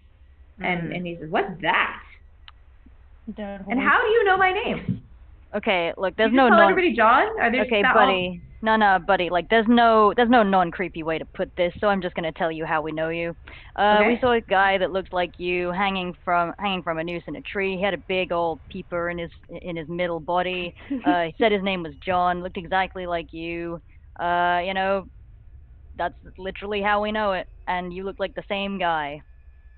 and he says, "What's that?" And how do you know my name? Okay, look, there's you no just call everybody John? Are there okay, buddy. No, buddy. Like, there's no non-creepy way to put this. So I'm just gonna tell you how we know you. Okay. We saw a guy that looked like you hanging from a noose in a tree. He had a big old peeper in his middle body. He said his name was John. Looked exactly like you. You know, that's literally how we know it. And you look like the same guy.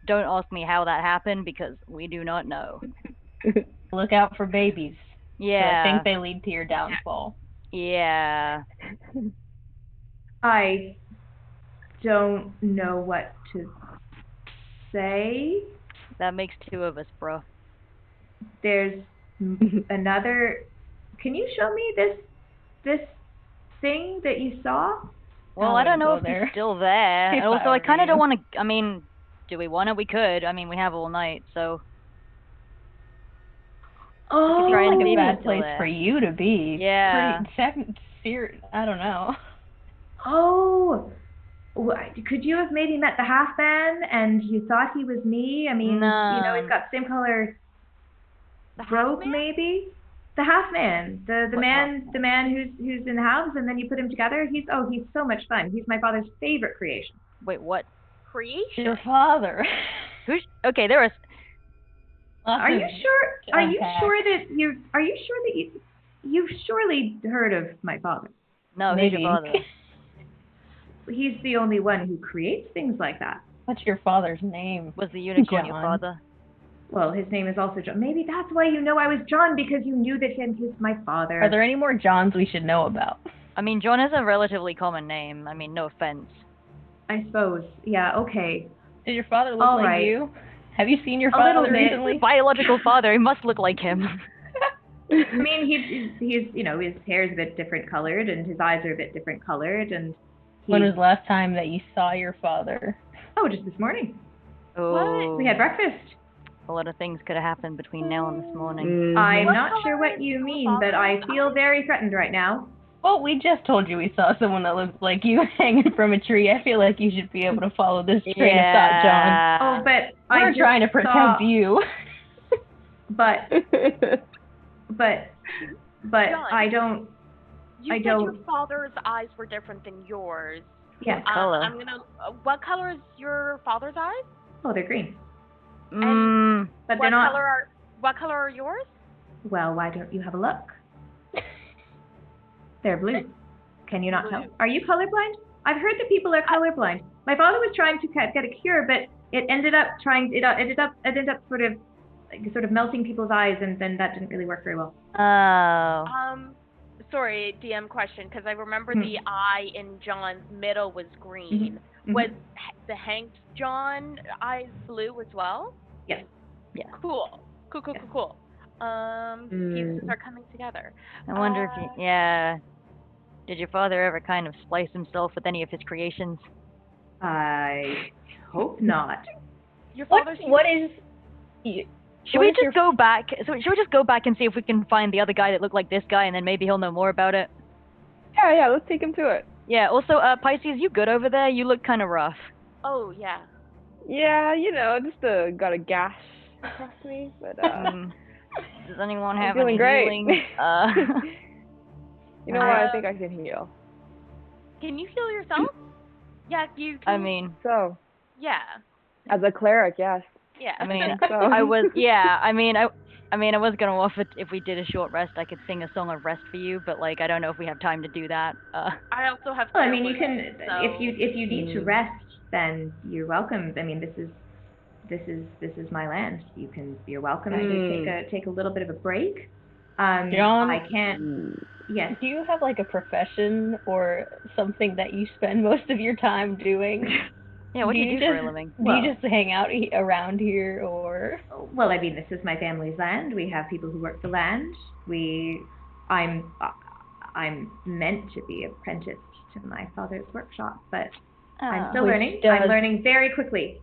Don't ask me how that happened because we do not know. Look out for babies. Yeah. I think they lead to your downfall. Yeah. I don't know what to say. That makes two of us, bro. There's another. Can you show me this thing that you saw? Well, I don't know if he's still there. And also, I kind of don't want to. I mean, do we want to? We could. I mean, we have all night, so. Oh, it's like a bad place for you to be. Yeah. I don't know. Oh, could you have maybe met the half man and you thought he was me? I mean, no. You know, he's got same color robe, maybe. The half man, the man who's in the house, and then you put him together. He's so much fun. He's my father's favorite creation. Wait, what? Creation? Your father. Okay, there was. Are you sure? Are you sure that you've surely heard of my father? No, who's your father? He's the only one who creates things like that. What's your father's name? Was the unicorn your father? Well, his name is also John. Maybe that's why you know I was John, because you knew that he's my father. Are there any more Johns we should know about? I mean, John is a relatively common name. I mean, no offense. I suppose. Yeah, okay. Did your father look like you? Have you seen your father recently? Biological father. He must look like him. I mean, he's you know, his hair's a bit different colored and his eyes are a bit different colored and. When was the last time that you saw your father? Oh, just this morning. Oh. What? We had breakfast. A lot of things could have happened between now and this morning. I'm not sure what you mean, but I feel very threatened right now. Well, we just told you we saw someone that looked like you hanging from a tree. I feel like you should be able to follow this train of thought, John. Oh, but we're trying to protect you. But John, I don't. You said your father's eyes were different than yours. Yeah. Color. What color is your father's eyes? Oh, they're green. But they're not. What color are yours? Well, why don't you have a look? They're blue. Can you not tell? Are you colorblind? I've heard that people are colorblind. My father was trying to get a cure, but it ended up sort of melting people's eyes, and then that didn't really work very well. Oh. Sorry, DM question, because I remember the eye in John's middle was green. Was the Hank John eyes blue as well? Yes. Yeah. Cool. Pieces are coming together. I wonder if did your father ever kind of splice himself with any of his creations? I hope not. Your father's Should we just go back and see if we can find the other guy that looked like this guy, and then maybe he'll know more about it? Yeah, let's take him to it. Yeah, also, Pisces, you good over there? You look kind of rough. Oh, yeah. Yeah, you know, just got a gash across me, but, does anyone have any healing? You know what, I think I can heal. Can you heal yourself? Yeah, you can. I mean... So... Yeah. As a cleric, yes. Yeah. I mean, I was gonna offer if we did a short rest, I could sing a song of rest for you, but like I don't know if we have time to do that. I also have. Well, I mean, you can if you need to rest, then you're welcome. I mean, this is my land. You're welcome to take a little bit of a break. John, I can't. Yes. Do you have like a profession or something that you spend most of your time doing? Yeah, what do you do for a living? Do you just hang out around here, or? Well, I mean, this is my family's land. We have people who work the land. I'm meant to be apprenticed to my father's workshop, but I'm still learning. I'm learning very quickly.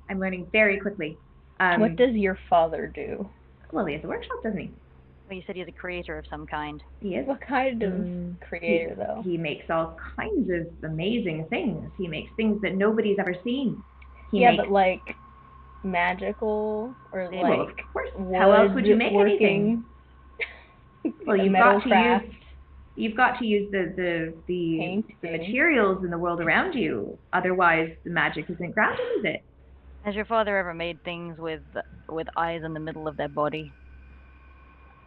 What does your father do? Well, he has a workshop, doesn't he? Well, you said he's a creator of some kind. He is. What kind of creator, though? He makes all kinds of amazing things. He makes things that nobody's ever seen. But like, magical or like well, of course. How else would you make anything? Well, you've got to use the materials in the world around you. Otherwise, the magic isn't grounded, is it? Has your father ever made things with eyes in the middle of their body?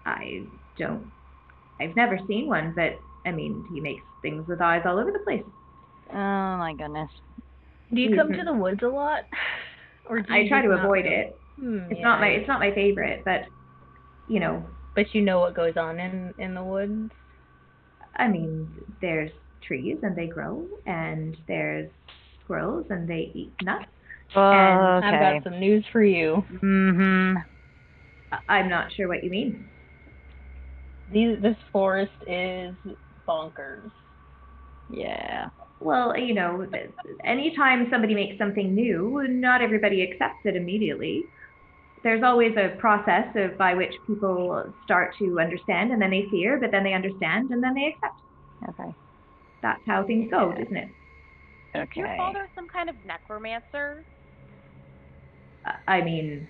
I've never seen one, but I mean, he makes things with eyes all over the place. Oh my goodness. Do you come to the woods a lot? Or do you I try to avoid it. It's not my favorite, but you know. But you know what goes on in the woods? I mean, there's trees and they grow, and there's squirrels and they eat nuts. And I've got some news for you. Mm-hmm. I'm not sure what you mean. This forest is bonkers. Yeah. Well, you know, anytime somebody makes something new, not everybody accepts it immediately. There's always a process by which people start to understand, and then they fear, but then they understand, and then they accept. Okay. That's how things go, isn't it? Okay. Is your father some kind of necromancer? I mean,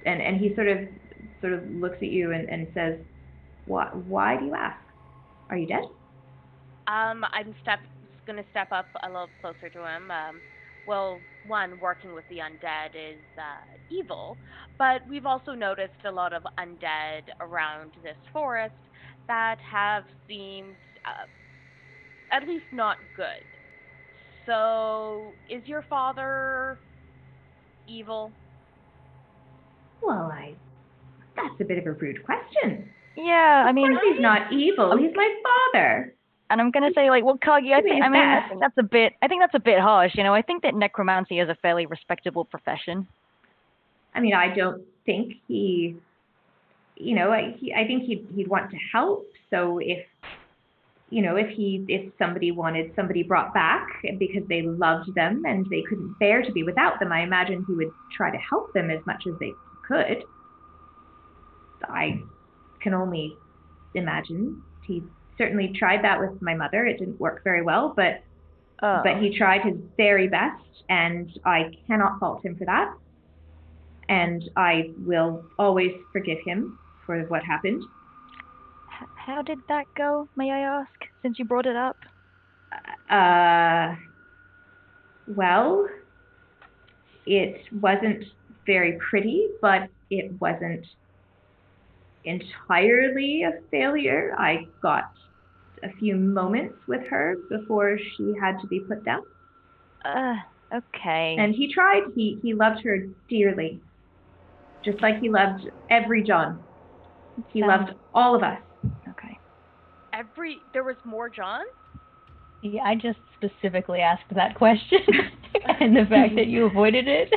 and he sort of looks at you and says, why do you ask? Are you dead? I'm going to step up a little closer to him. Well, one, working with the undead is evil, but we've also noticed a lot of undead around this forest that have seemed at least not good. So, is your father evil? Well, that's a bit of a rude question. Yeah, I mean, of course he's not evil. He's my father. And I'm gonna say, like, well, Kagi, I think that's a bit harsh. You know, I think that necromancy is a fairly respectable profession. I mean, I don't think he, you know, I think he'd want to help. So if somebody wanted somebody brought back because they loved them and they couldn't bear to be without them, I imagine he would try to help them as much as they could. I can only imagine. He certainly tried that with my mother. It didn't work very well, but he tried his very best, and I cannot fault him for that. And I will always forgive him for what happened. How did that go, may I ask, since you brought it up? Well, it wasn't very pretty, but it wasn't entirely a failure. I got a few moments with her before she had to be put down. Okay. And he tried. He loved her dearly, just like he loved every John. He loved all of us. Okay. There was more Johns? Yeah, I just specifically asked that question, and the fact that you avoided it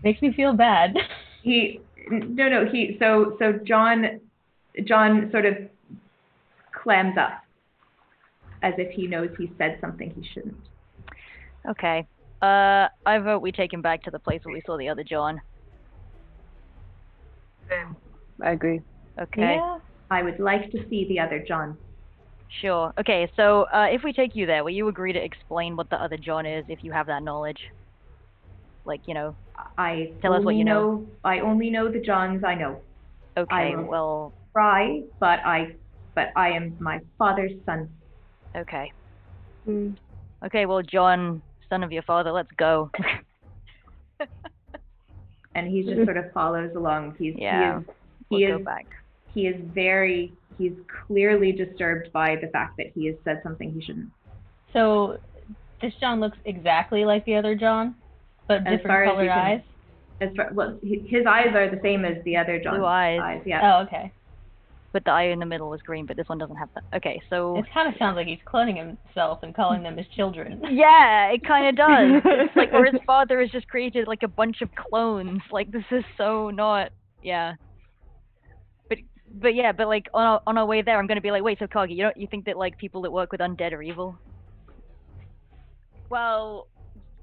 makes me feel bad. So John sort of clams up as if he knows he said something he shouldn't. Okay. I vote we take him back to the place where we saw the other John. I agree. Okay. Yeah. I would like to see the other John. Sure. Okay, so if we take you there, will you agree to explain what the other John is if you have that knowledge? Like, you know, tell us what you know. I only know the Johns I know. Okay, well... try, but I am my father's son. Okay. Okay, well, John, son of your father, let's go. And he just sort of follows along. He's clearly disturbed by the fact that he has said something he shouldn't. So this John looks exactly like the other John, but different colored eyes? His eyes are the same as the other John's blue eyes. Yeah. Oh, okay. But the eye in the middle is green, but this one doesn't have that. Okay, so... It kind of sounds like he's cloning himself and calling them his children. Yeah, it kind of does. It's like where his father has just created like a bunch of clones. Like, this is so not... Yeah. But yeah, but like on our way there, I'm gonna be like, wait, so Kagi, you think that like people that work with undead are evil? Well,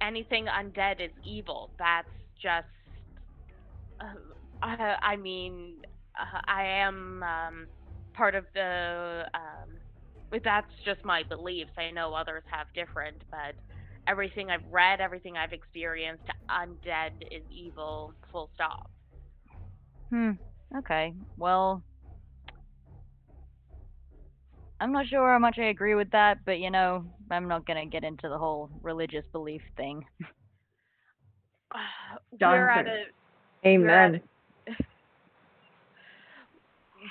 anything undead is evil. That's just. I mean, I am part of the. That's just my beliefs. I know others have different, but everything I've read, everything I've experienced, undead is evil, full stop. Okay. Well, I'm not sure how much I agree with that, but I'm not gonna get into the whole religious belief thing. We're at Amen.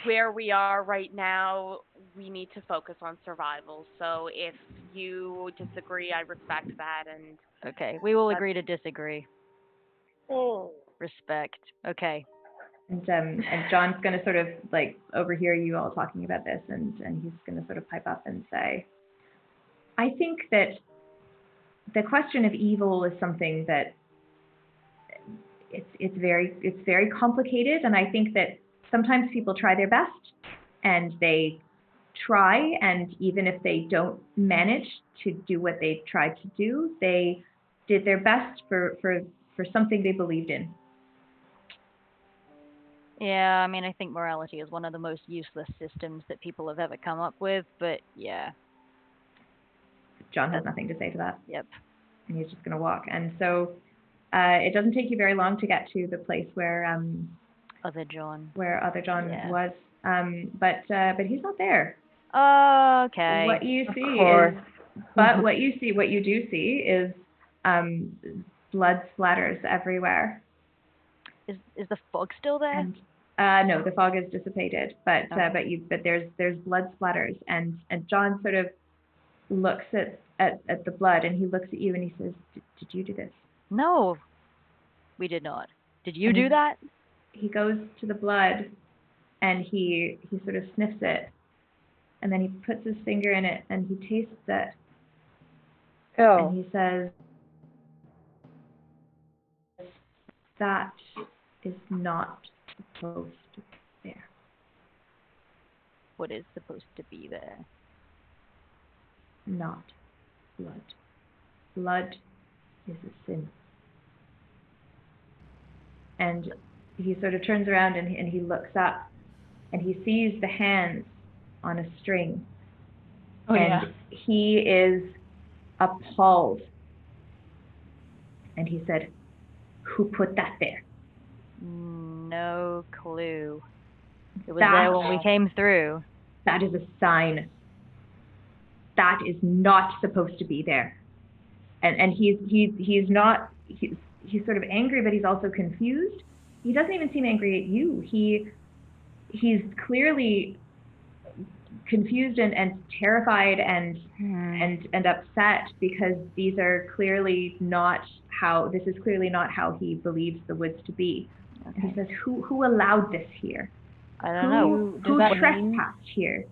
where we are right now, we need to focus on survival. So if you disagree, I respect that. And Okay, we will agree to disagree. Respect. Okay. And John's going to sort of like overhear you all talking about this, and he's going to sort of pipe up and say, I think that the question of evil is something that it's very complicated, and I think that sometimes people try their best, and they try, and even if they don't manage to do what they tried to do, they did their best for something they believed in. Yeah, I mean, I think morality is one of the most useless systems that people have ever come up with, but yeah. John has nothing to say to that. Yep. And he's just going to walk. And so it doesn't take you very long to get to the place where Other John was, but he's not there. Okay. What you do see is blood splatters everywhere. Is the fog still there? And, no, the fog has dissipated, but there's blood splatters, and John sort of looks at the blood, and he looks at you and he says, "Did you do this?" No, we did not. Did you do that? He goes to the blood, and he sort of sniffs it, and then he puts his finger in it, and he tastes it. Oh. And he says, "That is not supposed to be there." What is supposed to be there? Not blood. Blood is a sin. And he sort of turns around and he looks up, and he sees the hands on a string. Oh, and yeah. He is appalled. And he said, "Who put that there?" No clue. It was there when we came through. That is a sign. That is not supposed to be there. And he's sort of angry, but he's also confused. He doesn't even seem angry at you. He's clearly confused and terrified and upset, because this is clearly not how he believes the woods to be. Okay. And he says, who allowed this here? I don't know. Who trespassed here?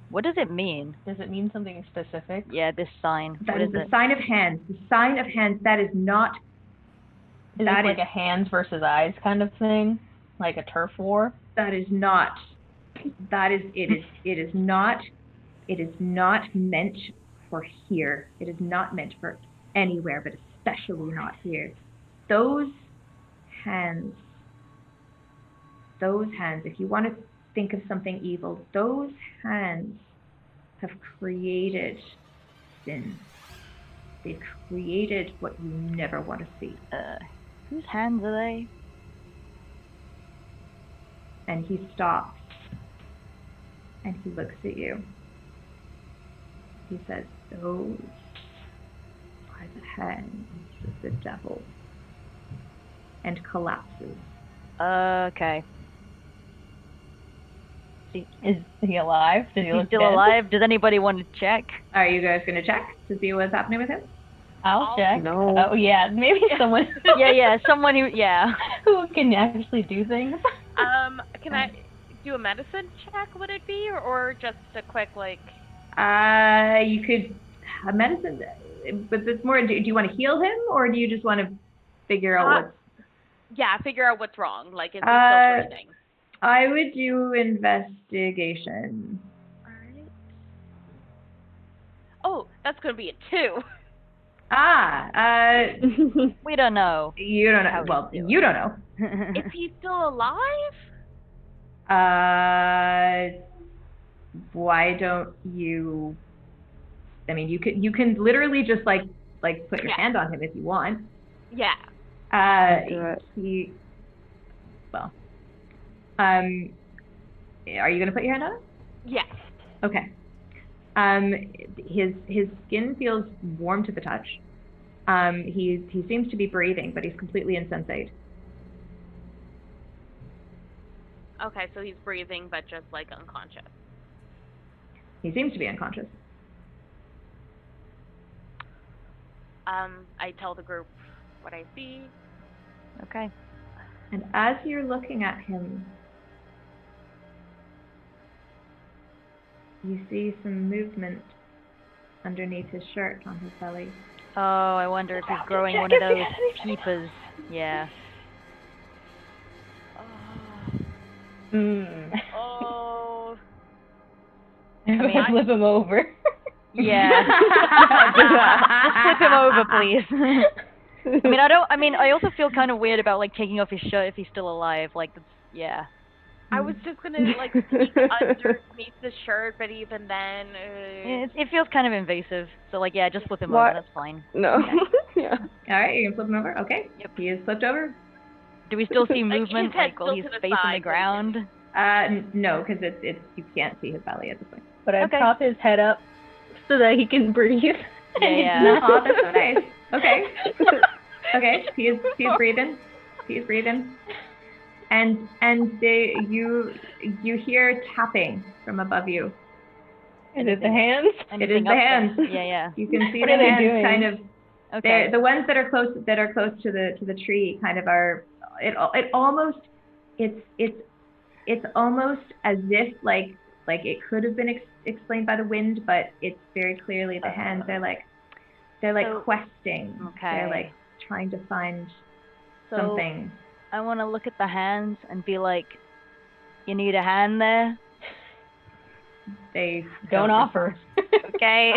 What does it mean? Does it mean something specific? Yeah, this sign. That is the sign of hands. The sign of hands. That is not. Is it like a hands versus eyes kind of thing? Like a turf war? That is not. That is. It is not. It is not meant for here. It is not meant for anywhere, but especially not here. Those hands. If you want to think of something evil, those hands have created sin. They've created what you never want to see. Whose hands are they? And he stops, and he looks at you. He says, "Those are the hands of the devil," and collapses. Okay. Is he alive? Does he look still dead? alive? Does anybody want to check? Are you guys going to check to see what's happening with him? I'll check. No. Oh, yeah. Maybe someone. Someone who, who can actually do things. Can I do a medicine check, would it be? Or just a quick, like... You could... A medicine... But it's more... Do you want to heal him, or do you just want to figure out what's... Yeah, figure out what's wrong. Like, is he still breathing? I would do investigation. Alright. Oh, that's going to be a 2. We don't know. You don't know. Well, you don't know. Is he still alive? Why don't you... I mean, you can literally just like like put your hand on him if you want. Yeah. Are you gonna put your hand on him? Yes. Okay. His skin feels warm to the touch. He seems to be breathing, but he's completely insensate. Okay, so he's breathing, but just like unconscious. He seems to be unconscious. I tell the group what I see. Okay. And as you're looking at him, you see some movement underneath his shirt on his belly. Oh, I wonder if he's growing one of those peepers. Yeah. Oh. I'm going to flip him over. Yeah. Flip him over, please. I also feel kind of weird about, like, taking off his shirt if he's still alive. Like, yeah. I was just gonna, like, sneak underneath the shirt, but even then... It feels kind of invasive. So, like, yeah, just flip him over. That's fine. No. Okay. Yeah. All right, you can flip him over? Okay. Yep. He is flipped over. Do we still see movement, like while he's facing the ground? No, because it's you can't see his belly at this point. But I prop his head up so that he can breathe. Yeah. Oh, that's so nice. Okay. Okay. He's breathing. He's breathing. And you hear tapping from above you. Is it the hands? It is the hands. Yeah. You can see what the are they hands doing? kind of. Okay. The ones that are close to the tree kind of are. It's almost as if like it could have been explained by the wind, but it's very clearly the hands. They're like questing. Okay. They're like trying to find something. I want to look at the hands and be like, "You need a hand there?" They don't offer. Okay.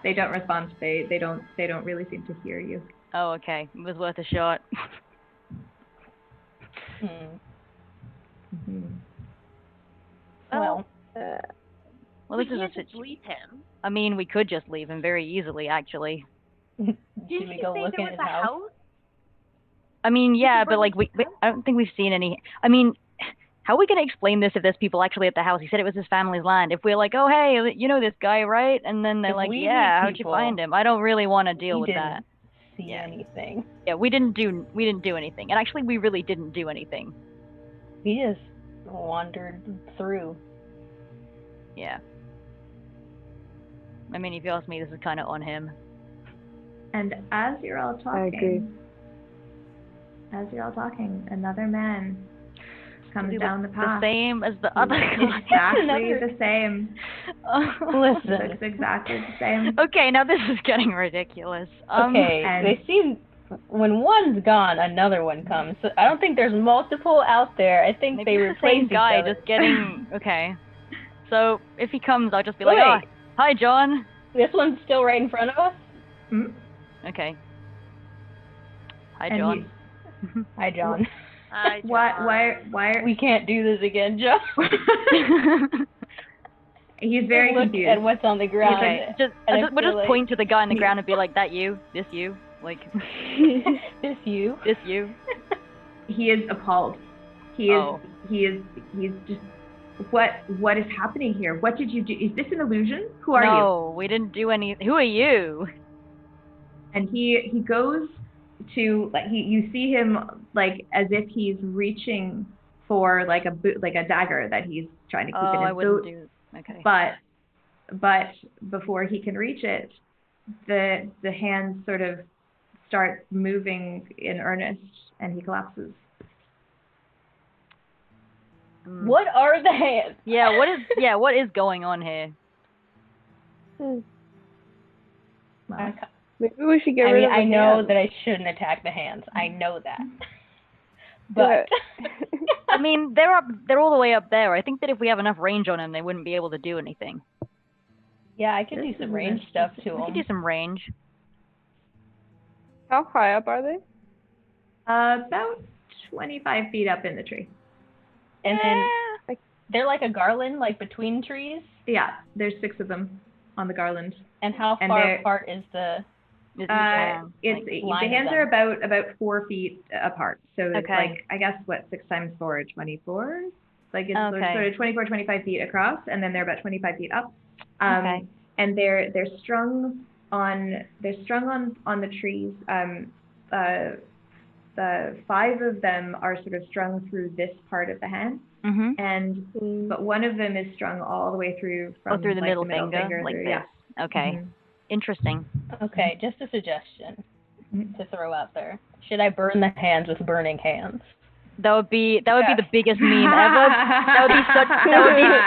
They don't respond. They don't really seem to hear you. Oh, okay. It was worth a shot. Mm-hmm. Well, we this is can't a just leave him. I mean, we could just leave him very easily, actually. Did we go look in his house? I mean, yeah, but like I don't think we've seen any. I mean, how are we gonna explain this if there's people actually at the house? He said it was his family's land. If we're like, oh hey, you know this guy, right? And then they're like, yeah, how'd you find him? I don't really want to deal with that. See anything? Yeah, we didn't do anything, and actually, we really didn't do anything. We just wandered through. Yeah. I mean, if you ask me, this is kind of on him. And as you're all talking, I agree. Another man comes down the path. The same as the other guy. Exactly the same. Listen. Looks exactly the same. Okay, now this is getting ridiculous. Okay, they seem... When one's gone, another one comes. So I don't think there's multiple out there. I think maybe they replace each guy other. Just getting... Okay. So, if he comes, I'll just be like, oh, hi, John. This one's still right in front of us? Mm-hmm. Okay. Hi, John. Hi, John. Hi, John. Why? We can't do this again, John. He's very confused. At what's on the ground. We'll just point to the guy on the ground and be like, that you? This you? Like... This you? This you? He is appalled. He's just... What is happening here? What did you do? Is this an illusion? Who are you? No, we didn't do anything. Who are you? And he goes to, like, you see him like as if he's reaching for like a dagger that he's trying to keep in his I wouldn't boot. do. Okay. But before he can reach it, the hands sort of start moving in earnest, and he collapses. What are the hands? Yeah, what is going on here? Well, maybe we should get rid of the I know hands. that I shouldn't attack the hands. I know that. But I mean, they're all the way up there. I think that if we have enough range on them, they wouldn't be able to do anything. yeah, I could do some range stuff to We them. could do some range. How high up are they? about 25 feet up in the tree. And then they're like a garland, like between trees. Yeah, there's 6 of them. on the garland. And how far apart is the? The hands are about 4 feet apart. So it's like, I guess, what, 6 times 4, 24? Like it's sort of 24, 25 feet across, and then they're about 25 feet up. And they're strung on the trees. The 5 of them are sort of strung through this part of the hand, but one of them is strung all the way through from through the middle finger like through, this. Yeah. Okay. Interesting. Okay, just a suggestion to throw out there. Should I burn the hands with burning hands? That would be the biggest meme ever. That would be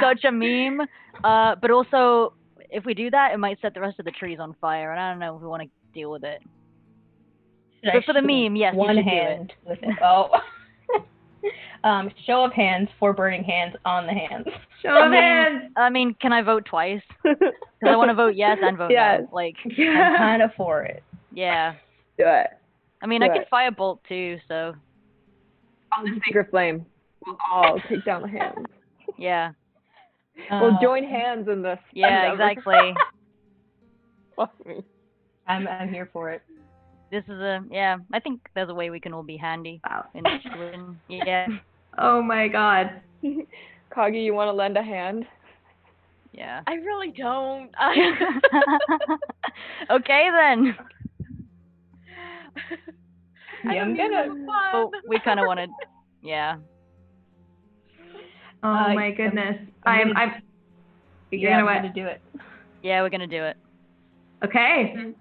such a meme. But also, if we do that, it might set the rest of the trees on fire, and I don't know if we want to deal with it. But for the meme, yes, one you should hand do it. with it. Oh. Show of hands for burning hands on the hands. Show of hands. I mean, can I vote twice? Because I want to vote yes and vote no. Like, I'm kind of for it. Yeah. Do it. I mean, I could firebolt too, so. I'll just secret flame. We'll all take down the hands. Yeah. We'll join hands in this. Yeah, exactly. Fuck me. I'm here for it. This is I think there's a way we can all be handy. Wow. In this win. Yeah. Oh my god. Kagi, you want to lend a hand? Yeah. I really don't. Okay then. I'm gonna. Well, we kind of wanted. Yeah. Oh my goodness. I'm. You're gonna do it. Yeah, we're gonna do it. Okay.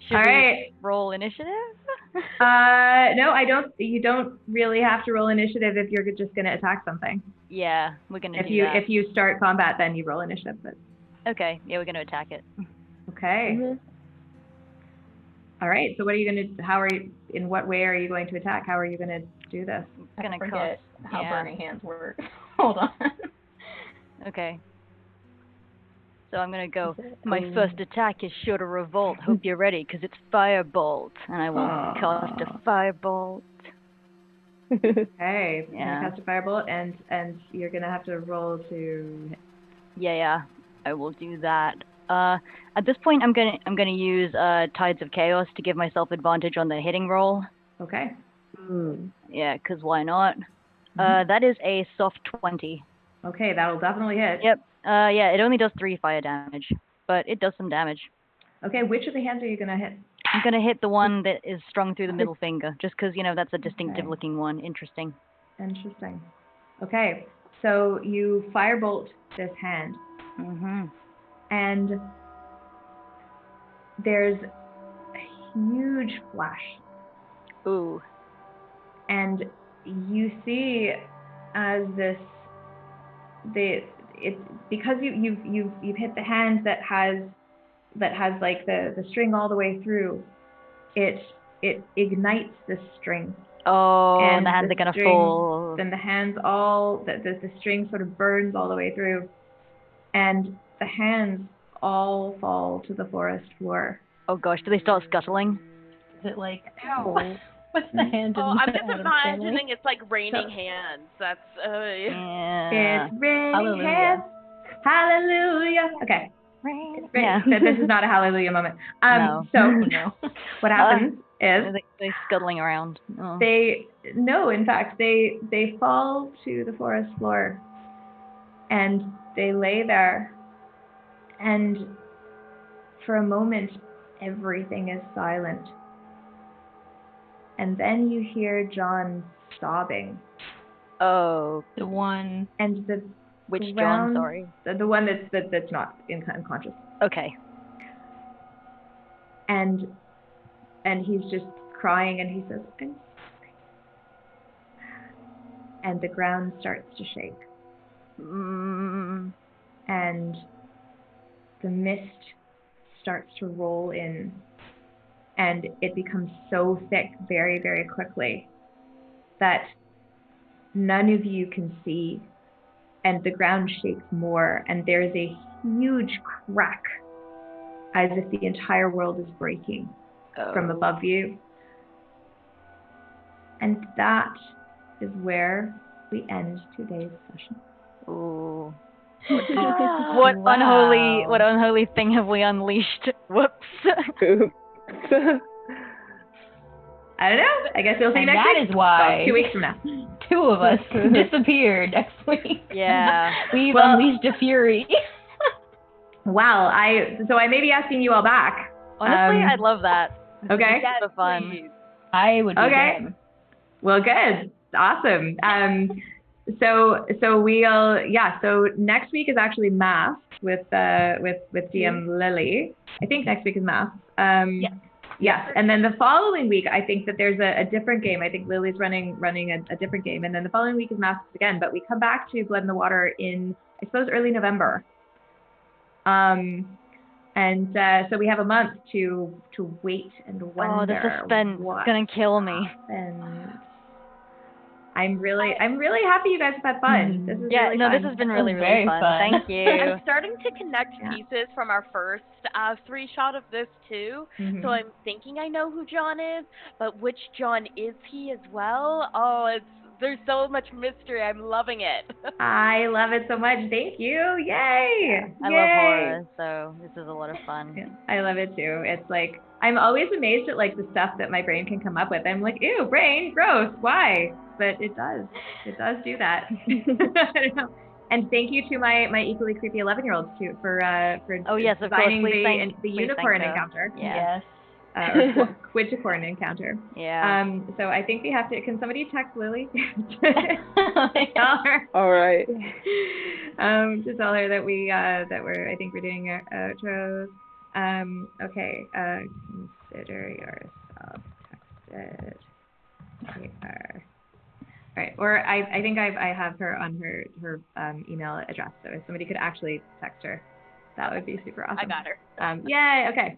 Should all right. Roll initiative? No, I don't. You don't really have to roll initiative if you're just gonna attack something. Yeah, we're gonna do that. If you start combat, then you roll initiative. But. Okay. Yeah, we're gonna attack it. Okay. All right. So what are you gonna? How are you? In what way are you going to attack? How are you gonna do this? I'm gonna forget how burning hands work. Hold on. Okay. So I'm going to go, my first attack is sure to revolt. Hope you're ready, because it's firebolt. And I will cast a firebolt. Okay. Yeah. Cast a firebolt, and you're going to have to roll to... Yeah. I will do that. At this point, I'm gonna use Tides of Chaos to give myself advantage on the hitting roll. Okay. Yeah, because why not? That is a soft 20. Okay, that'll definitely hit. Yep. Yeah, it only does 3 fire damage, but it does some damage. Okay, which of the hands are you gonna hit? I'm gonna hit the one that is strung through the middle finger, just because, that's a distinctive-looking one. Interesting. Okay, so you firebolt this hand. And there's a huge flash. Ooh. And you see as this, because you've hit the hand that has like the string all the way through, it ignites the string. Oh, and the hands are gonna fall. Then the hands the string sort of burns all the way through, and the hands all fall to the forest floor. Oh gosh, do they start scuttling? Is it like what's the hand? I'm just imagining it's like raining hands. That's It's raining hands. Hallelujah. Okay. This is not a hallelujah moment. No. So what happens is they scuttling around. Oh. In fact, they fall to the forest floor, and they lay there, and for a moment everything is silent, and then you hear John sobbing. Oh, the one. And which John? Sorry, the one that's not unconscious. Okay. And he's just crying, and he says, "I'm sorry." And the ground starts to shake. And the mist starts to roll in, and it becomes so thick very, very quickly that none of you can see, and the ground shakes more, and there's a huge crack as if the entire world is breaking from above you. And that is where we end today's session. Ooh. What unholy thing have we unleashed? Whoops. Oops. I don't know. I guess you'll see And next that week. is why Well, 2 weeks from now. 2 of us disappeared next week. Yeah. We've unleashed a fury. Wow. So I may be asking you all back. Honestly, I'd love that. Okay. It's super fun. Please. I would be Okay. game. Well, good. Awesome. So next week is actually Masks with DM Lily. I think next week is Masks. Yes. And then the following week, I think that there's a different game. I think Lily's running a different game. And then the following week is Masks again. But we come back to Blood in the Water in, I suppose, early November. So we have a month to wait and wonder. Oh, the suspense is gonna kill me. I'm really happy you guys have had fun. This is really fun. This has been really fun. Thank you. I'm starting to connect pieces from our first 3-shot of this too. Mm-hmm. So I'm thinking I know who John is, but which John is he as well? Oh, there's so much mystery. I'm loving it. I love it so much. Thank you. Yay! I love horror, so this is a lot of fun. Yeah, I love it too. It's like I'm always amazed at like the stuff that my brain can come up with. I'm like, ew, brain, gross. Why? But it does. It does do that. I don't know. And thank you to my equally creepy 11-year-olds too for designing the unicorn encounter. Yeah. Yes. Or Quidgecorn encounter. Yeah. So I think we have to. Can somebody text Lily? Tell her. All right. To tell her that we're we're doing our outros. Okay. Consider yourself texted. We are. All right. Or I think I have her on her email address. So if somebody could actually text her, that would be super awesome. I got her. Yay. Okay.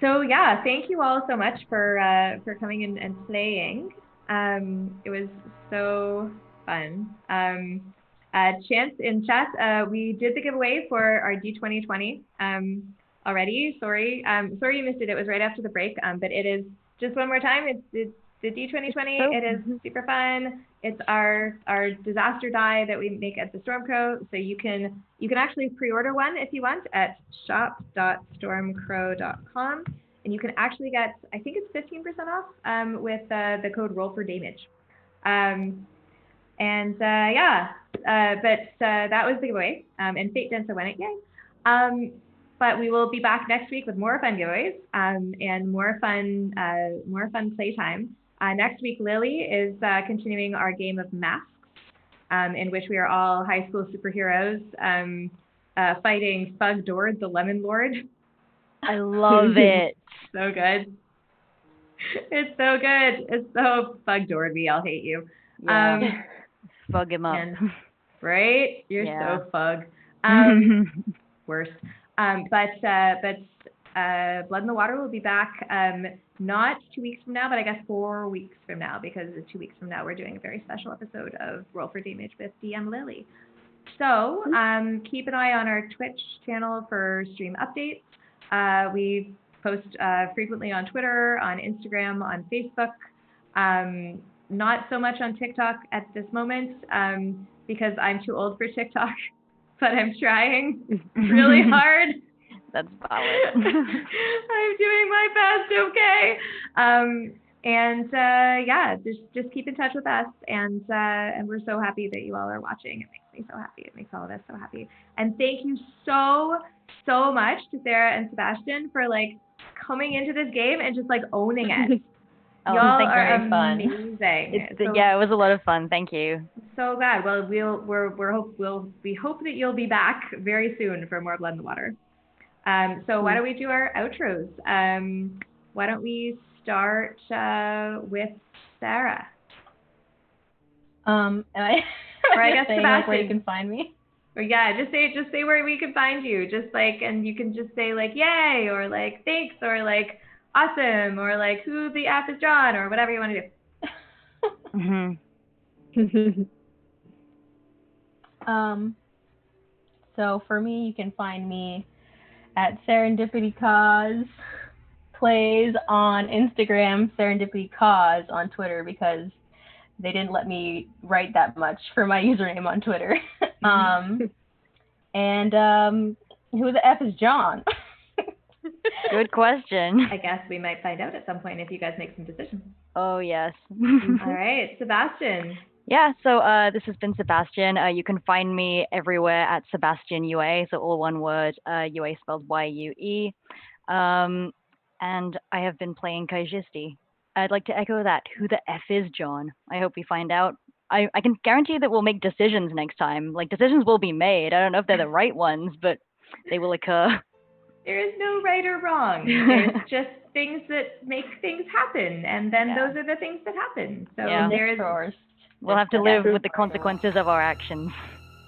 So yeah, thank you all so much for coming in and playing. It was so fun. Chance in chat, we did the giveaway for our D2020 already. Sorry you missed it. It was right after the break. But it is just one more time. It's the D2020. It is super fun. It's our disaster die that we make at the Stormcrow. So you can actually pre-order one if you want at shop.stormcrow.com, and you can actually get, I think it's 15% off with the code Roll for Damage. But that was the giveaway. And Fate Densa won it, yay. But we will be back next week with more fun giveaways and more fun playtime. Next week, Lily is continuing our game of Masks, in which we are all high school superheroes fighting Fug Dord, the Lemon Lord. I love it. So good. It's so good. It's so Fug Dord-y. I'll hate you. Yeah. Fug him up. Right? You're so Fug. Worse. But Blood in the Water will be back not 2 weeks from now, but I guess 4 weeks from now, because 2 weeks from now we're doing a very special episode of Roll for Damage with DM Lily. So keep an eye on our Twitch channel for stream updates. We post frequently on Twitter, on Instagram, on Facebook. Not so much on TikTok at this moment because I'm too old for TikTok, but I'm trying really hard. That's valid. I'm doing my best, okay? Just keep in touch with us, and we're so happy that you all are watching. It makes me so happy. It makes all of us so happy. And thank you so much to Sarah and Sebastian for like coming into this game and just like owning it. Y'all are amazing. It was a lot of fun. Thank you. So glad. Well, we hope that you'll be back very soon for more Blood in the Water. So why don't we do our outros? Why don't we start with Sarah? I guess Sebastian, like where you can find me. Or just say where we can find you. Just like, and you can just say like yay or like thanks or like awesome or like who the F is John or whatever you want to do. So for me, you can find me at Serendipity Cause Plays on Instagram, Serendipity Cause on Twitter, because they didn't let me write that much for my username on Twitter. And who the F is John? Good question. I guess we might find out at some point if you guys make some decisions. Oh, yes. All right, Sebastian. Yeah, so this has been Sebastian. You can find me everywhere at Sebastian UA, so all one word, UA spelled Y-U-E. And I have been playing Kaijisti. I'd like to echo that. Who the F is John? I hope we find out. I can guarantee that we'll make decisions next time. Like, decisions will be made. I don't know if they're the right ones, but they will occur. There is no right or wrong. There's just things that make things happen, and then those are the things that happen. So there's... We'll have to live with the consequences of our actions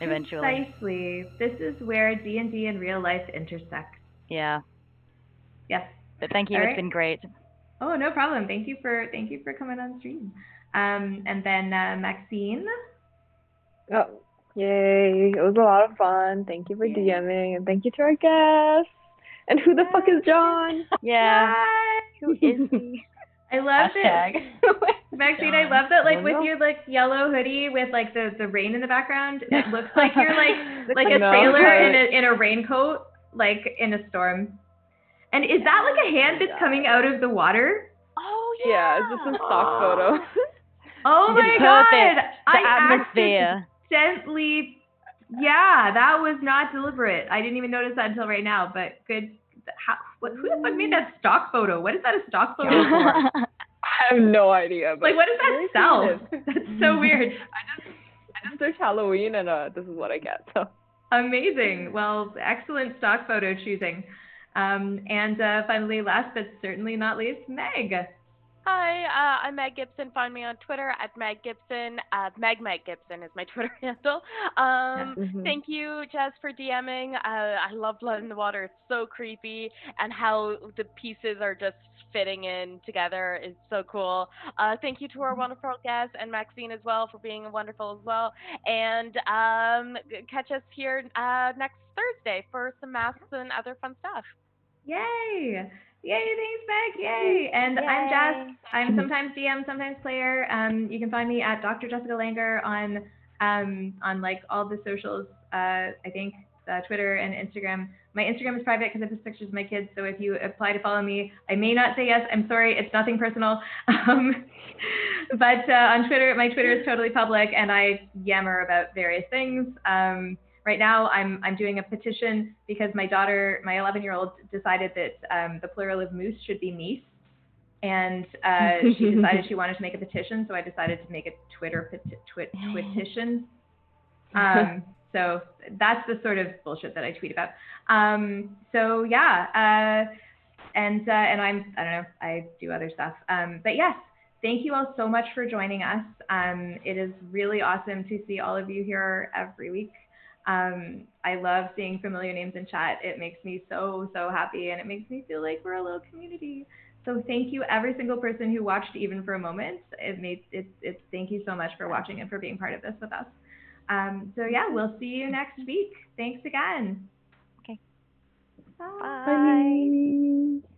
eventually. Precisely. This is where D&D and real life intersect. Yeah. Yes. But thank you. It's been great. Oh, no problem. Thank you for coming on stream. And then Maxine. Oh, yay! It was a lot of fun. Thank you for DMing, and thank you to our guests. And who the fuck is John? Yeah. Who is he? I love it. Maxine, I love that, like, with your, like, yellow hoodie with, like, the rain in the background, it looks like you're, like a sailor in a raincoat, like, in a storm. And is that, like, a hand that's coming out of the water? Oh, yeah. Yeah, it's just a stock photo. Oh, my God. The atmosphere. Accidentally, yeah, that was not deliberate. I didn't even notice that until right now, but good. Who the fuck made that stock photo? What is that a stock photo for? I have no idea. But like, what does that sell? That's so weird. I just searched Halloween, and this is what I get. So amazing. Well, excellent stock photo choosing. And finally, last but certainly not least, Meg. Hi, I'm Meg Gibson. Find me on Twitter at Meg Gibson. Meg Gibson is my Twitter handle. Thank you, Jess, for DMing. I love Blood in the Water. It's so creepy, and how the pieces are just fitting in together is so cool. Thank you to our wonderful guests and Maxine as well for being wonderful as well. And catch us here next Thursday for some masks and other fun stuff. Yay! Yay, thanks, Meg, yay! And I'm Jess. I'm sometimes DM, sometimes player. You can find me at Dr. Jessica Langer on like all the socials, I think, Twitter and Instagram. My Instagram is private because I post pictures of my kids, so if you apply to follow me, I may not say yes. I'm sorry, it's nothing personal. But on Twitter, my Twitter is totally public, and I yammer about various things. Right now, I'm doing a petition because my daughter, my 11-year-old, decided that the plural of moose should be meese, and she decided she wanted to make a petition, so I decided to make a Twitter petition. So that's the sort of bullshit that I tweet about. So yeah, and I don't know, I do other stuff. But yes, thank you all so much for joining us. It is really awesome to see all of you here every week. I love seeing familiar names in chat. It makes me so happy, and it makes me feel like we're a little community. So thank you, every single person who watched even for a moment. Thank you so much for watching and for being part of this with us. So yeah, we'll see you next week. Thanks again. Okay. Bye. Bye.